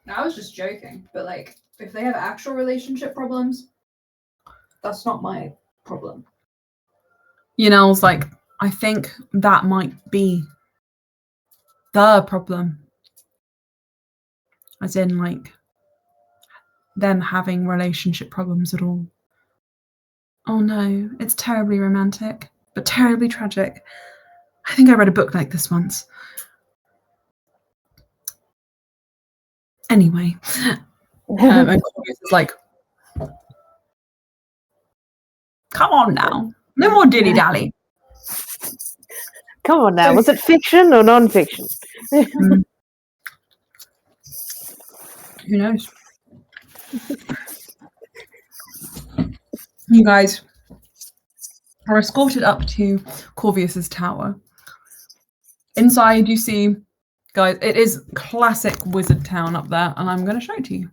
I was just joking, but if they have actual relationship problems, that's not my problem. Yunel's I think that might be the problem. As in, them having relationship problems at all. Oh no, it's terribly romantic, but terribly tragic. I think I read a book like this once. Anyway, and Corvus is like, come on now, no more dilly-dally. Come on now, was it fiction or non-fiction? Who knows? You guys are escorted up to Corvius's tower. Inside, you see, guys, it is classic wizard town up there, and I'm going to show it to you.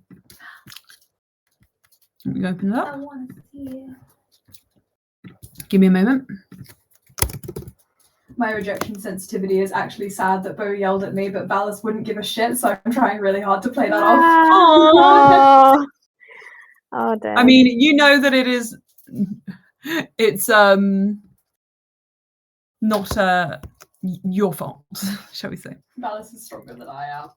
Let me open it I up. want to see it. Give me a moment. My rejection sensitivity is actually sad that Bo yelled at me, but Valis wouldn't give a shit, so I'm trying really hard to play that off. Oh, damn. I mean, you know that it's not your fault, shall we say? Valis is stronger than I am.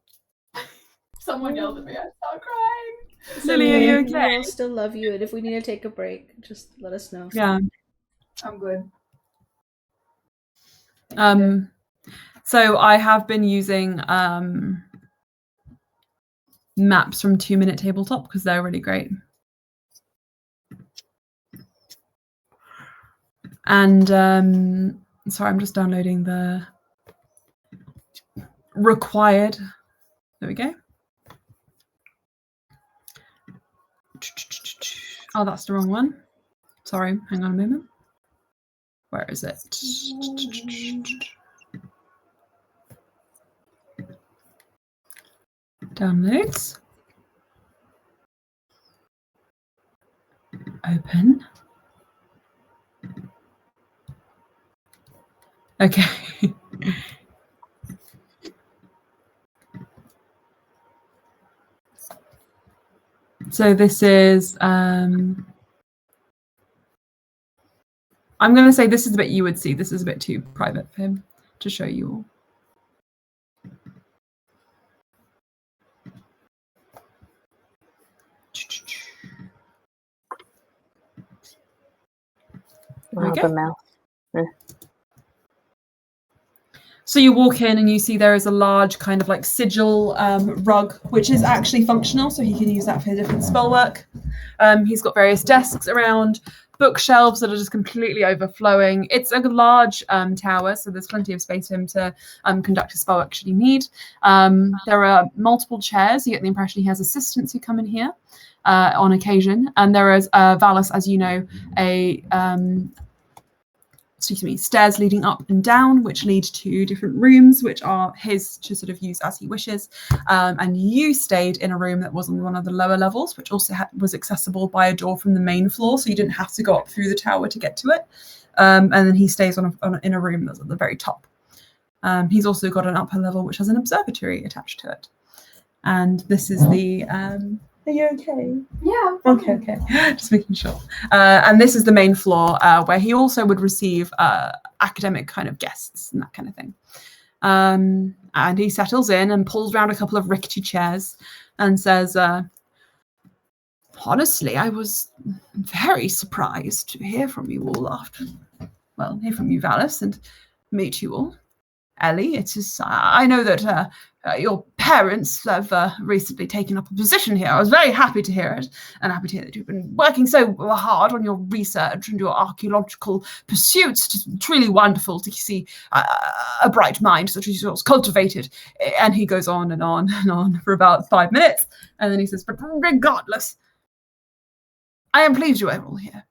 Someone yelled at me, I start crying. Lily, are you okay? We'll still love you, and if we need to take a break, just let us know. Yeah. I'm good. So I have been using maps from 2 Minute Tabletop because they're really great. And sorry, I'm just downloading the required. There we go. Oh, that's the wrong one. Sorry, hang on a moment. Where is it? Downloads. Open. Okay. So this is I'm going to say this is a bit you would see. This is a bit too private for him to show you all. The mouth. So you walk in and you see there is a large kind of like sigil rug, which is actually functional, so he can use that for different spell work. He's got various desks around, bookshelves that are just completely overflowing. It's a large tower, so there's plenty of space for him to conduct his spell work should he need. There are multiple chairs. You get the impression he has assistants who come in here on occasion. And there is Valis, as you know, stairs leading up and down, which lead to different rooms, which are his to sort of use as he wishes. And you stayed in a room that was on one of the lower levels, which also was accessible by a door from the main floor, so you didn't have to go up through the tower to get to it. And then he stays in a room that's at the very top. He's also got an upper level which has an observatory attached to it. And this is the... Are you okay? Yeah. Okay. Just making sure. And this is the main floor where he also would receive academic kind of guests and that kind of thing. And he settles in and pulls around a couple of rickety chairs and says, honestly, I was very surprised to hear from you all hear from you, Valis, and meet you all. Ellie, I know that your parents have recently taken up a position here. I was very happy to hear it, and happy to hear that you've been working so hard on your research and your archaeological pursuits. It's really wonderful to see a bright mind such as yours cultivated. And he goes on and on and on for about 5 minutes, and then he says, but regardless, I am pleased you are all here.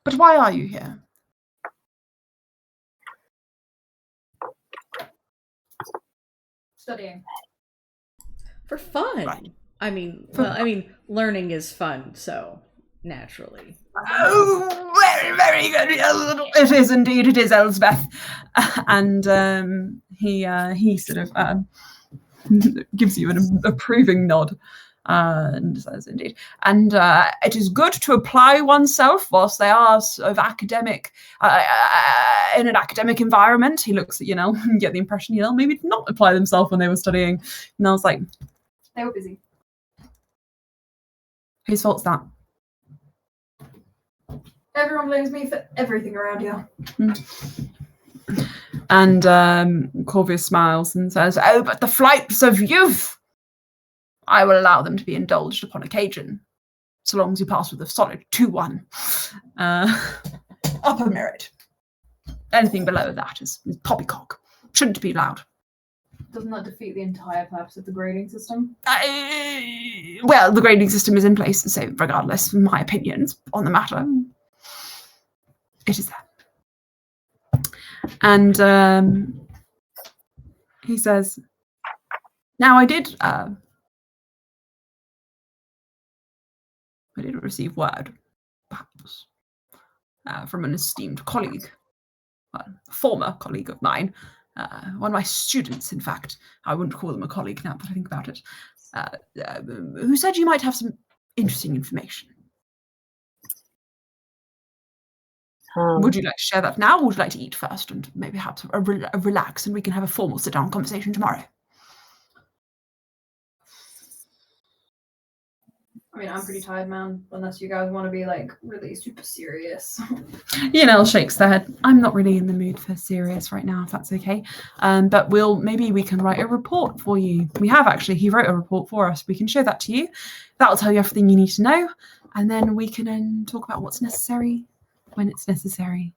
But why are you here? Studying. For fun. Right. I mean, learning is fun, so naturally. Oh, very, very good. It is indeed. It is, Elsbeth. And he sort of gives you an approving nod. And says, indeed. And it is good to apply oneself whilst they are sort of academic, in an academic environment. He looks at, and get the impression, maybe did not apply themselves when they were studying. And I was like... They were busy. Whose fault's that? Everyone blames me for everything around here. And Corvus smiles and says, "Oh, but the flights of youth! I will allow them to be indulged upon occasion, so long as you pass with a solid 2-1. Upper merit. Anything below that is poppycock. Shouldn't be allowed." Doesn't that defeat the entire purpose of the grading system? Well, the grading system is in place, so regardless of my opinions on the matter, it is there. And he says, "Now I did receive word, perhaps, from an esteemed colleague, a former colleague of mine, one of my students, in fact. I wouldn't call them a colleague now that I think about it, who said you might have some interesting information. Would you like to share that now, or would you like to eat first and maybe have a relax, and we can have a formal sit-down conversation tomorrow?" I mean, I'm pretty tired, man, unless you guys want to be, like, really super serious. Yanel shakes their head. "I'm not really in the mood for serious right now, if that's okay. But maybe we can write a report for you. We have, actually. He wrote a report for us. We can show that to you. That'll tell you everything you need to know. And then we can talk about what's necessary when it's necessary."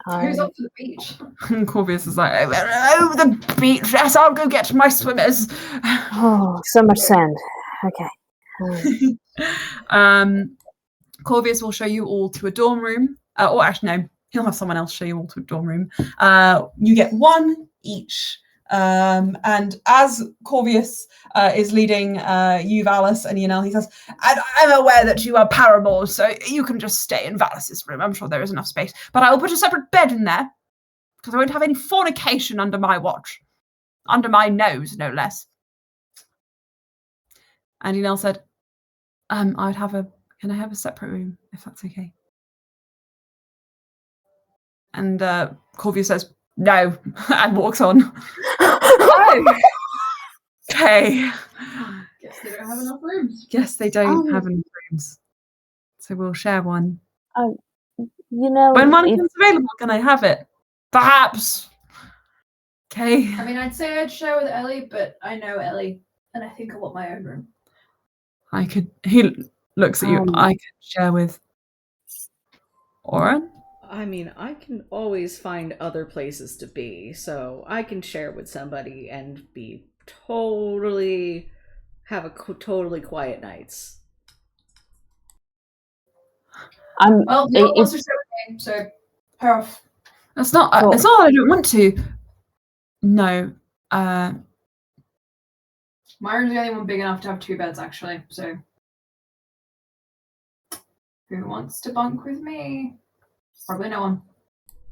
Who's up for the beach? And Corvus is like, "Oh, the beach. Yes, I'll go get my swimmers." Oh, so much sand. Okay. Corvus will show you all to a dorm room. Or actually, no, he'll have someone else show you all to a dorm room. You get one each. And as Corvus is leading you, Valis, and Yanel, he says, I'm aware that you are paramours, so you can just stay in Valis's room. I'm sure there is enough space. But I will put a separate bed in there, because I won't have any fornication under my watch. Under my nose, no less." And Yanel said, can I have a separate room, if that's okay?" And Corvus says, "No," and walks on. Okay. Guess they don't have enough rooms. Yes, they don't have enough rooms. So we'll share one. When one comes available, can I have it? Perhaps. Okay. I mean, I'd say I'd share with Ellie, but I know Ellie, and I think I want my own room. He looks at you. I could share with Oren. I mean, I can always find other places to be, so I can share with somebody and have totally quiet nights. Well, the other ones are showing, so pair off. It's not I don't want to. No. My room's the only one big enough to have 2 beds, actually, so who wants to bunk with me? Probably no one,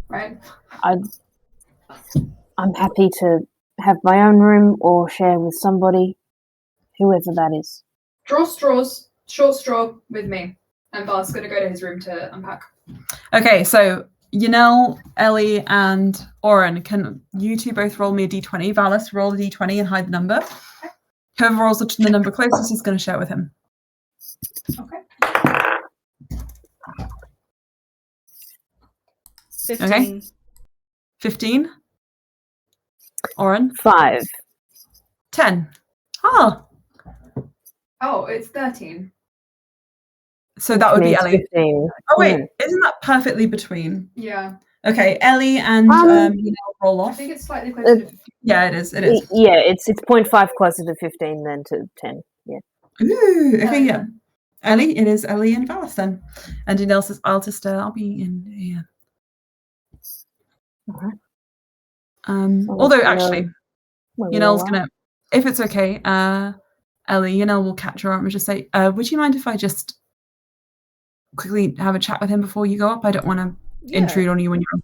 right? I'm happy to have my own room or share with somebody, whoever that is. Draw straws, short straw with me. And Bar's going to go to his room to unpack. Okay, so Yanel, Ellie, and Oren, can you two both roll me a d20? Valis, roll a d20 and hide the number. Okay. Whoever rolls the number closest is going to share with him. Okay. 15. Okay. 15. Oren? 5. 10. Oh, it's 13. so that would be Ellie. 15. Oh wait, isn't that perfectly between? Yeah. Okay, Ellie and roll off. I think it's slightly closer to 15. Yeah, it is. It is. Yeah, it's 0.5 closer to 15 than to 10. Yeah. Ooh, okay, yeah. Ellie, it is Ellie and Valis then. And Janelle says, I'll be in here. Okay. Although actually, Yanel's gonna, if it's okay, Ellie, Yanel will catch her arm and just say, would you mind if I just quickly have a chat with him before you go up? I don't want to intrude on you when you're up.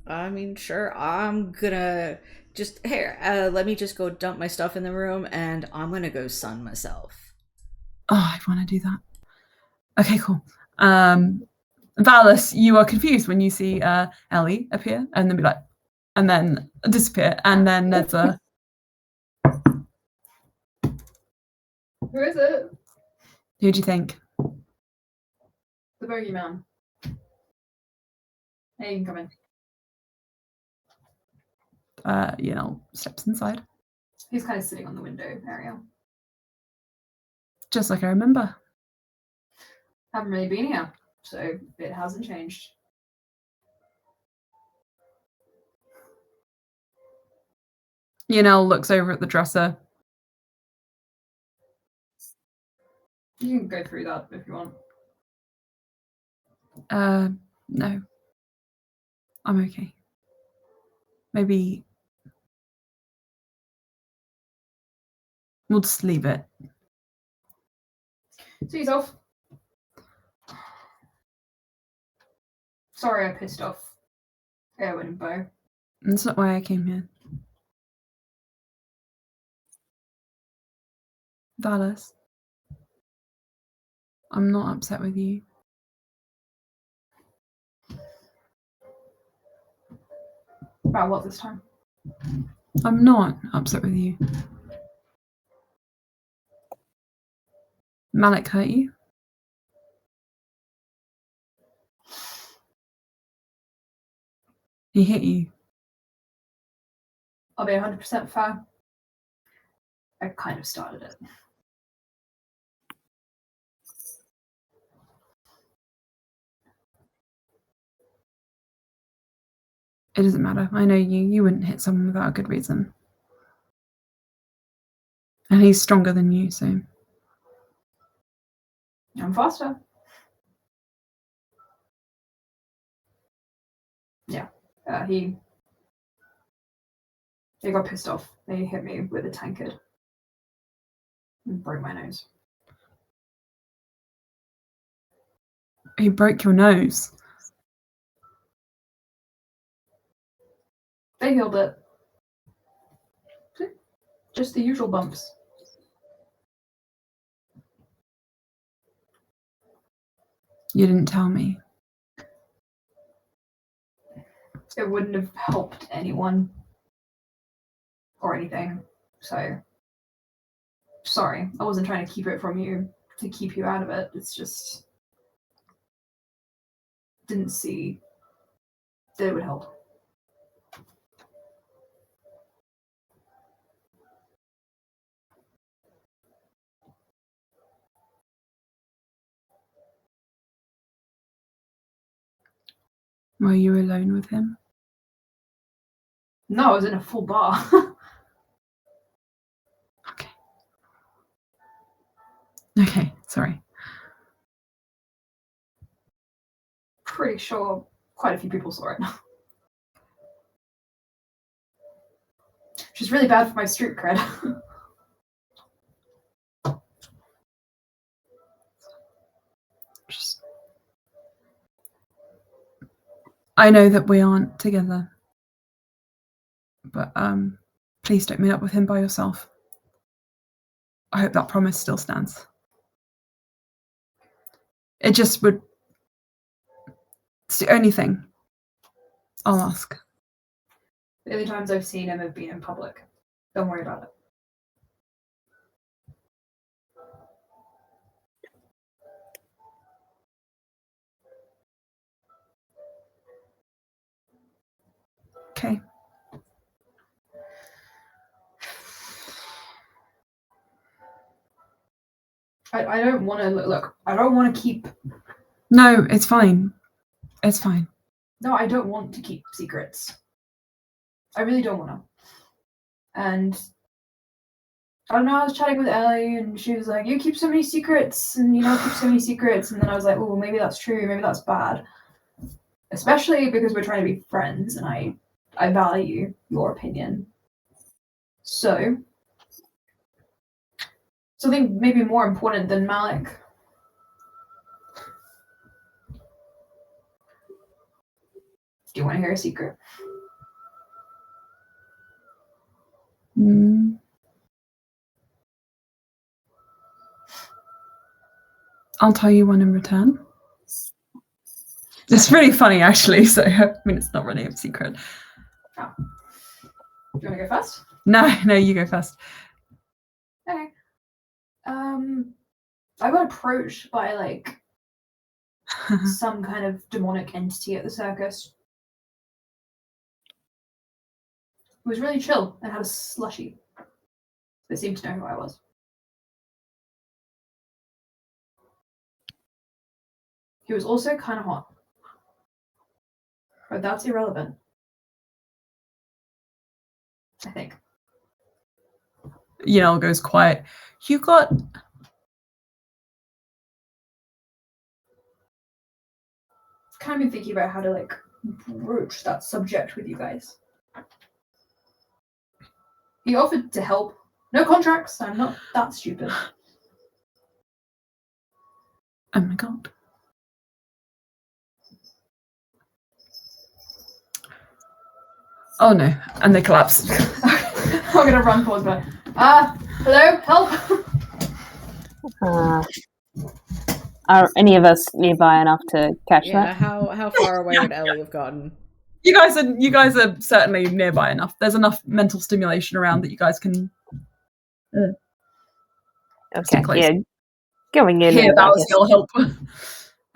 I mean, sure. I'm gonna let me just go dump my stuff in the room, and I'm gonna go sun myself. Oh, I want to do that. Okay, cool. Valis, you are confused when you see Ellie appear and then be like, and then disappear, and then there's a Who is it? Who do you think? The bogeyman. Hey, you can come in. Steps inside. He's kind of sitting on the window area. Just like I remember. Haven't really been here, so it hasn't changed. Yanel looks over at the dresser. You can go through that if you want. No. I'm okay. Maybe we'll just leave it. See yourself. Sorry I pissed off Erwin and Bo. That's not why I came here. Dallas, I'm not upset with you. About what this time? I'm not upset with you. Malik hurt you? He hit you? I'll be 100% fair. I kind of started it. It doesn't matter. I know you. You wouldn't hit someone without a good reason. And he's stronger than you, so... I'm faster. Yeah. He got pissed off. He hit me with a tankard. And broke my nose. He broke your nose. They healed it. Just the usual bumps. You didn't tell me. It wouldn't have helped anyone. Or anything. So, sorry. I wasn't trying to keep it from you to keep you out of it. It's just... didn't see that it would help. Were you alone with him? No, I was in a full bar. Okay. Okay, sorry. Pretty sure quite a few people saw it. Which is really bad for my street cred. Just... I know that we aren't together. But please don't meet up with him by yourself. I hope that promise still stands. It just would... It's the only thing I'll ask. The only times I've seen him have been in public. Don't worry about it. Okay. I don't want to look. I don't want to keep. No, it's fine. It's fine. No, I don't want to keep secrets. I really don't want to. And I don't know. I was chatting with Ellie, and she was like, "You keep so many secrets, and keep so many secrets." And then I was like, "Oh, maybe that's true. Maybe that's bad." Especially because we're trying to be friends, and I value your opinion. So, something maybe more important than Malik. Do you want to hear a secret? I'll tell you one in return. It's really funny, actually. So, I mean, it's not really a secret. Oh. Do you want to go first? No, you go first. Okay. I got approached by like some kind of demonic entity at the circus. It was really chill and had a slushie. They seemed to know who I was. He was also kind of hot. But that's irrelevant. I think. Yenel goes quiet. You got... I've kind of been thinking about how to like broach that subject with you guys. He offered to help. No contracts. I'm not that stupid. Oh my god. Oh no. And they collapse. I'm gonna run towards her. Hello? Help! Are any of us nearby enough to catch Yeah, that? how far away would Ellie have gotten? You guys are certainly nearby enough. There's enough mental stimulation around that you guys can stay Okay, close. yeah. Going in. Here, and, I that was guess- your help.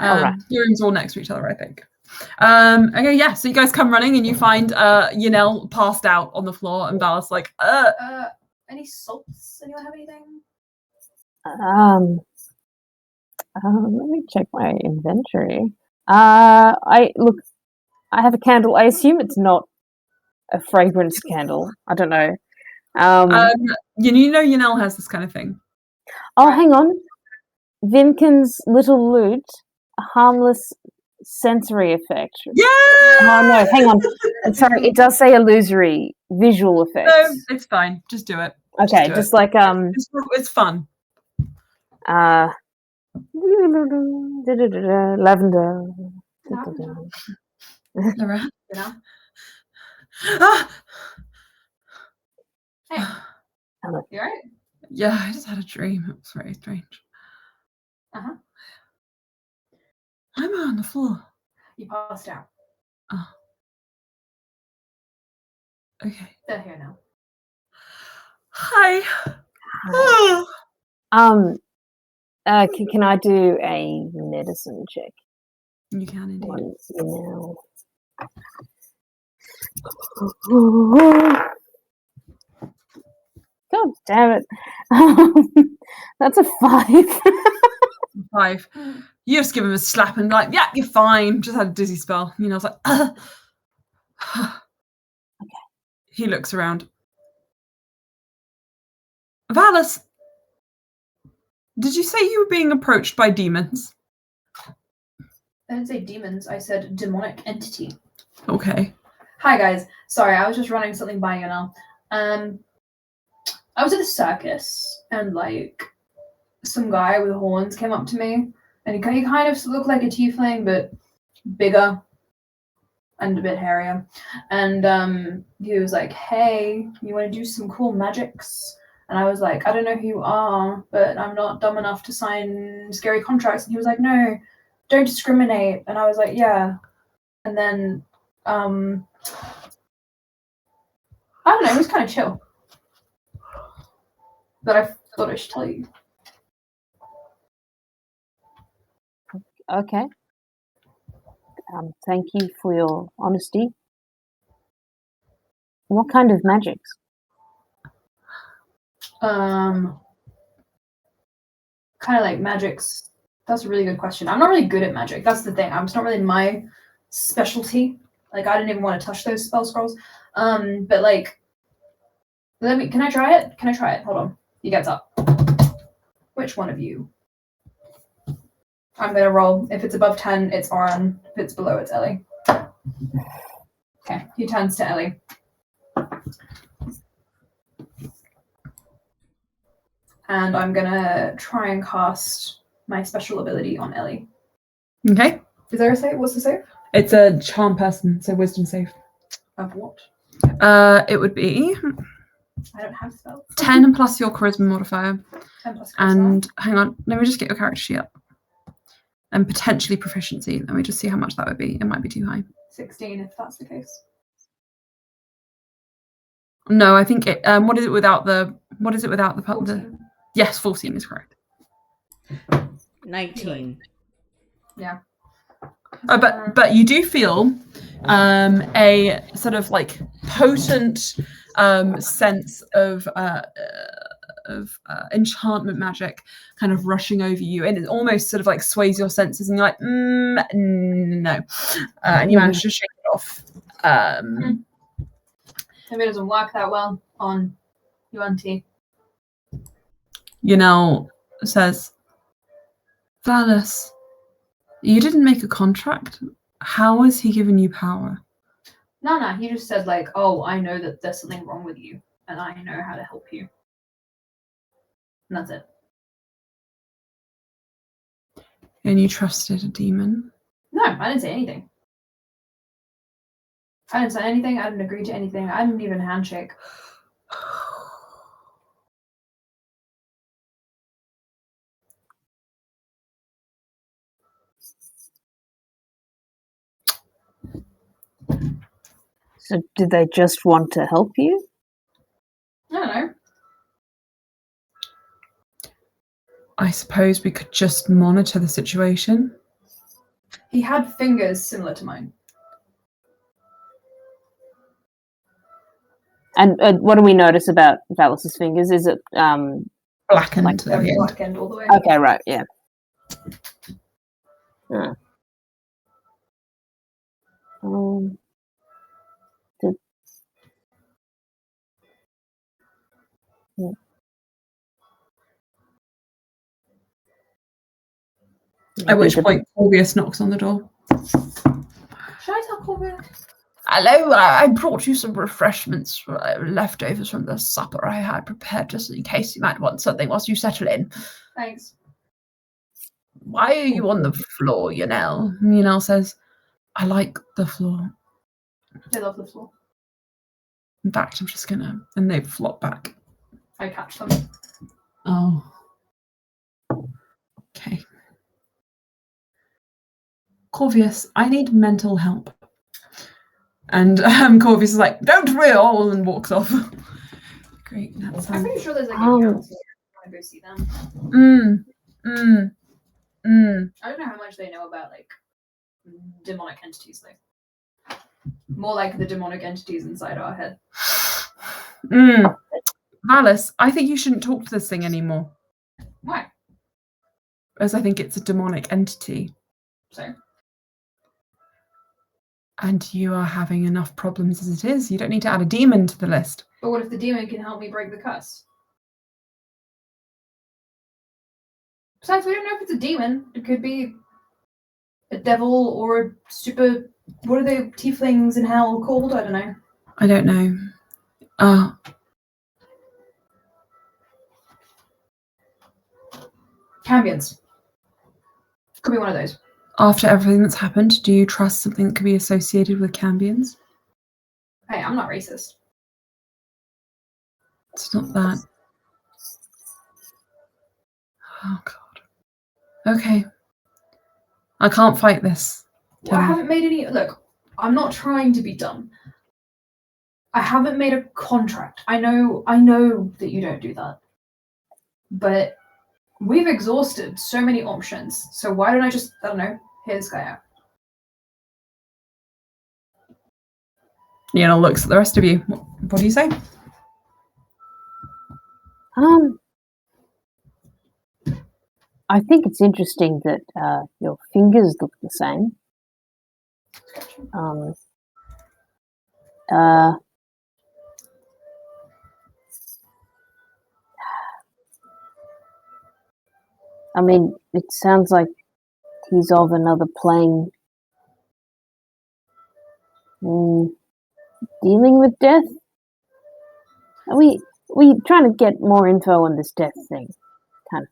Alright. Your rooms are all next to each other, I think. Okay, yeah. So you guys come running and you find Yenel passed out on the floor and Valis like, Any salts? Anyone have anything? Let me check my inventory. I have a candle. I assume it's not a fragrance candle. I don't know. you know Yenel has this kind of thing. Oh, hang on. Vimkin's little lute, a harmless sensory effect. Yeah. Oh no, hang on. I'm sorry, it does say illusory visual effects. No, it's fine. Just do it. Okay, do just it. like It's fun. lavender. Alright. You know? Ah! Hey. You alright? Yeah, I just had a dream. It was very strange. Uh-huh. I'm on the floor. You passed out. Oh. Okay. They're here now. Hi. Can I do a medicine check? You can indeed. God damn it. That's a 5. 5. You just give him a slap and like, yeah, you're fine. Just had a dizzy spell. I was like, okay. He looks around. Valis, did you say you were being approached by demons? I didn't say demons. I said demonic entity. Okay. Hi guys. Sorry, I was just running something by you now. I was at a circus and like some guy with horns came up to me and he kind of looked like a tiefling but bigger and a bit hairier. And he was like, "Hey, you want to do some cool magics?" And I was like, "I don't know who you are, but I'm not dumb enough to sign scary contracts." And he was like, "No, don't discriminate." And I was like, "Yeah." And then I don't know, it was kind of chill. But I thought I should tell you. Okay. Thank you for your honesty. What kind of magics? Kind of like magics. That's a really good question. I'm not really good at magic. That's the thing. It's not really my specialty. Like I didn't even want to touch those spell scrolls. But like, can I try it? Can I try it? Hold on. He gets up. Which one of you? I'm gonna roll. If it's above 10, it's Oren. If it's below, it's Ellie. Okay, he turns to Ellie. And I'm gonna try and cast my special ability on Ellie. Okay. Is there a save? What's the save? It's a charm person, so wisdom save. Of what? It would be I don't have spells. 10 plus your charisma modifier. 10 plus charisma. And hang on, let me just get your character sheet up. And potentially proficiency. Let me just see how much that would be. It might be too high. 16 if that's the case. No, I think it. What is it without the? 14. Yes, 14 is correct. 19. Yeah. But you do feel a sort of like potent sense of enchantment magic kind of rushing over you, and it almost sort of like sways your senses, and you're like, no, and you manage to shake it off. Maybe it doesn't work that well on UNT. Yunel says, Valis, you didn't make a contract. How has he given you power? No, he just said like, oh, I know that there's something wrong with you, and I know how to help you. And that's it. And you trusted a demon? No, I didn't say anything. I didn't say anything. I didn't agree to anything. I didn't even handshake. So did they just want to help you? I don't know. I suppose we could just monitor the situation. He had fingers similar to mine. And what do we notice about Valis's fingers? Is it Blackened Like to They're the end. blackened all the way. okay? Right, yeah. Did, At which point, Corvius knocks on the door. Should I tell Corbin? Hello, I brought you some refreshments, leftovers from the supper I had prepared, just in case you might want something whilst you settle in. Thanks. Why are you on the floor, Yunel? Yunel says, I like the floor. They love the floor. In fact, I'm just gonna... And they flop back. I catch them. Oh. Okay. Corvius, I need mental help. And Corvius is like, don't we all? And walks off. Great. That's I'm pretty sure there's like a council. I want to go see them. I don't know how much they know about like demonic entities though. More like the demonic entities inside our head. Valis, I think you shouldn't talk to this thing anymore. Why? As I think it's a demonic entity. So? And you are having enough problems as it is. You don't need to add a demon to the list. But what if the demon can help me break the curse? Besides, we don't know if it's a demon. It could be a devil or a super... What are the tieflings in hell called? I don't know. I don't know. Cambions. Could be one of those. After everything that's happened, do you trust something that could be associated with Cambions? Hey, I'm not racist. It's not that. Oh, God. Okay. I can't fight this. Well, I haven't made any... Look, I'm not trying to be dumb. I haven't made a contract. I know that you don't do that. But we've exhausted so many options. So why don't I just, I don't know, hear this guy out? Yuna looks at the rest of you. What do you say? I think it's interesting that your fingers look the same. I mean, it sounds like he's of another plane. Dealing with death? Are we trying to get more info on this death thing? Kind of.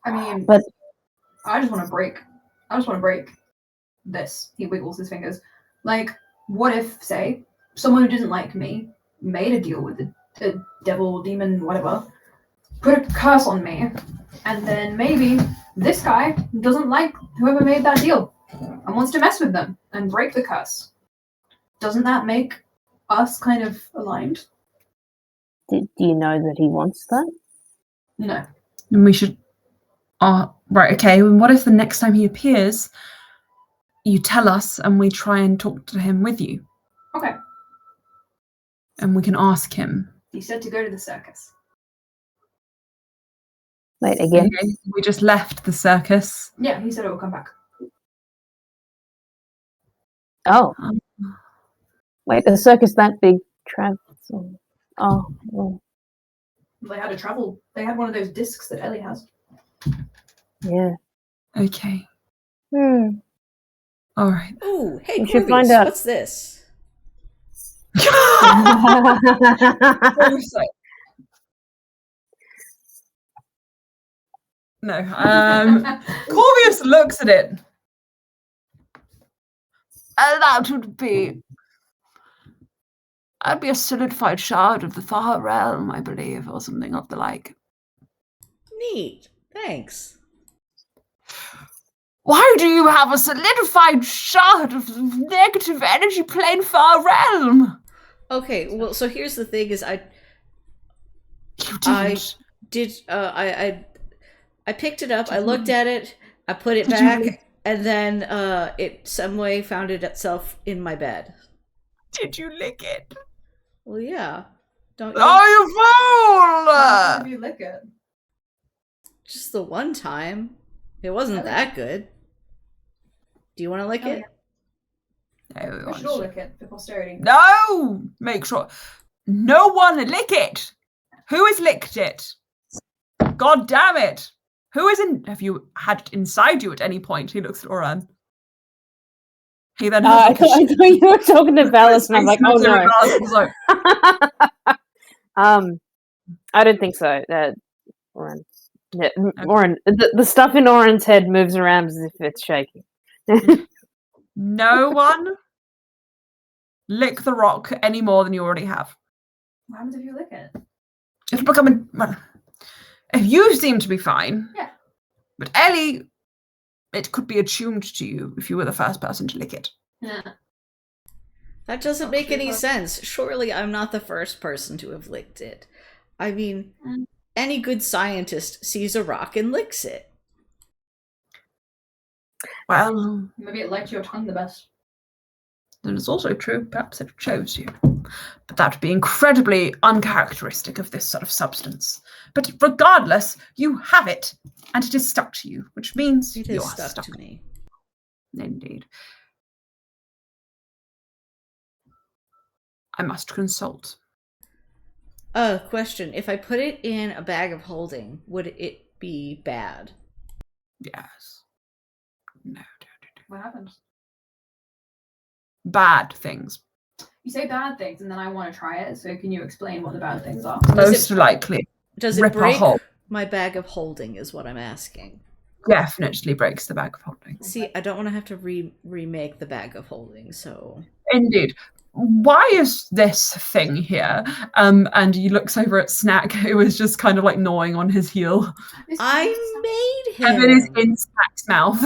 I mean, But I just want to break this. He wiggles his fingers. Like, what if, say, someone who didn't like me made a deal with the devil, demon, whatever, put a curse on me, and then maybe this guy doesn't like whoever made that deal and wants to mess with them and break the curse. Doesn't that make us kind of aligned? do you know that he wants that? No. And we should... right, okay. And what if the next time he appears, you tell us and we try and talk to him with you? Okay. And we can ask him. He said to go to the circus. Wait, again? Okay, we just left the circus. Yeah, he said it will come back. Oh. Um, Wait, the circus that big? Oh. Well, They had a travel. They had one of those discs that Ellie has. yeah. Okay. Hmm. All right. Ooh, hey, We should Corvius, find out. what's this? No. Corvius looks at it. That would be... That'd be a solidified shard of the far realm, I believe, or something of the like. Neat. Thanks. Why do you have a solidified shard of negative energy plane far realm? Okay, well, so here's the thing: is You I didn't. did I picked it up, I looked at it, I put it Did you back, lick- and then it some way found itself in my bed. Did you lick it? Well, yeah. Don't you? Oh, you fool! How did you lick it? Just the one time. It wasn't Okay. that good. Do you want to lick Oh, it? We should all lick it for posterity. No! Make sure. No one lick it! Who has licked it? God damn it! Who is in... Have you had it inside you at any point? He looks at Oran. He then I has like thought you were talking to Valis, and I'm like, oh no. He's like, I don't think so. Oren. Yeah, Oren. The stuff in Oren's head moves around as if it's shaking. no one lick the rock any more than you already have. What happens if you lick it? It's becoming... Well, if you seem to be fine... Yeah. But Ellie, it could be attuned to you if you were the first person to lick it. Yeah. That doesn't Oh, make any sure. sense. Surely I'm not the first person to have licked it. I mean, Mm. any good scientist sees a rock and licks it. Well, Maybe it liked your tongue the best. that is also true. Perhaps it chose you. But that would be incredibly uncharacteristic of this sort of substance. But regardless, you have it, and it is stuck to you, which means It you is are stuck stuck. to me. Indeed. I must consult. Question. If I put it in a bag of holding, would it be bad? Yes. No. What happens? Bad things. You say bad things, and then I want to try it. So can you explain what the bad things are? Most likely. Does it Rip a break hole. my bag of holding is what I'm asking. Definitely breaks the bag of holding. See, I don't want to have to remake the bag of holding, so... Indeed. Why is this thing here? And he looks over at Snack, who is just kind of like gnawing on his heel. I made him! Kevin is in Snack's mouth.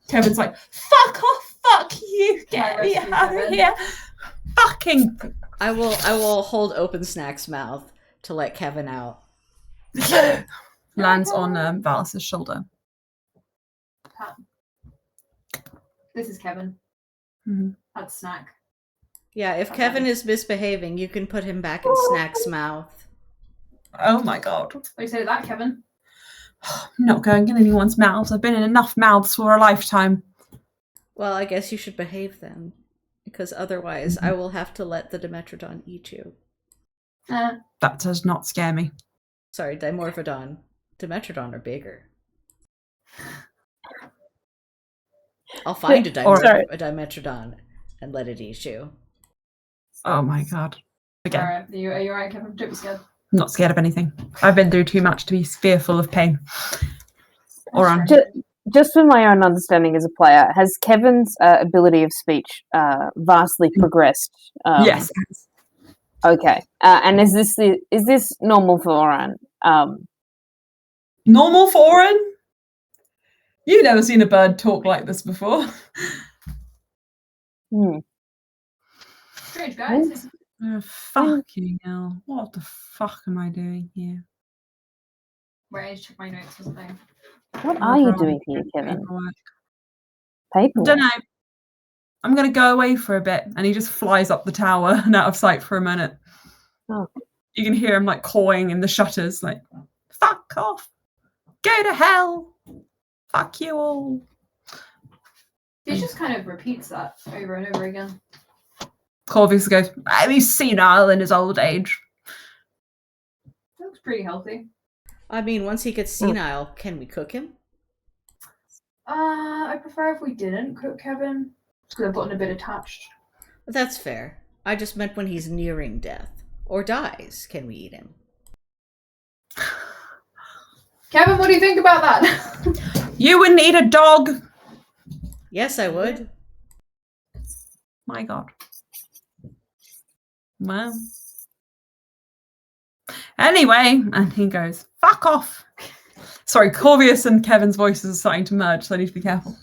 Kevin's like, fuck off, fuck you, get me out of here. Fucking... I will hold open Snack's mouth to let Kevin out. Lands on Valis' shoulder. This is Kevin. Mhm. That's Snack. Yeah, if Okay. Kevin is misbehaving, you can put him back in Snack's mouth. Oh my god. What do you say to that, Kevin? I'm not going in anyone's mouths. I've been in enough mouths for a lifetime. Well, I guess you should behave then. Because otherwise, I will have to let the Dimetrodon eat you. That does not scare me. Sorry, Dimorphodon. Dimetrodon are bigger. I'll find a Dimetrodon and let it eat you. Oh my god. Again, Alright, are you alright, Kevin? Don't be scared. I'm not scared of anything. I've been through too much to be fearful of pain. Oran. Just for my own understanding as a player, has Kevin's ability of speech vastly progressed? Yes. Okay. And is this normal for Oran? Normal for Oran? You've never seen a bird talk like this before. Strange, guys. Oh, fucking hell. What the fuck am I doing here? Wait, I need to check my notes or something. What are you doing here, Kevin? Paperwork. Don't know. I'm gonna go away for a bit, and he just flies up the tower and out of sight for a minute. Oh. You can hear him like cawing in the shutters, like "Fuck off, go to hell, fuck you all." He just kind of repeats that over and over again. Corvus goes, "He's senile in his old age." That looks pretty healthy. I mean, once he gets senile, can we cook him? I prefer if we didn't cook Kevin, because I've gotten a bit attached. That's fair. I just meant when he's nearing death. Or dies, can we eat him? Kevin, what do you think about that? You wouldn't eat a dog. Yes, I would. My God. Well. Anyway, and he goes, "Fuck off." Sorry, Corvius and Kevin's voices are starting to merge, so I need to be careful.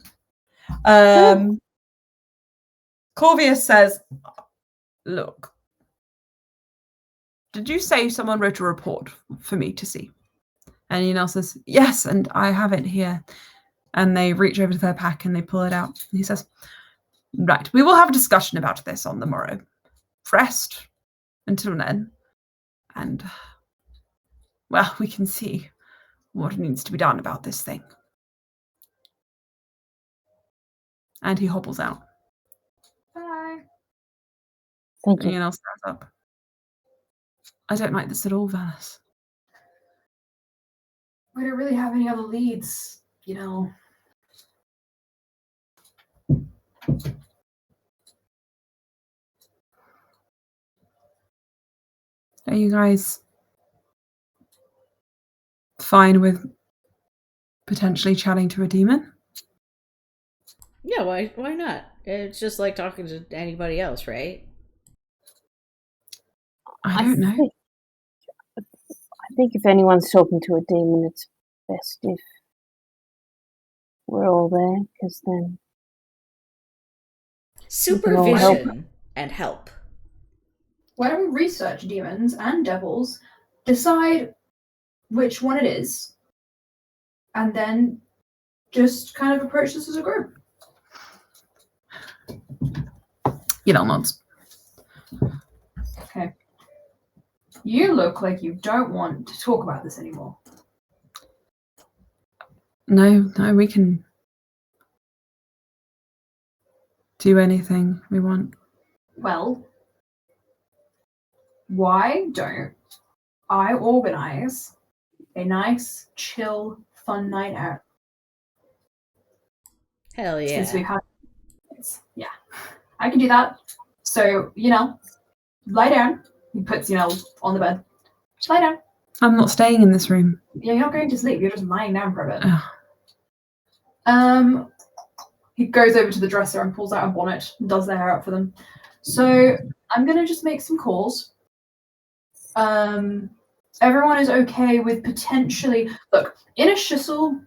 Corvius says, "Look, did you say someone wrote a report for me to see?" And Ian says, "Yes, and I have it here." And they reach over to their pack and they pull it out. And he says, "Right, we will have a discussion about this on the morrow. Rest until then. And, well, we can see what needs to be done about this thing." And he hobbles out. Bye. Thank you. Ian else stands up. "I don't like this at all, Valis." We don't really have any other leads, you know. Are you guys fine with potentially chatting to a demon? Yeah, why not? It's just like talking to anybody else, right? I don't know. I think if anyone's talking to a demon, it's best if we're all there, because then Supervision and help. Why don't we research demons and devils, decide which one it is, and then just kind of approach this as a group? Nods. Okay. You look like you don't want to talk about this anymore. No, we can do anything we want. Well, why don't I organize a nice, chill, fun night out? Hell yeah. Since we've had, yeah, I can do that. So, lie down. He puts, on the bed. Just lie down. I'm not staying in this room. Yeah, you're not going to sleep. You're just lying down for a bit. Ugh. He goes over to the dresser and pulls out a bonnet and does their hair up for them. So I'm gonna just make some calls. Everyone is okay with potentially look in Ashiysil.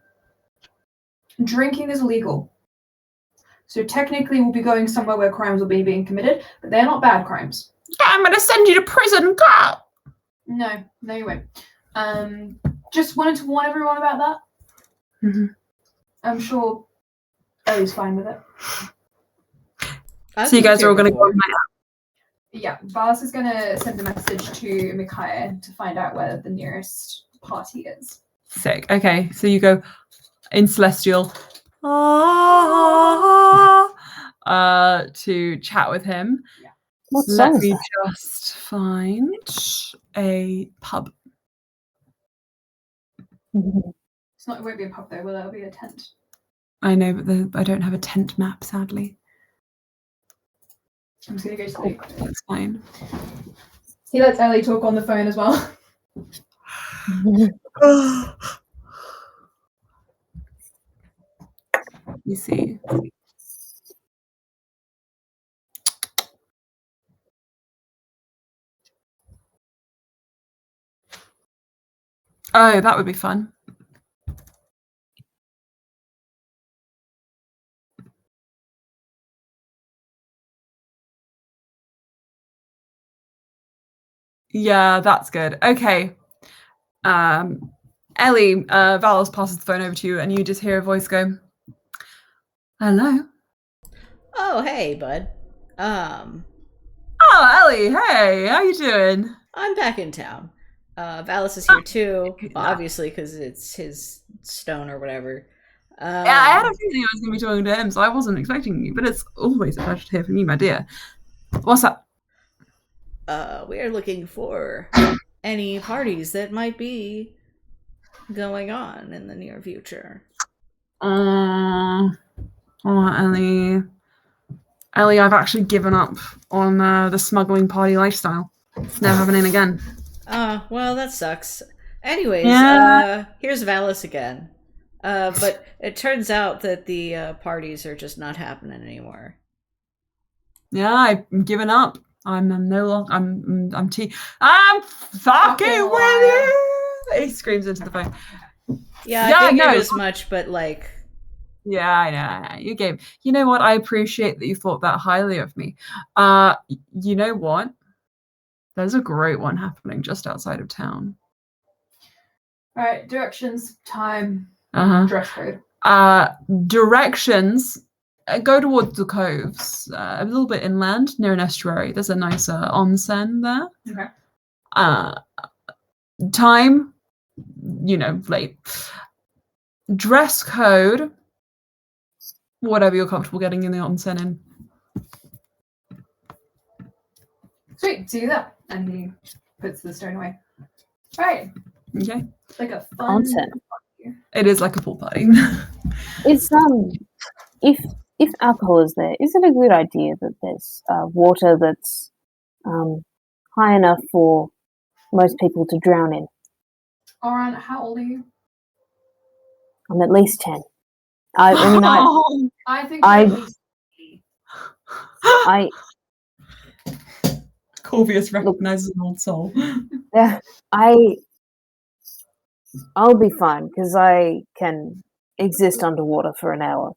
Drinking is illegal. So technically, we'll be going somewhere where crimes will be being committed, but they're not bad crimes. I'm going to send you to prison, girl. No, you won't. Just wanted to warn everyone about that. Mm-hmm. I'm sure Ellie's fine with it. So you guys are all going to go. Yeah, Valis is going to send a message to Micaiah to find out where the nearest party is. Sick. Okay, so you go in Celestial to chat with him. Yeah. Let me just find a pub. It won't be a pub though, will it? It'll be a tent. I know, but I don't have a tent map, sadly. I'm just going to go sleep. That's fine. He lets Ellie talk on the phone as well. Let me see. Oh, that would be fun. Yeah, that's good. Okay. Ellie, Valos passes the phone over to you, and you just hear a voice go, "Hello." Oh, hey, bud. Oh, Ellie, hey, how you doing? I'm back in town. Valis is here too, obviously, because it's his stone or whatever. Yeah, I had a feeling I was going to be talking to him, so I wasn't expecting you, but it's always a pleasure to hear from you, my dear. What's up? We are looking for any parties that might be going on in the near future. Oh, Ellie. Ellie, I've actually given up on the smuggling party lifestyle. It's never happening again. Well, that sucks. Anyways, here's Valis again. But it turns out that the parties are just not happening anymore. Yeah, I've given up. I'm no longer. I'm fucking with you. He screams into the phone. Yeah, I figured as much, but like. Yeah, I know. You gave. You know what? I appreciate that you thought that highly of me. You know what? There's a great one happening just outside of town. All right, directions, time, dress code. Directions. Go towards the coves, a little bit inland near an estuary. There's a nice onsen there. Okay. Time, late. Dress code, whatever you're comfortable getting in the onsen in. Sweet, see you there. And he puts the stone away. All right. Okay. It's like a fun Onsen. It is like a pool party. It's if alcohol is there, is it a good idea that there's water that's high enough for most people to drown in? Oran, how old are you? I'm at least 10. I think you're at least 8. Corvius recognizes an old soul. Yeah, I'll be fine because I can exist underwater for an hour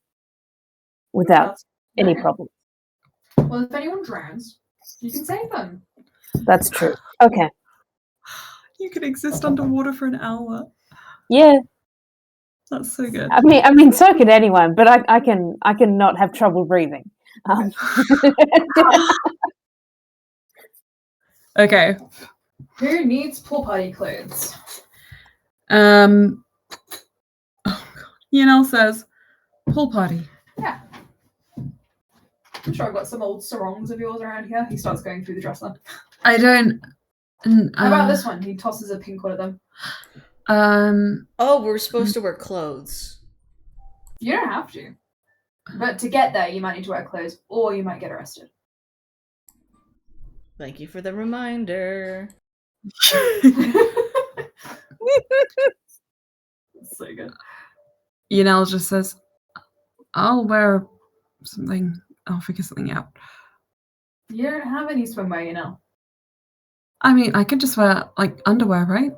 without any problem. Well, if anyone drowns, you can save them. That's true. Okay. You can exist underwater for an hour. Yeah. That's so good. I mean, so can anyone, but I can not have trouble breathing. Okay. Who needs pool party clothes? Oh God. Yanel says, pool party. Yeah. I'm sure I've got some old sarongs of yours around here. He starts going through the dresser. I don't. How about this one? He tosses a pink one at them. Oh, we're supposed to wear clothes. You don't have to. But to get there, you might need to wear clothes, or you might get arrested. Thank you for the reminder. That's so good. Yanel just says, I'll wear something. I'll figure something out. You don't have any swimwear, you know. I mean, I could just wear, like, underwear, right?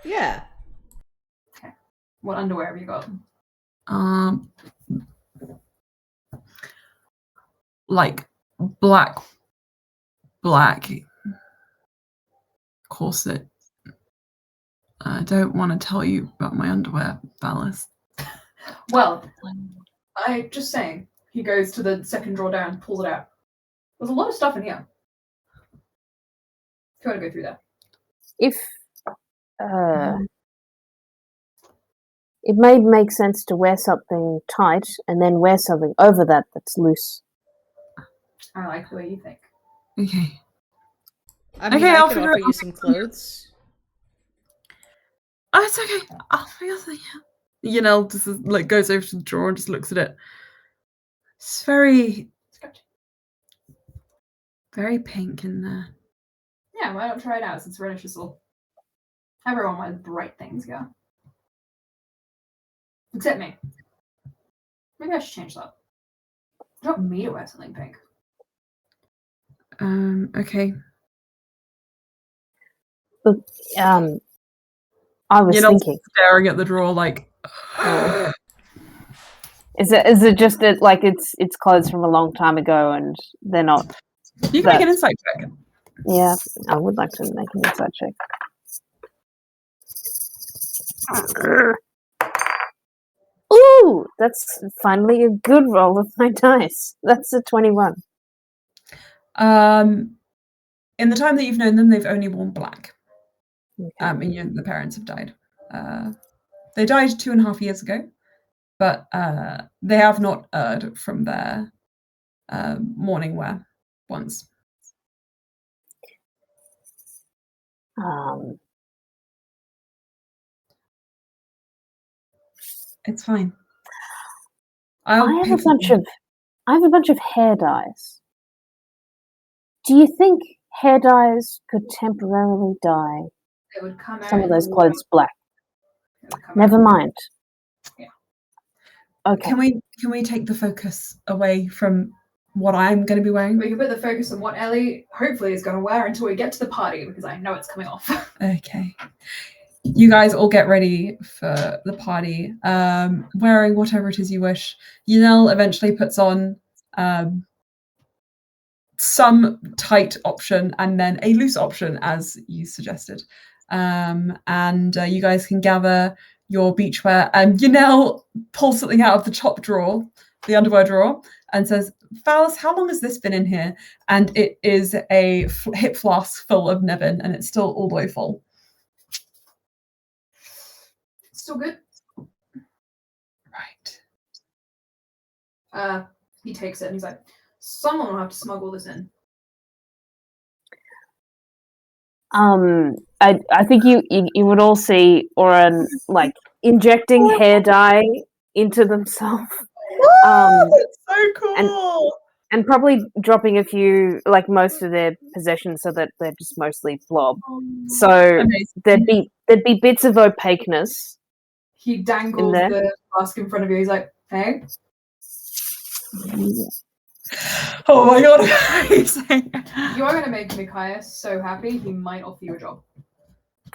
Yeah. Okay. What underwear have you got? Like, black corset. I don't want to tell you about my underwear, Valis. Well, I just saying. He goes to the second drawer down, pulls it out. There's a lot of stuff in here. If you want to go through that. If it may make sense to wear something tight and then wear something over that that's loose. I like the way you think. Okay. I mean, I can offer you some clothes. Oh, it's okay. I'll figure something out. Yanel just like goes over to the drawer and just looks at it. It's very pink in there. Yeah, why don't try it out since we're in Ashiysil? Everyone wears bright things, yeah. Except me. Maybe I should change that. You don't want me to wear something pink. Okay. Look, I was thinking, staring at the drawer like. Is it just that like it's clothes from a long time ago and they're not? You can make an insight check. Yeah, I would like to make an insight check. Ooh, that's finally a good roll of my dice. That's a 21. In the time that you've known them, they've only worn black. Okay. And the parents have died. They died 2.5 years ago, but they have not erred from their mourning wear once. It's fine. I have a bunch of hair dyes. Do you think hair dyes could temporarily dye It would come some out of those in clothes black? It would come Never out. mind. Yeah. Okay. Can we take the focus away from what I'm going to be wearing? We can put the focus on what Ellie hopefully is going to wear until we get to the party, because I know it's coming off. Okay. You guys all get ready for the party, wearing whatever it is you wish. Yunel eventually puts on some tight option and then a loose option, as you suggested. And you guys can gather your beachwear. And Yunel pulls something out of the top drawer, the underwear drawer, and says, Valis, how long has this been in here? And it is a hip flask full of Nevin, and it's still all the way full. Still good. Right. He takes it and he's like, someone will have to smuggle this in. I think you would all see Oren like injecting hair dye into themselves. That's so cool. And probably dropping a few, like most of their possessions, so that they're just mostly blob. So amazing. there'd be bits of opaqueness. He dangles the flask in front of you. He's like, hey. Oh my god, amazing. You are going to make Micaiah so happy, he might offer you a job.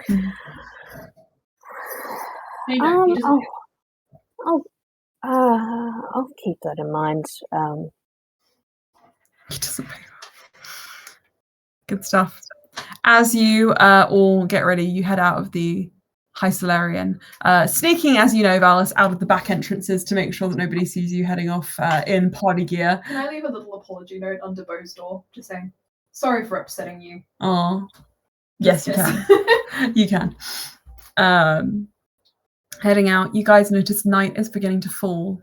He doesn't I'll keep that in mind. He doesn't pay. Good stuff. As you all get ready, you head out of the High Solarian, sneaking, as you know, Valis, out of the back entrances to make sure that nobody sees you heading off in party gear. Can I leave a little apology note under Beau's door? Just saying, sorry for upsetting you. Oh, yes, you can. You can. Heading out, you guys notice night is beginning to fall.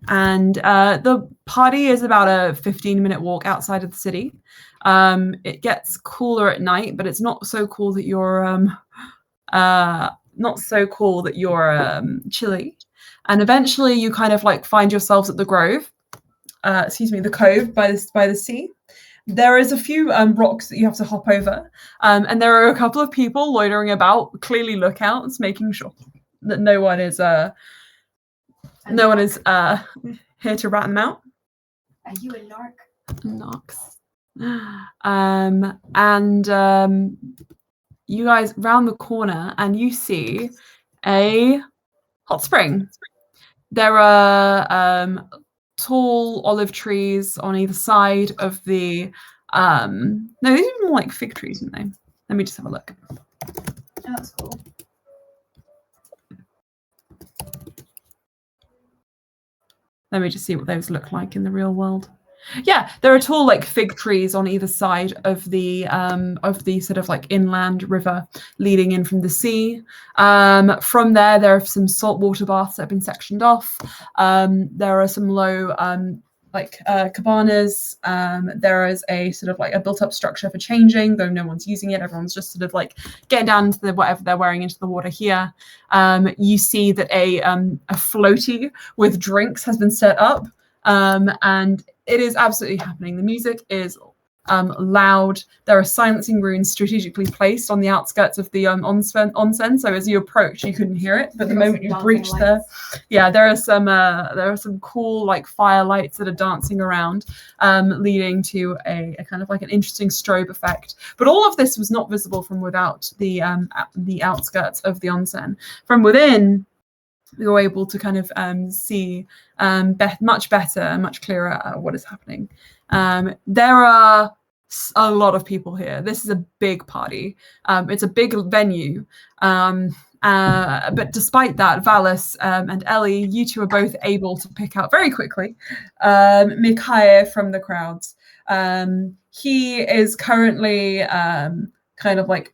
And the party is about a 15-minute walk outside of the city. It gets cooler at night, but it's not so cool that you're chilly. And eventually you kind of like find yourselves at the Grove, the Cove by the sea. There is a few rocks that you have to hop over, and there are a couple of people loitering about, clearly lookouts, making sure that no one is here to rat them out. Are you a narc? Narcs. You guys round the corner and you see a hot spring. There are tall olive trees on either side of the no, these are more like fig trees, aren't they? Let me just have a look. Oh, that's cool. Let me just see what those look like in the real world. Yeah, there are tall like fig trees on either side of the sort of like inland river leading in from the sea. From there are some saltwater baths that have been sectioned off. There are some low cabanas. There is a sort of like a built-up structure for changing, though no one's using it. Everyone's just sort of like getting down into whatever they're wearing into the water here. You see that a floaty with drinks has been set up, and it is absolutely happening. The music is loud. There are silencing runes strategically placed on the outskirts of the onsen. So as you approach, you couldn't hear it, but the moment you breach there, there are some cool like fire lights that are dancing around, leading to a kind of like an interesting strobe effect. But all of this was not visible from without the outskirts of the onsen. From within, you're able to kind of see much better, much clearer what is happening. There are a lot of people here. This is a big party. It's a big venue. And But despite that, Valis and Ellie, you two are both able to pick out very quickly Micaiah from the crowds. He is currently kind of like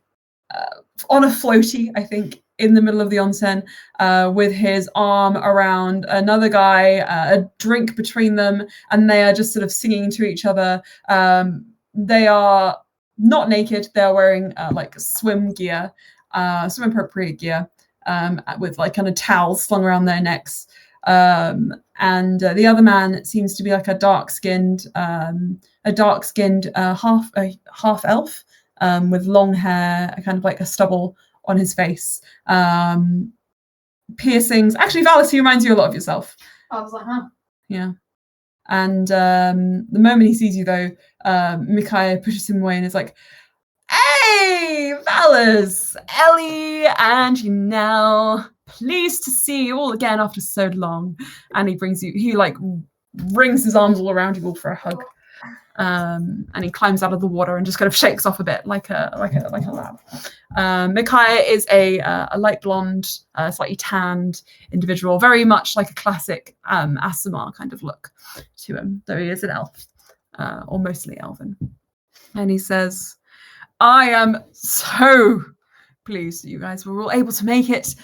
on a floaty, I think, in the middle of the onsen, with his arm around another guy, a drink between them, and they are just sort of singing to each other. They are not naked; they're wearing like swim gear, swim appropriate gear, with like kind of towels slung around their necks. And the other man seems to be like a dark-skinned half elf. With long hair, kind of like a stubble on his face. Piercings. Actually, Valis, he reminds you a lot of yourself. I was like, huh. Yeah. And the moment he sees you, though, Micaiah pushes him away and is like, "Hey, Valis, Ellie, and you now. Pleased to see you all again after so long." And he like rings his arms all around you all for a hug. And he climbs out of the water and just kind of shakes off a bit like a lab. Micaiah is a light blonde, slightly tanned individual, very much like a classic Aasimar kind of look to him, though he is an elf, or mostly elven. And he says, "I am so pleased that you guys were all able to make it.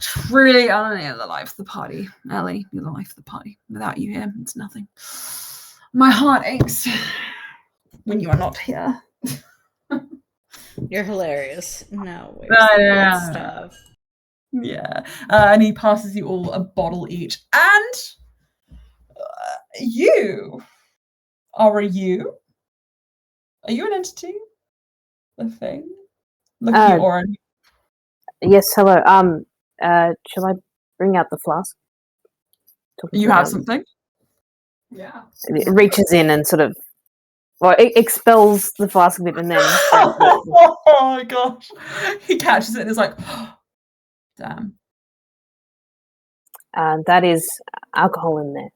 Truly, I don't know, the life of the party. Ellie, you're the life of the party. Without you here, it's nothing. My heart aches when you are not here." You're hilarious. No, where's Yeah. the good stuff? Yeah. And he passes you all a bottle each. And you are you? Are you an entity? A thing? Look at you, Oren. Yes, hello. Shall I bring out the flask? You have something? Yeah. It reaches in and sort of, well, it expels the flask a bit and then. Oh my gosh! He catches it and is like, "Damn." That is alcohol in there.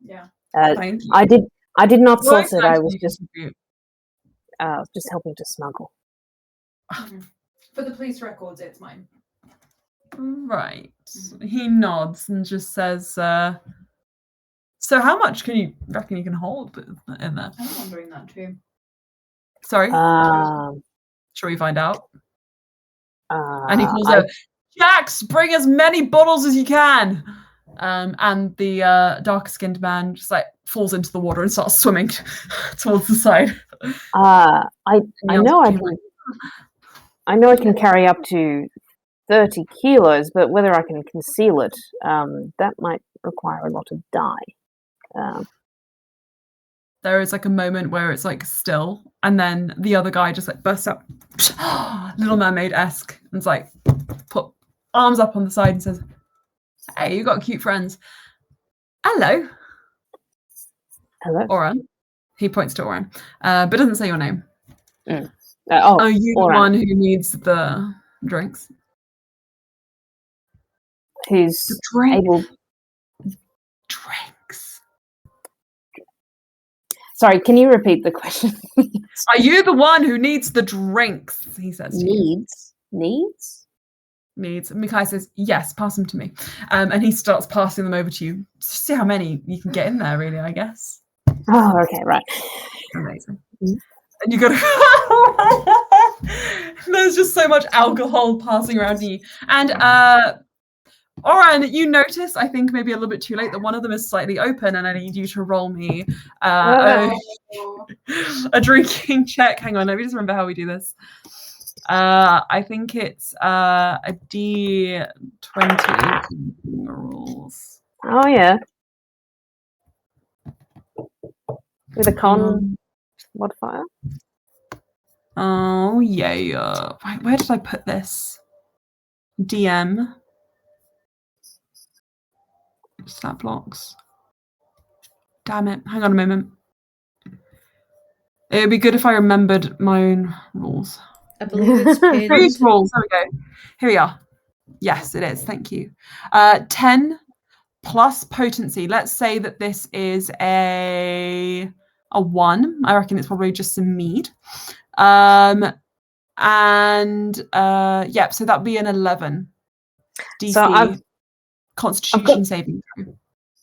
Yeah. Thank you. I did not Well, source it. I was you just contribute. helping to smuggle. For the police records, it's mine. Right. He nods and just says, "So how much can you reckon you can hold in there?" I'm wondering that too. Sorry? Shall we find out? And he calls out, "Jax, bring as many bottles as you can." And the dark-skinned man just like falls into the water and starts swimming towards the side. I know I can carry up to 30 kilos, but whether I can conceal it, that might require a lot of dye. There is like a moment where it's like still, and then the other guy just like bursts out, Little Mermaid-esque, and it's like put arms up on the side and says, "Hey, you got cute friends. Hello." Hello. Oran. He points to Oran, but doesn't say your name. Are you the one who needs the drinks? Who's The drink. able? Drinks. Sorry, can you repeat the question? Are you the one who needs the drinks? He says. Needs. Mikai says, "Yes, pass them to me." And he starts passing them over to you. Just see how many you can get in there, really, I guess. Oh, okay, right. Amazing. And you got there's just so much alcohol passing around you. And Oran, you notice, I think maybe a little bit too late, that one of them is slightly open, and I need you to roll me a drinking check. Hang on, let me just remember how we do this. I think it's a D20 rules. Oh yeah. With a con modifier. Oh yeah. Where did I put this? DM. Stat blocks. Damn it. Hang on a moment. It would be good if I remembered my own rules. I believe it's pinned. These rules. There we go. Here we are. Yes, it is. Thank you. 10 plus potency. Let's say that this is a 1. I reckon it's probably just some mead. Yep, so that'd be an 11 DC So Constitution saving throw.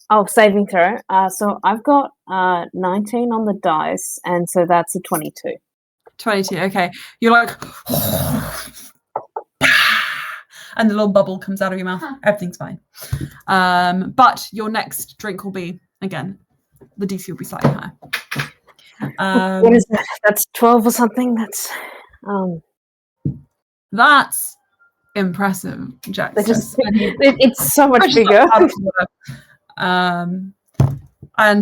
Oh, saving throw. So I've got 19 on the dice, and so that's a 22. 22. Okay, you're like, and the little bubble comes out of your mouth. Everything's fine. But your next drink will be again. The DC will be slightly higher. What is that? That's 12 or something. That's impressive, Jack. It's so much bigger. And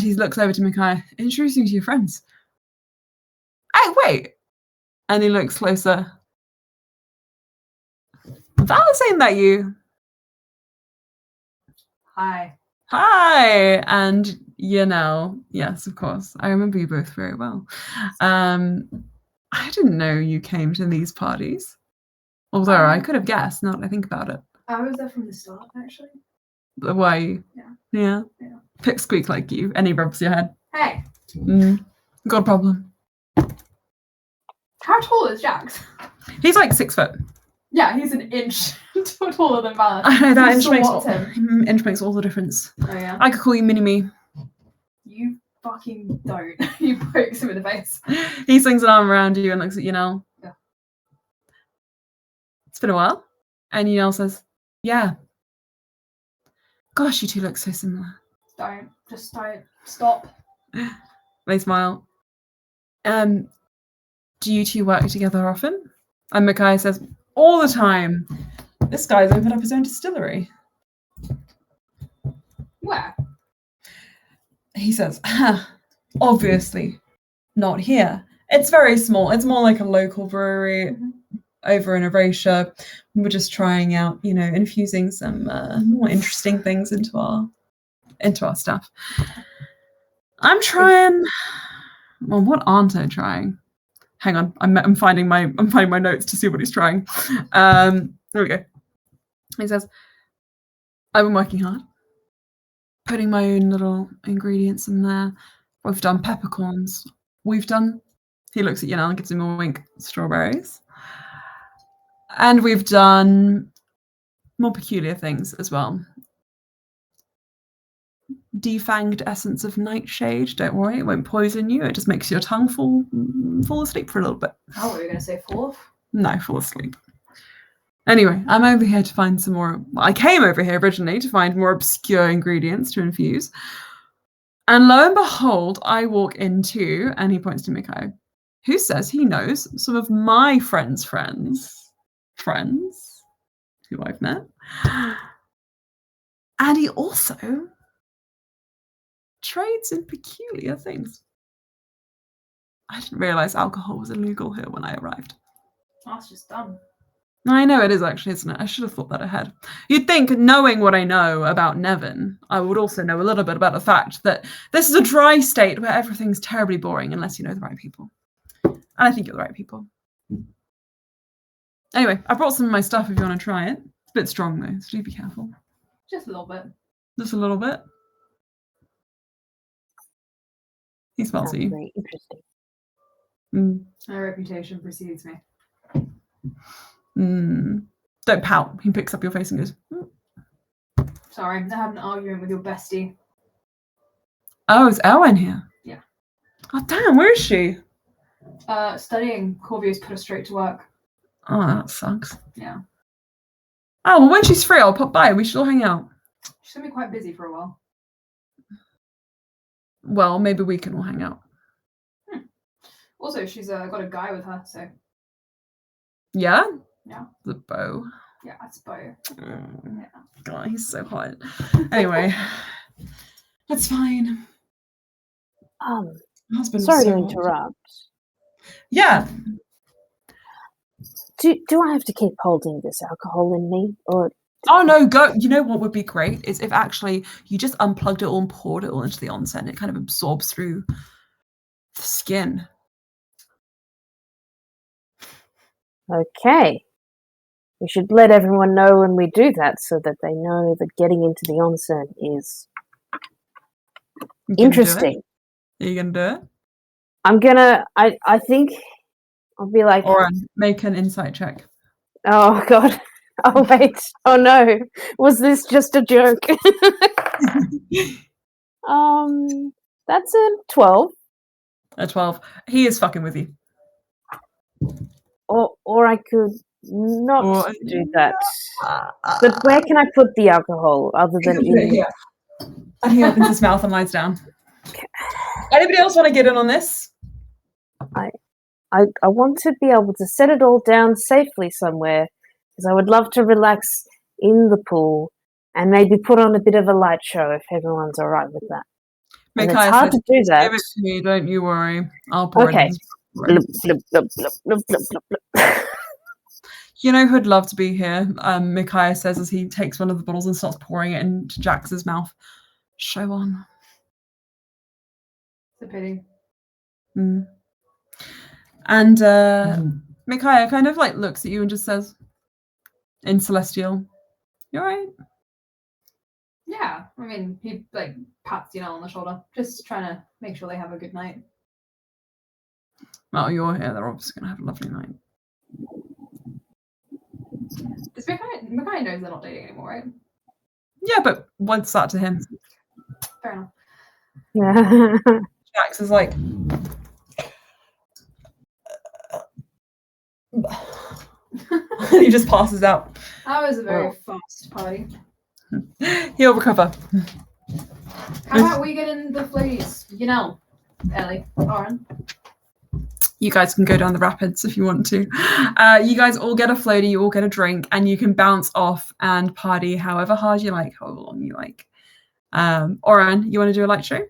he looks over to Mikai, introducing to your friends. Hey, wait. And he looks closer. That ain't that you? Hi. Hi. And yes, of course. I remember you both very well. I didn't know you came to these parties. Although I could have guessed, now that I think about it. I was there from the start, actually. Why? Yeah. Pipsqueak like you. And he rubs your head. Hey. Got a problem. How tall is Jax? He's like 6 foot. Yeah, he's an inch taller than Valor. I know that inch Him. makes all the difference. Oh yeah. I could call you Mini-Me. You fucking don't. You pokes him in the face. He slings an arm around you and looks at you now. Yeah. It's been a while. And Yell says, yeah. Gosh, you two look so similar. Don't. Just don't. Stop. They smile. Do you two work together often? And Mikai says, all the time. This guy's opened up his own distillery. Where? He says, obviously not here. It's very small. It's more like a local brewery over in Erasure. We're just trying out, infusing some more interesting things into our stuff. I'm trying. Well, what aren't I trying? Hang on, I'm finding my notes to see what he's trying. There we go. He says, I've been working hard, putting my own little ingredients in there. We've done peppercorns. He looks at you now and gives him a wink, strawberries. And we've done more peculiar things as well. Defanged essence of nightshade. Don't worry, it won't poison you. It just makes your tongue fall asleep for a little bit. Oh, were you going to say fall? No, fall asleep. Anyway, I'm over here to find some more. I came over here originally to find more obscure ingredients to infuse. And lo and behold, I walk into, and he points to Mikai, who says he knows some of my friends' who I've met. And he also trades in peculiar things. I didn't realize alcohol was illegal here when I arrived. That's just dumb. I know it is actually, isn't it? I should have thought that ahead. You'd think, knowing what I know about Nevin, I would also know a little bit about the fact that this is a dry state where everything's terribly boring unless you know the right people. And I think you're the right people. Anyway, I brought some of my stuff if you want to try it. It's a bit strong though, so do be careful. Just a little bit. Just a little bit. He smells at you. Very interesting. My reputation precedes me. Don't pout. He picks up your face and goes, Sorry, I had an argument with your bestie. oh, is Elwen here? Yeah. Oh, damn, where is she? Studying. Corvius put her straight to work. Oh, that sucks. Yeah. Oh, well, when she's free, I'll pop by. We should all hang out. She's going to be quite busy for a while. Well, maybe we can all hang out. Also, she's got a guy with her, so... Yeah? Yeah. The bow. Yeah, that's Bo. Yeah. God, he's so hot. Anyway, that's fine. Husband's Sorry so to hot. interrupt. Yeah. Do I have to keep holding this alcohol in me, or? Oh no, go. You know what would be great is if actually you just unplugged it all and poured it all into the onsen and it kind of absorbs through the skin. Okay. We should let everyone know when we do that so that they know that getting into the onsen is interesting. Are you gonna do it? I'm gonna. I think I'll be like. Or make an insight check. Oh God. Oh wait. Oh no. Was this just a joke? That's a 12. A 12. He is fucking with you. Or I could not Or- do that. But where can I put the alcohol other than in? Yeah. And he opens his mouth and lies down. Anybody else want to get in on this? I want to be able to set it all down safely somewhere, because I would love to relax in the pool and maybe put on a bit of a light show if everyone's all right with that. And it's hard to do that. Give it to me, don't you worry. I'll pour Okay. it in. Blub, blub, blub, blub, blub, blub, blub, blub. You know who'd love to be here? Micaiah says as he takes one of the bottles and starts pouring it into Jax's mouth. Show on. It's a pity. Mm. And Micaiah kind of like looks at you and just says, in Celestial, "You alright?" Yeah, I mean, he like pats on the shoulder, just trying to make sure they have a good night. Well, you're here. They're obviously going to have a lovely night. Does Micaiah knows they're not dating anymore, right? Yeah, but what's that to him? Fair enough. Yeah. Jax is like, he just passes out. That was a very fast party. He'll recover. How about we get in the floaties? Ellie, Oren. You guys can go down the rapids if you want to. You guys all get a floaty, you all get a drink, and you can bounce off and party however hard you like, however long you like. Oran, you want to do a light show?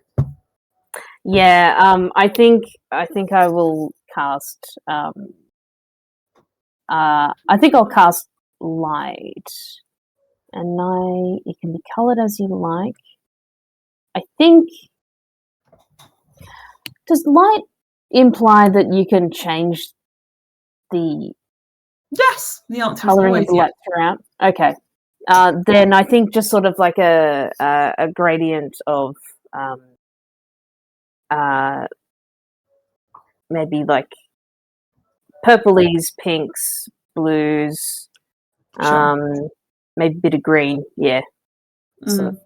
Yeah, I think I will cast. I think I'll cast light, and it can be coloured as you like. I think, does light imply that you can change the Yes, the answer is colouring of always the yes. light throughout? Okay, then I think just sort of like a gradient of maybe like purplies, pinks, blues, Sure. maybe a bit of green, yeah, sort Mm. of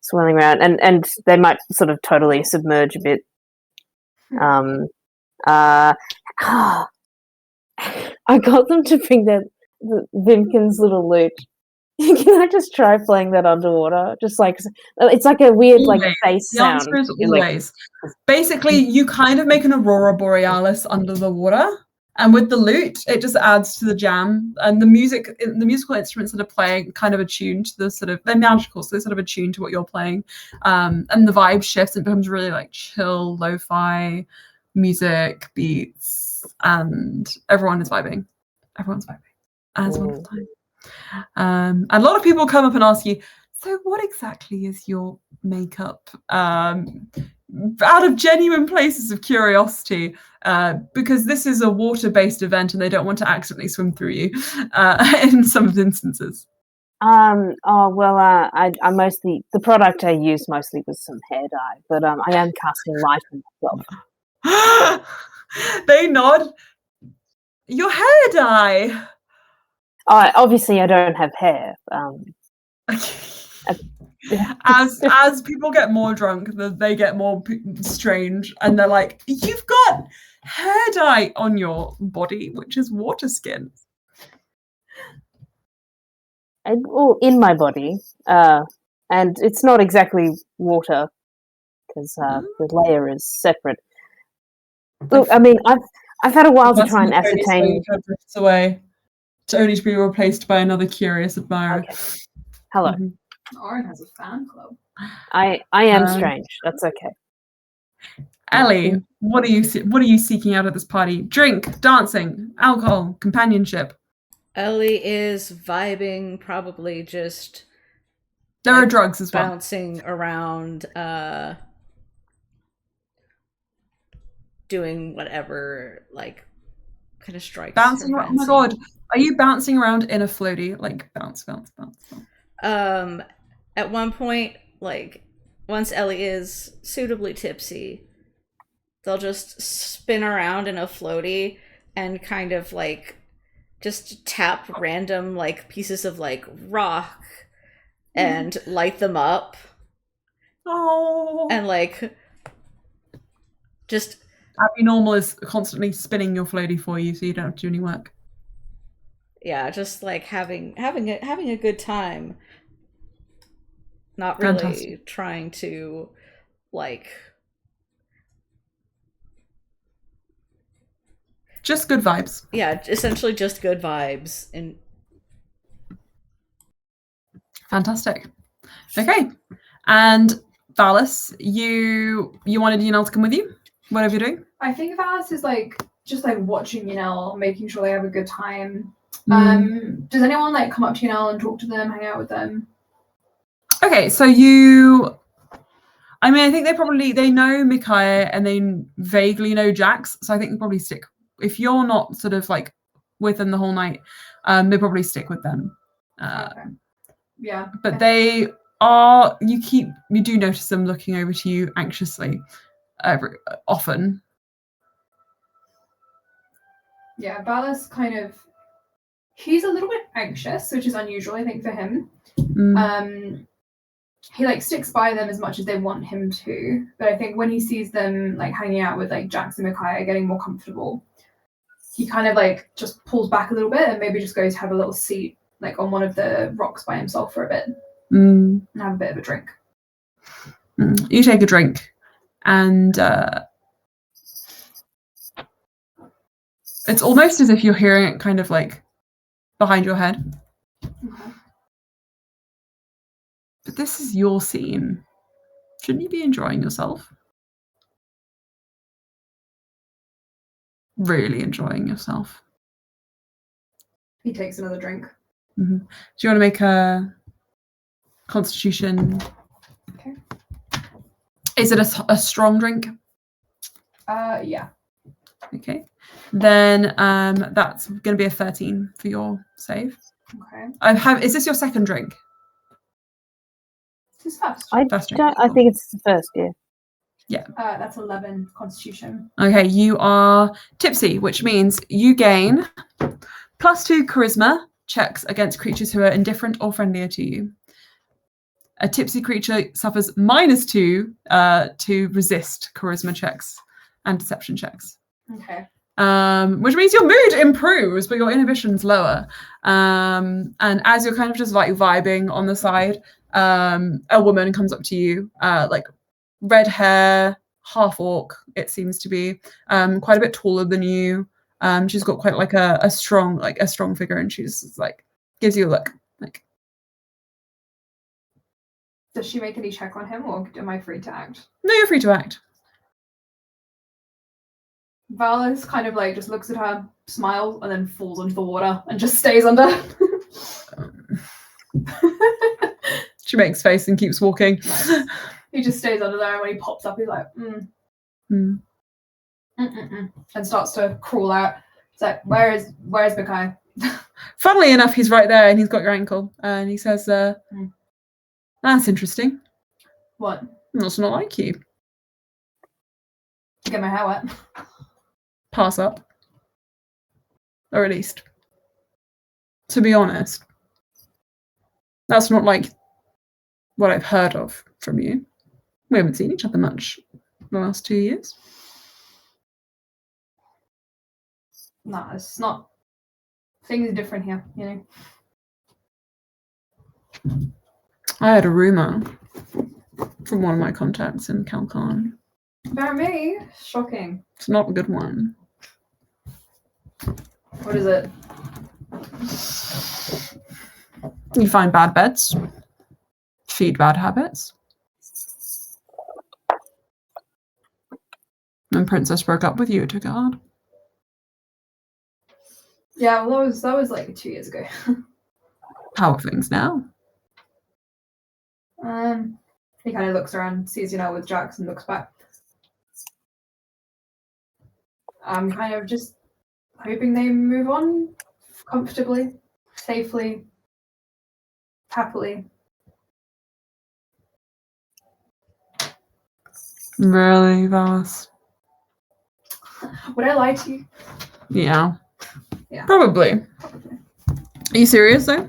swirling around, and they might sort of totally submerge a bit. I got them to bring the Vimkin's little lute. Can I just try playing that underwater? Just like it's like a weird like bass The sound. answer is You're always. Basically, you kind of make an aurora borealis under the water, and with the lute, it just adds to the jam. And the musical instruments that are playing kind of attuned to the sort of, they're magical, so they're sort of attuned to what you're playing. And the vibe shifts, it becomes really like chill, lo-fi music, beats, and everyone is vibing. Everyone's vibing. And it's a wonderful time. And a lot of people come up and ask you, so what exactly is your makeup? Out of genuine places of curiosity, because this is a water-based event and they don't want to accidentally swim through you in some of the instances. I mostly, the product I use mostly was some hair dye, but I am casting light on myself. They nod. Your hair dye. Obviously, I don't have hair. As people get more drunk, they get more strange, and they're like, "You've got hair dye on your body, which is water skin." In my body, and it's not exactly water because the layer is separate. Look, I mean, I've had a while to try and ascertain. Drifts away, to only to be replaced by another curious admirer. Okay. Hello. Mm-hmm. Oren has a fan club. I am strange. That's okay. Ellie, what are you seeking out at this party? Drink, dancing, alcohol, companionship. Ellie is vibing, probably just. There are drugs as well. Bouncing around, doing whatever, like, kind of strikes. Bouncing around. Oh my god, are you bouncing around in a floaty? Like bounce. At one point, like, once Ellie is suitably tipsy, they'll just spin around in a floaty and kind of like just tap random like pieces of like rock and light them up. Oh. And like just Abby Normal is constantly spinning your floaty for you, so you don't have to do any work. yeah, just like having a good time. Not really Fantastic. trying to like Just good vibes. yeah, essentially just good vibes. And Fantastic. Okay. And Valis, you wanted Yanel to come with you? Whatever you're doing? I think Valis is like just like watching Yanel, making sure they have a good time. Does anyone like come up to Yanel and talk to them, hang out with them? Okay, so I think they know Micaiah and they vaguely know Jax, so I think they probably stick. If you're not sort of like with them the whole night, they probably stick with them. Okay. Yeah. But you do notice them looking over to you anxiously often. Yeah, Valis he's a little bit anxious, which is unusual, I think, for him. He like sticks by them as much as they want him to, but I think when he sees them like hanging out with like Jax and Micaiah getting more comfortable, he kind of like just pulls back a little bit and maybe just goes have a little seat like on one of the rocks by himself for a bit and have a bit of a drink. You take a drink and it's almost as if you're hearing it kind of like behind your head. Okay. But this is your scene. Shouldn't you be enjoying yourself? Really enjoying yourself. He takes another drink. Mm-hmm. Do you want to make a constitution? Okay. Is it a strong drink? Yeah. Okay. Then that's going to be a 13 for your save. Okay. Is this your second drink? It's his first. I think it's the first, yeah. Yeah. That's 11 constitution. Okay, you are tipsy, which means you gain +2 charisma checks against creatures who are indifferent or friendlier to you. A tipsy creature suffers -2 to resist charisma checks and deception checks. Okay. Which means your mood improves, but your inhibition's lower. And as you're kind of just like vibing on the side, a woman comes up to you, like red hair, half orc, it seems to be, quite a bit taller than you. She's got quite like a strong figure, and she's like gives you a look. Like, does she make any check on him, or am I free to act? No, you're free to act. Valis kind of like just looks at her, smiles, and then falls into the water and just stays under. She makes face and keeps walking. Nice. He just stays under there, and when he pops up, he's like, and starts to crawl out. It's like, where's Micaiah? Funnily enough, he's right there, and he's got your ankle, and he says, "That's interesting. What? That's not like you. Get my hair wet. Pass up. Or at least, to be honest, that's not like what I've heard of from you. We haven't seen each other much the last 2 years." No, it's not. Things are different here, you know. I heard a rumor from one of my contacts in Kalkarne. About me? Shocking. It's not a good one. What is it? You find bad beds, feed bad habits. When Princess broke up with you, it took it hard. Yeah, well, that was like 2 years ago. How are things now? He kind of looks around, sees with Jax, and looks back. I'm kind of just hoping they move on comfortably, safely, happily. Really, Valis? Would I lie to you? Yeah. Yeah. Probably. Probably. Are you serious though?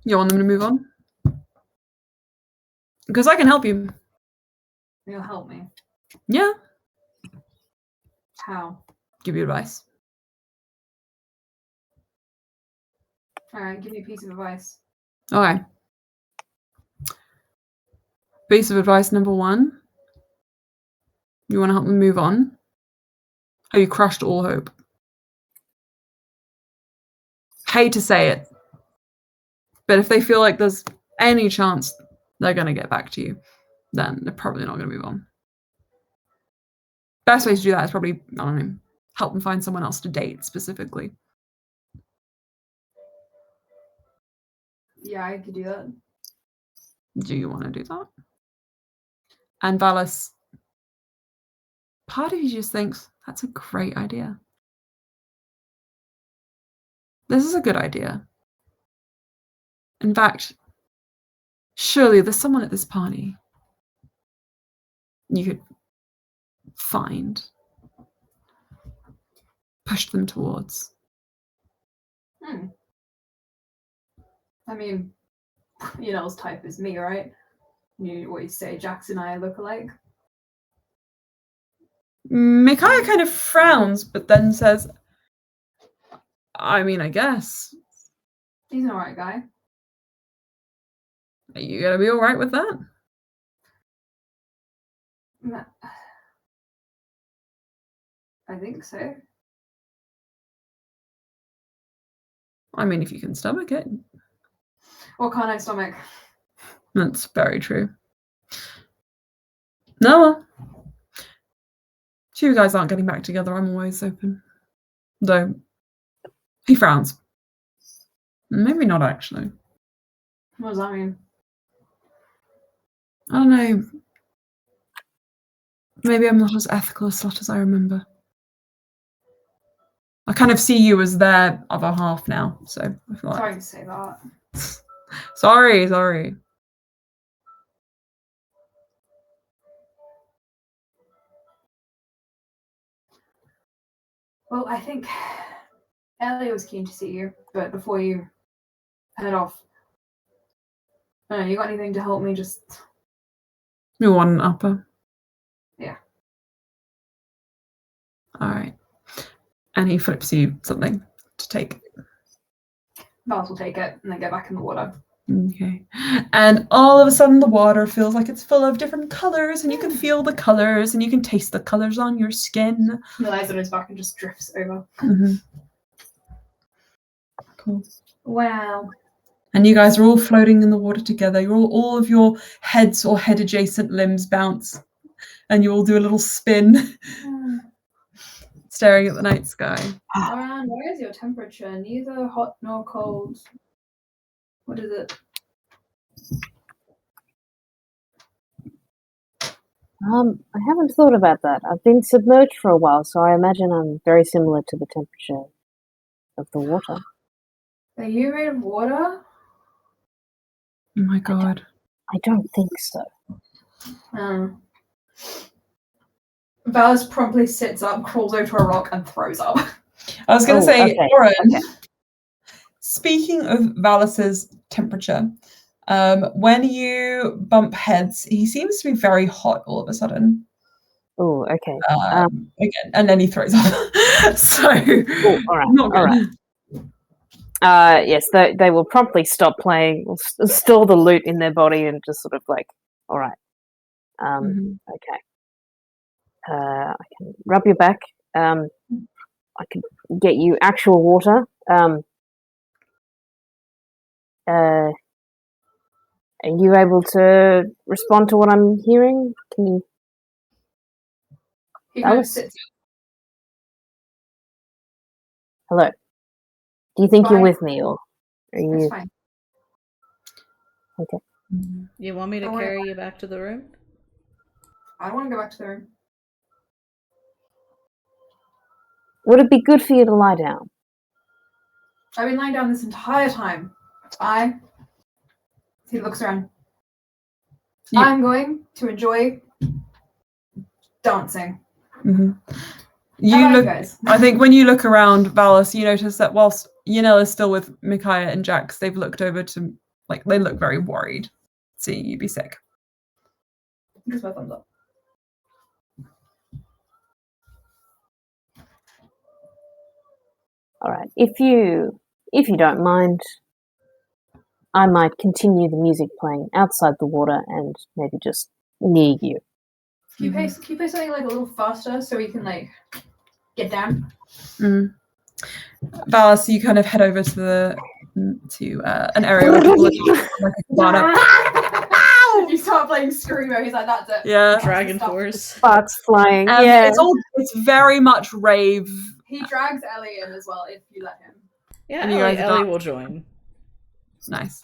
You want them to move on? Because I can help you. You'll help me. Yeah. How? Give you advice. Alright, give me a piece of advice. Okay. Piece of advice number 1. You want to help them move on? Have you crushed all hope? Hate to say it, but if they feel like there's any chance they're going to get back to you, then they're probably not going to move on. Best way to do that is probably, I don't know, help them find someone else to date specifically. Yeah, I could do that. Do you want to do that? And Valis, part of you just thinks, that's a great idea. This is a good idea. In fact, surely there's someone at this party you could find, push them towards. I mean, you know, as type as me, right? You always say Jax and I look alike. Micaiah kind of frowns, but then says, I mean, I guess. He's an alright guy. Are you going to be alright with that? I think so. I mean, if you can stomach it. What can't I stomach? That's very true. No, well, if you guys aren't getting back together, I'm always open. Though, he frowns. Maybe not, actually. What does that mean? I don't know. Maybe I'm not as ethical a slut as I remember. I kind of see you as their other half now, so I feel like... Sorry to say that. Sorry. Well, I think Ellie was keen to see you, but before you head off, I don't know, you got anything to help me just... You want an upper? Yeah. Alright. And he flips you something to take. Vals will take it and then get back in the water. Okay. And all of a sudden the water feels like it's full of different colours, and you can feel the colours, and you can taste the colours on your skin. He lies on his back and just drifts over. Mm-hmm. Cool. Wow. And you guys are all floating in the water together. You're all of your heads or head adjacent limbs bounce, and you all do a little spin, staring at the night sky. Around, where is your temperature? Neither hot nor cold. What is it? I haven't thought about that. I've been submerged for a while, so I imagine I'm very similar to the temperature of the water. Are you made of water? Oh my god. I don't think so. Valis promptly sits up, crawls over to a rock, and throws up. I was going to say, okay, Oren, okay. Speaking of Valis's temperature, when you bump heads, he seems to be very hot all of a sudden. Oh, okay. Again, and then he throws up. So, all right, not good. All right. Yes, they will promptly stop playing, store the loot in their body, and just sort of like, all right. Okay. I can rub your back. I can get you actual water. Are you able to respond to what I'm hearing? Can you? He kind of sits. Hello. Do you think Fine. you're with me, or are you? It's fine. Okay. You want me to carry you back to the room? I don't want to go back to the room. Would it be good for you to lie down? I've been lying down this entire time. He looks around. Yeah. I'm going to enjoy dancing. Mm-hmm. You How about look. you guys? I think when you look around, Valis, you notice that whilst Yanel is still with Micaiah and Jax, they've looked over to they look very worried, seeing you be sick. Just my thumbs up. All right. If you don't mind, I might continue the music playing outside the water and maybe just near you. Can you play something like a little faster so we can like get down? Mm. Valis, you kind of head over to an area where people are like a cabana. You start playing Screamo, he's like, that's it. Yeah. Dragon Stop. Force. Sparks flying. Yeah. It's very much rave. He drags Ellie in as well if you let him. Yeah, And you guys are Ellie done. will join. Nice.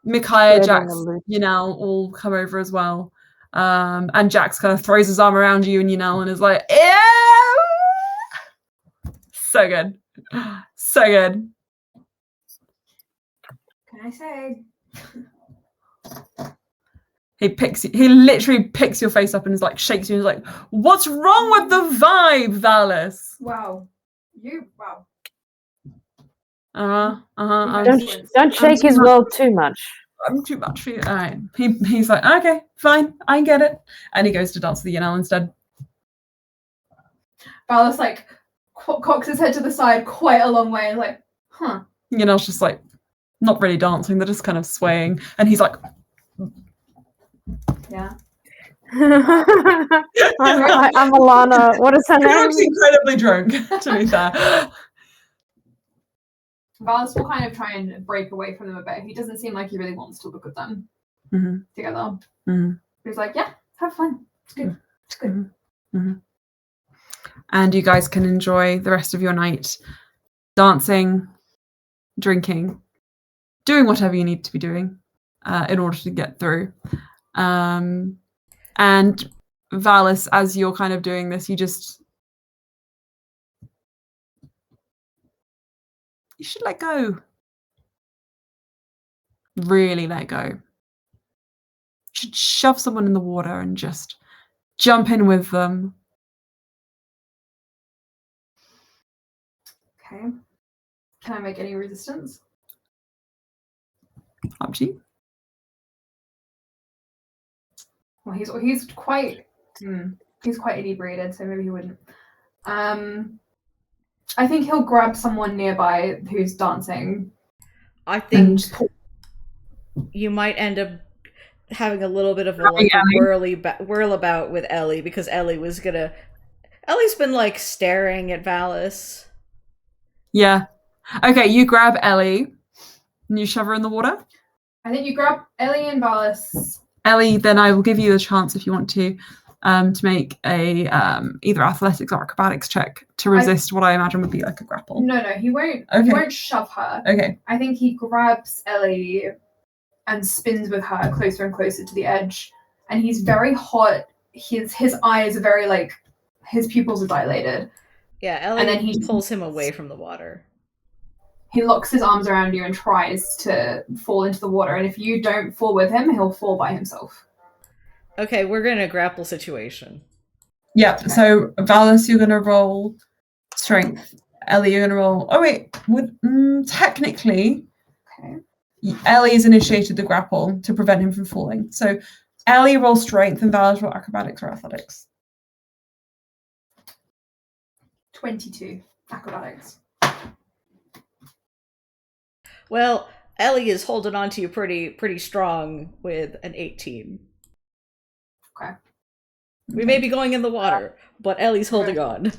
Micaiah, Good Jax, on the loop. Yanel all come over as well. And Jax kind of throws his arm around you and Yanel and is like, ew! So good. So good. Can I say? He literally picks your face up and is like, shakes you and is like, what's wrong with the vibe, Valis? Wow. Wow. Don't shake his world too much. I'm too much for you. All right. He's like, okay, fine, I get it. And he goes to dance with Yanel instead. Valis like cocks his head to the side quite a long way and like, huh. Yanel's just like, not really dancing, they're just kind of swaying. And he's like, Yeah. I'm Alana. What is her he name? looks incredibly drunk, to be fair. Valis will kind of try and break away from them a bit. He doesn't seem like he really wants to look at them together. Mm-hmm. He's like, yeah, have fun. It's good. It's good. Mm-hmm. Mm-hmm. And you guys can enjoy the rest of your night dancing, drinking, doing whatever you need to be doing in order to get through. And Valis, as you're kind of doing this, you should let go. Really let go. You should shove someone in the water and just jump in with them. Okay. Can I make any resistance? Up to you. Well, he's quite inebriated, so maybe he wouldn't. I think he'll grab someone nearby who's dancing. I think you might end up having a little bit of a whirl about with Ellie because Ellie's been like staring at Valis. Yeah. Okay, you grab Ellie and you shove her in the water. I think you grab Ellie and Valis. Ellie, then I will give you the chance if you want to make a either athletics or acrobatics check to resist what I imagine would be like a grapple. No, he won't. Okay. He won't shove her. Okay. I think he grabs Ellie and spins with her closer and closer to the edge. And he's very hot. His eyes are very like his pupils are dilated. Yeah, Ellie and then he pulls him away from the water. He locks his arms around you and tries to fall into the water. And if you don't fall with him, he'll fall by himself. Okay, we're in a grapple situation. Yeah, so Valis, you're going to roll strength. Ellie, you're going to roll... Oh, wait. Technically, Ellie's initiated the grapple to prevent him from falling. So Ellie roll strength and Valis roll acrobatics or athletics. 22 acrobatics. Well, Ellie is holding on to you pretty strong with an 18. Okay. We may be going in the water, but Ellie's holding on.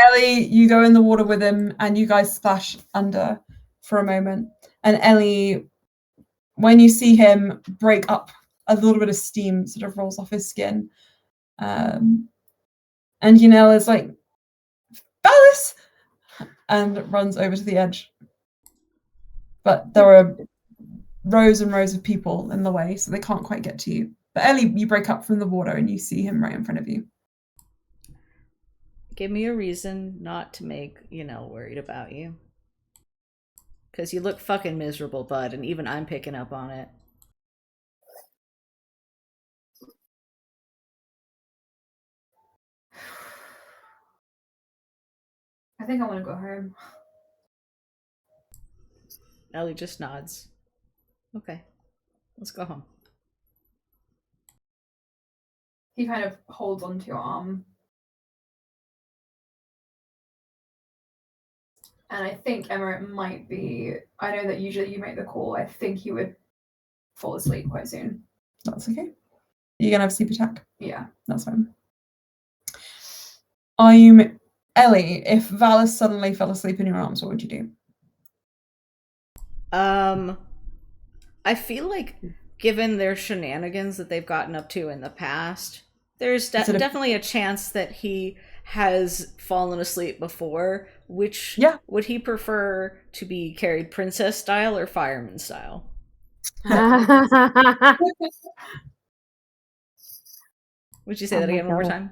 Ellie, you go in the water with him and you guys splash under for a moment. And Ellie, when you see him break up, a little bit of steam sort of rolls off his skin. And Yanel is like, Valis! And runs over to the edge. But there are rows and rows of people in the way, so they can't quite get to you. But Ellie, you break up from the water and you see him right in front of you. Give me a reason not to make Yanel worried about you. Because you look fucking miserable, bud, and even I'm picking up on it. I think I want to go home. Ellie just nods. Okay, let's go home. He kind of holds onto your arm. And I think, Emma, it might be... I know that usually you make the call. I think he would fall asleep quite soon. That's okay. You're gonna have a sleep attack. Yeah. That's fine. Are you Ellie? If Valis suddenly fell asleep in your arms, what would you do? I feel like, given their shenanigans that they've gotten up to in the past, there's definitely a chance that he has fallen asleep before. Which would he prefer to be carried, princess style or fireman style? Would you say that again one more time?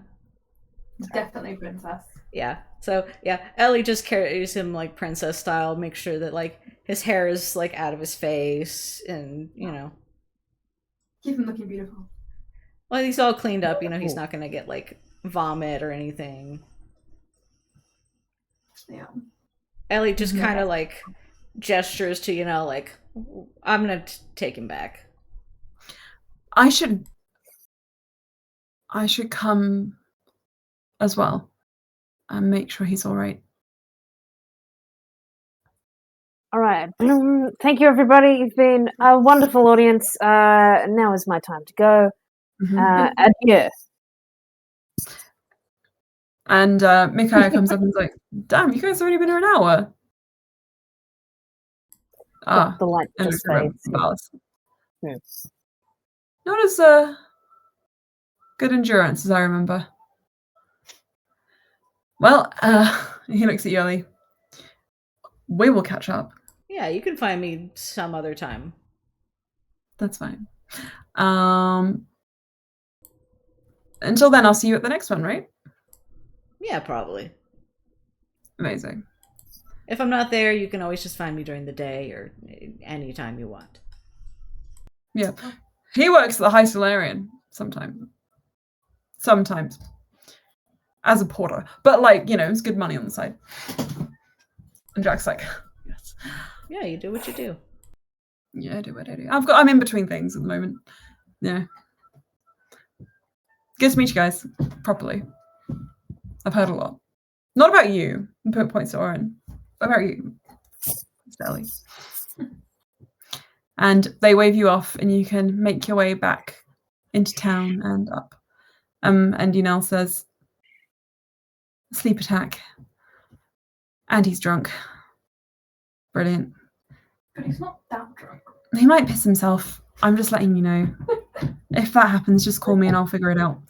Definitely princess. Yeah. So yeah, Ellie just carries him like princess style, make sure that like his hair is like out of his face, and keep him looking beautiful. Well, he's all cleaned up. He's not gonna get like vomit or anything. Yeah. Ellie just kind of like gestures to like I'm gonna take him back. I should come as well and make sure he's all right. All right. Thank you, everybody. You've been a wonderful audience. Now is my time to go. Adieu. And Micaiah comes up and is like, damn, you guys have already been here an hour. The light just fades. Not as good endurance as I remember. Well, he looks at you, Ellie. We will catch up. Yeah, you can find me some other time. That's fine. Until then, I'll see you at the next one, right? Yeah, probably. Amazing. If I'm not there, you can always just find me during the day or any time you want. Yeah. He works at the High Solarian sometimes. As a porter. But it's good money on the side. And Jack's like, yes. Yeah, you do what you do. Yeah, I do what I do. I'm in between things at the moment. Yeah. Good to meet you guys properly. I've heard a lot. Not about you. Put points to Oren. About you. Ellie. And they wave you off and you can make your way back into town and up. And Yunel says, sleep attack. And he's drunk. Brilliant. But he's not that drunk. He might piss himself. I'm just letting you know. If that happens, just call me and I'll figure it out.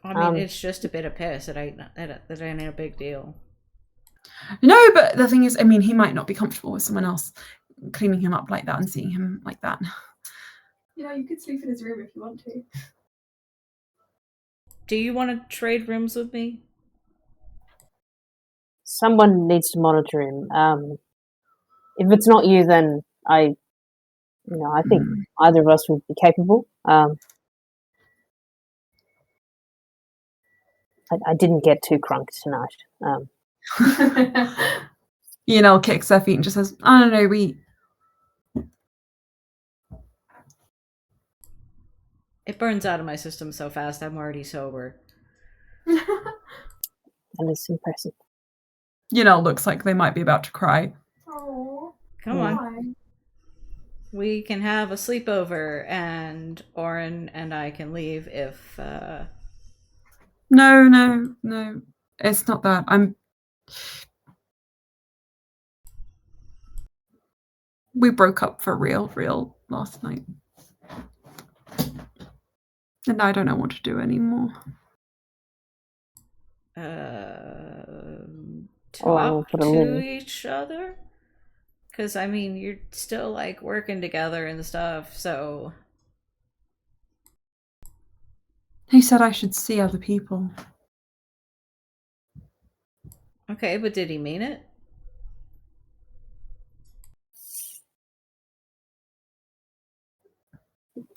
I mean, it's just a bit of piss. It ain't a big deal. No, but the thing is, I mean, he might not be comfortable with someone else cleaning him up like that and seeing him like that. You could sleep in his room if you want to. Do you want to trade rooms with me? Someone needs to monitor him. If it's not you, then I think either of us would be capable. I didn't get too crunk tonight. Yunel kicks their feet and just says, I don't know, It burns out of my system so fast, I'm already sober. That is impressive. Yunel looks like they might be about to cry. Oh, come on. We can have a sleepover and Oren and I can leave if... No. It's not that. We broke up for real last night. And I don't know what to do anymore. Talk to each other? Because, I mean, you're still, working together and stuff, so... He said I should see other people. Okay, but did he mean it?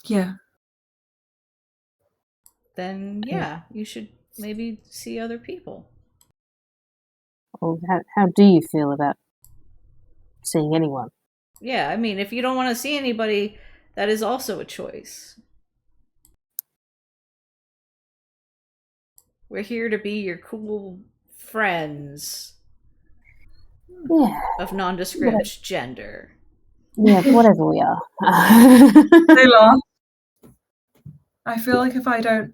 Yeah. Then, yeah, you should maybe see other people. Or how do you feel about seeing anyone? Yeah, I mean, if you don't want to see anybody, that is also a choice. We're here to be your cool friends Yeah, of nondescript gender. yeah, whatever we are. Taylor, I feel like if I don't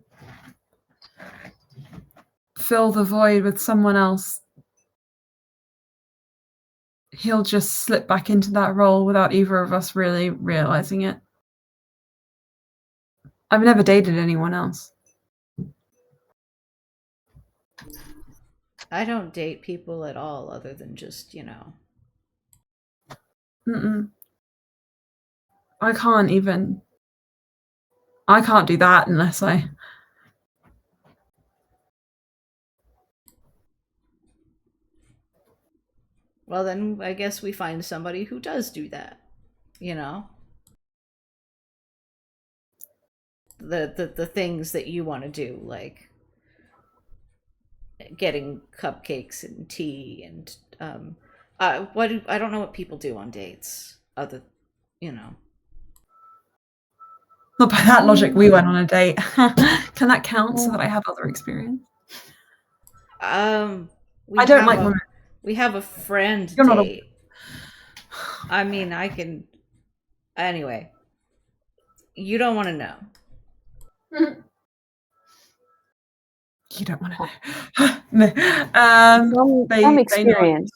fill the void with someone else, he'll just slip back into that role without either of us really realizing it. I've never dated anyone else. I don't date people at all other than just, Mm-mm. I can't do that unless I... Well, then I guess we find somebody who does do that, The things that you want to do, like getting cupcakes and tea and I don't know what people do on dates other. Not by that logic, we went on a date. Can that count so that I have other experience? I don't like women. We have a friend You're not date. I mean, I can. Anyway, you don't want to know. You don't want to know. No. From experience,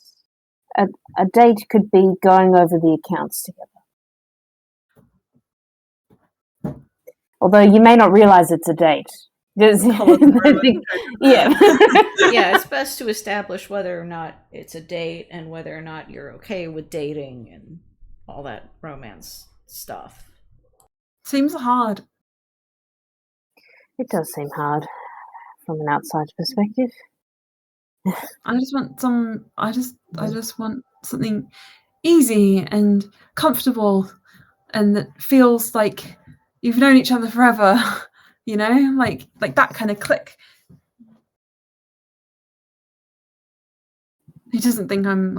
a date could be going over the accounts together. Although you may not realize it's a date. Yeah. Yeah, it's best to establish whether or not it's a date and whether or not you're okay with dating and all that romance stuff. Seems hard. It does seem hard from an outside perspective. I just want something easy and comfortable and that feels like you've known each other forever, like that kind of click. He doesn't think I'm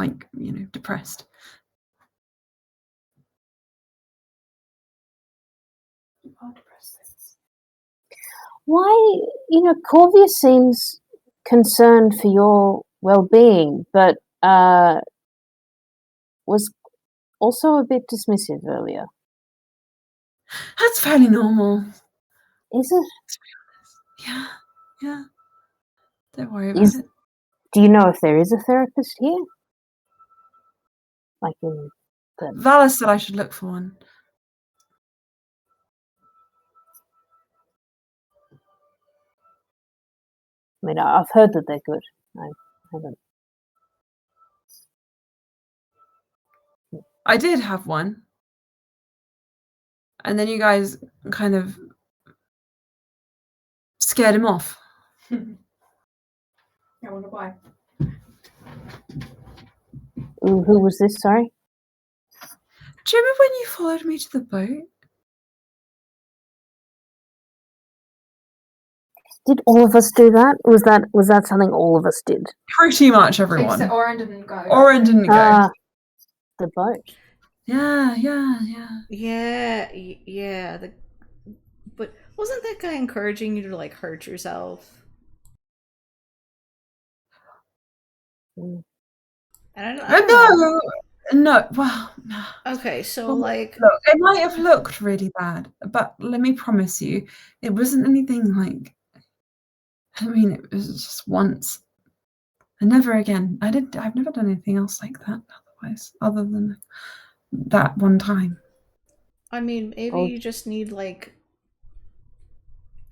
depressed. You are depressed. Why, Corvia seems concerned for your well-being, but was also a bit dismissive earlier. That's fairly normal. Is it? Yeah. Don't worry about it. Do you know if there is a therapist here? Like in the... Valis said I should look for one. I mean, I've heard that they're good. I haven't. I did have one. And then you guys kind of scared him off. I wonder why. Ooh, who was this? Sorry? Do you remember when you followed me to the boat? Did all of us do that? Was that something all of us did? Pretty much everyone. Except Oren didn't go. Oren didn't go. The boat. Yeah. But wasn't that guy encouraging you to hurt yourself? Mm. And I don't No. Well, no. Okay, so look, it might have looked really bad, but let me promise you, it wasn't anything like. I mean, it was just once, and never again. I've never done anything else like that otherwise, other than that one time. I mean, maybe you just need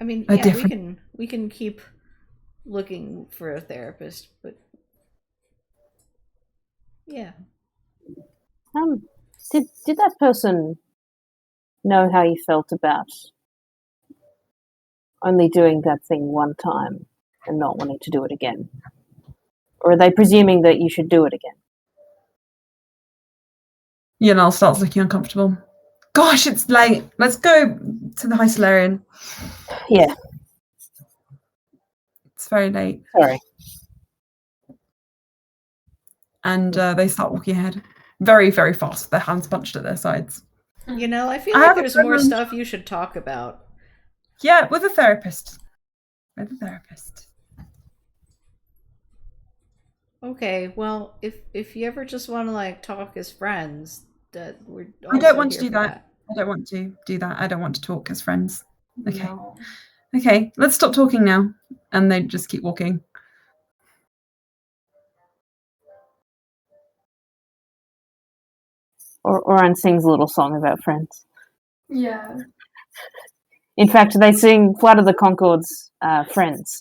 I mean, we can keep looking for a therapist, but yeah. Did that person know how you felt about only doing that thing one time and not wanting to do it again? Or are they presuming that you should do it again? Yanal starts looking uncomfortable. Gosh, it's late. Let's go to the High Solarian. Yeah. It's very late. Sorry. And they start walking ahead very, very fast with their hands bunched at their sides. You know, I feel I like have a there's more friend- stuff you should talk about. Yeah, with a therapist. With a therapist. Okay, well, if you ever just want to like talk as friends, that we're. I don't also want to here do for that. I don't want to do that. I don't want to talk as friends. Okay. No. Okay, let's stop talking now. And they just keep walking. Oran sings a little song about friends. Yeah. In fact, they sing Flight of the Conchords, Friends.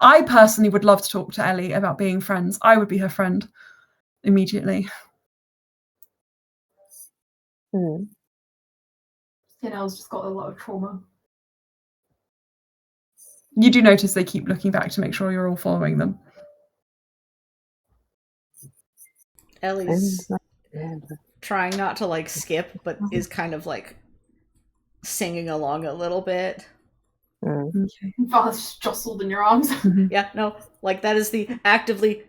I personally would love to talk to Ellie about being friends. I would be her friend immediately. Yanelle's just got a lot of trauma. You do notice they keep looking back to make sure you're all following them. Ellie's trying not to like skip, but is kind of like singing along a little bit. Okay. Valis just jostled in your arms. Yeah, no, like that is the actively.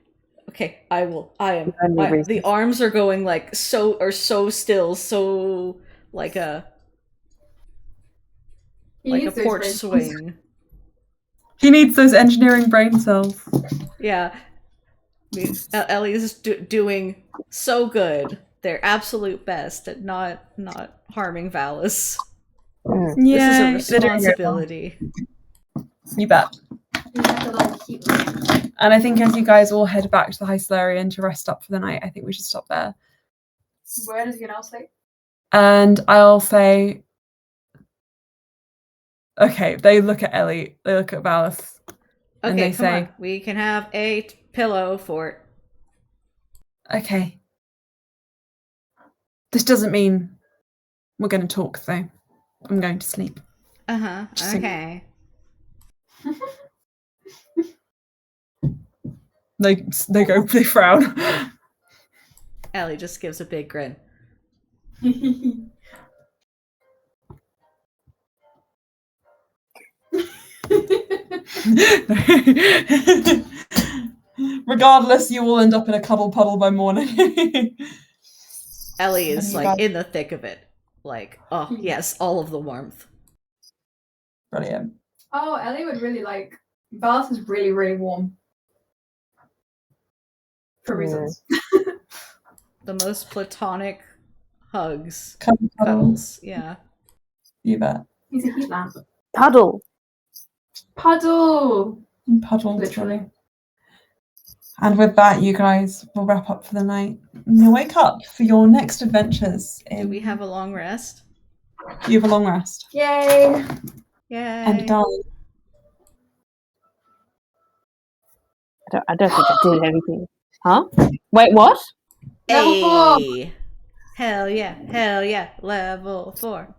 Okay, I am. Only reason. The arms are going like so still, so like a He like a needs those porch brain swing. He needs those engineering brain cells. Yeah, I mean, Ellie is doing so good. Their absolute best at not harming Valis. Yeah, This is a responsibility. You bet. You have to like keep. And I think as you guys all head back to the Hysolarian to rest up for the night, I think we should stop there. Where does Yanelle sleep? And I'll say, okay, they look at Ellie, they look at Valis, and Okay, they come say, on. We can have a pillow fort. okay. This doesn't mean we're going to talk, though. I'm going to sleep. Just so- Okay. They frown. Ellie just gives a big grin. Regardless, you will end up in a cuddle puddle by morning. Ellie is And you like guys- in the thick of it. Like, oh yes, all of the warmth. Brilliant. Oh, Ellie would really like. Valis is really, really warm. For reasons. The most platonic hugs. Cuddle, Cuddles. Yeah. You bet. He's a heat lamp. Puddle. Puddle! Puddle. Literally. And with that, you guys will wrap up for the night. And you'll wake up for your next adventures. Do we have a long rest? You have a long rest. Yay! Yay. And darling. I don't think I did anything. Huh? Wait, what? Level 4! Hey. Hell yeah, level 4.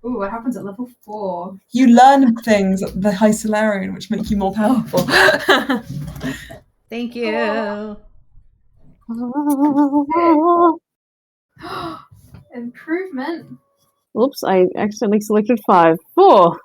Ooh, what happens at level 4? You learn things at the Hysolarian which make you more powerful. Thank you. Improvement. Oops, I accidentally selected 5. 4.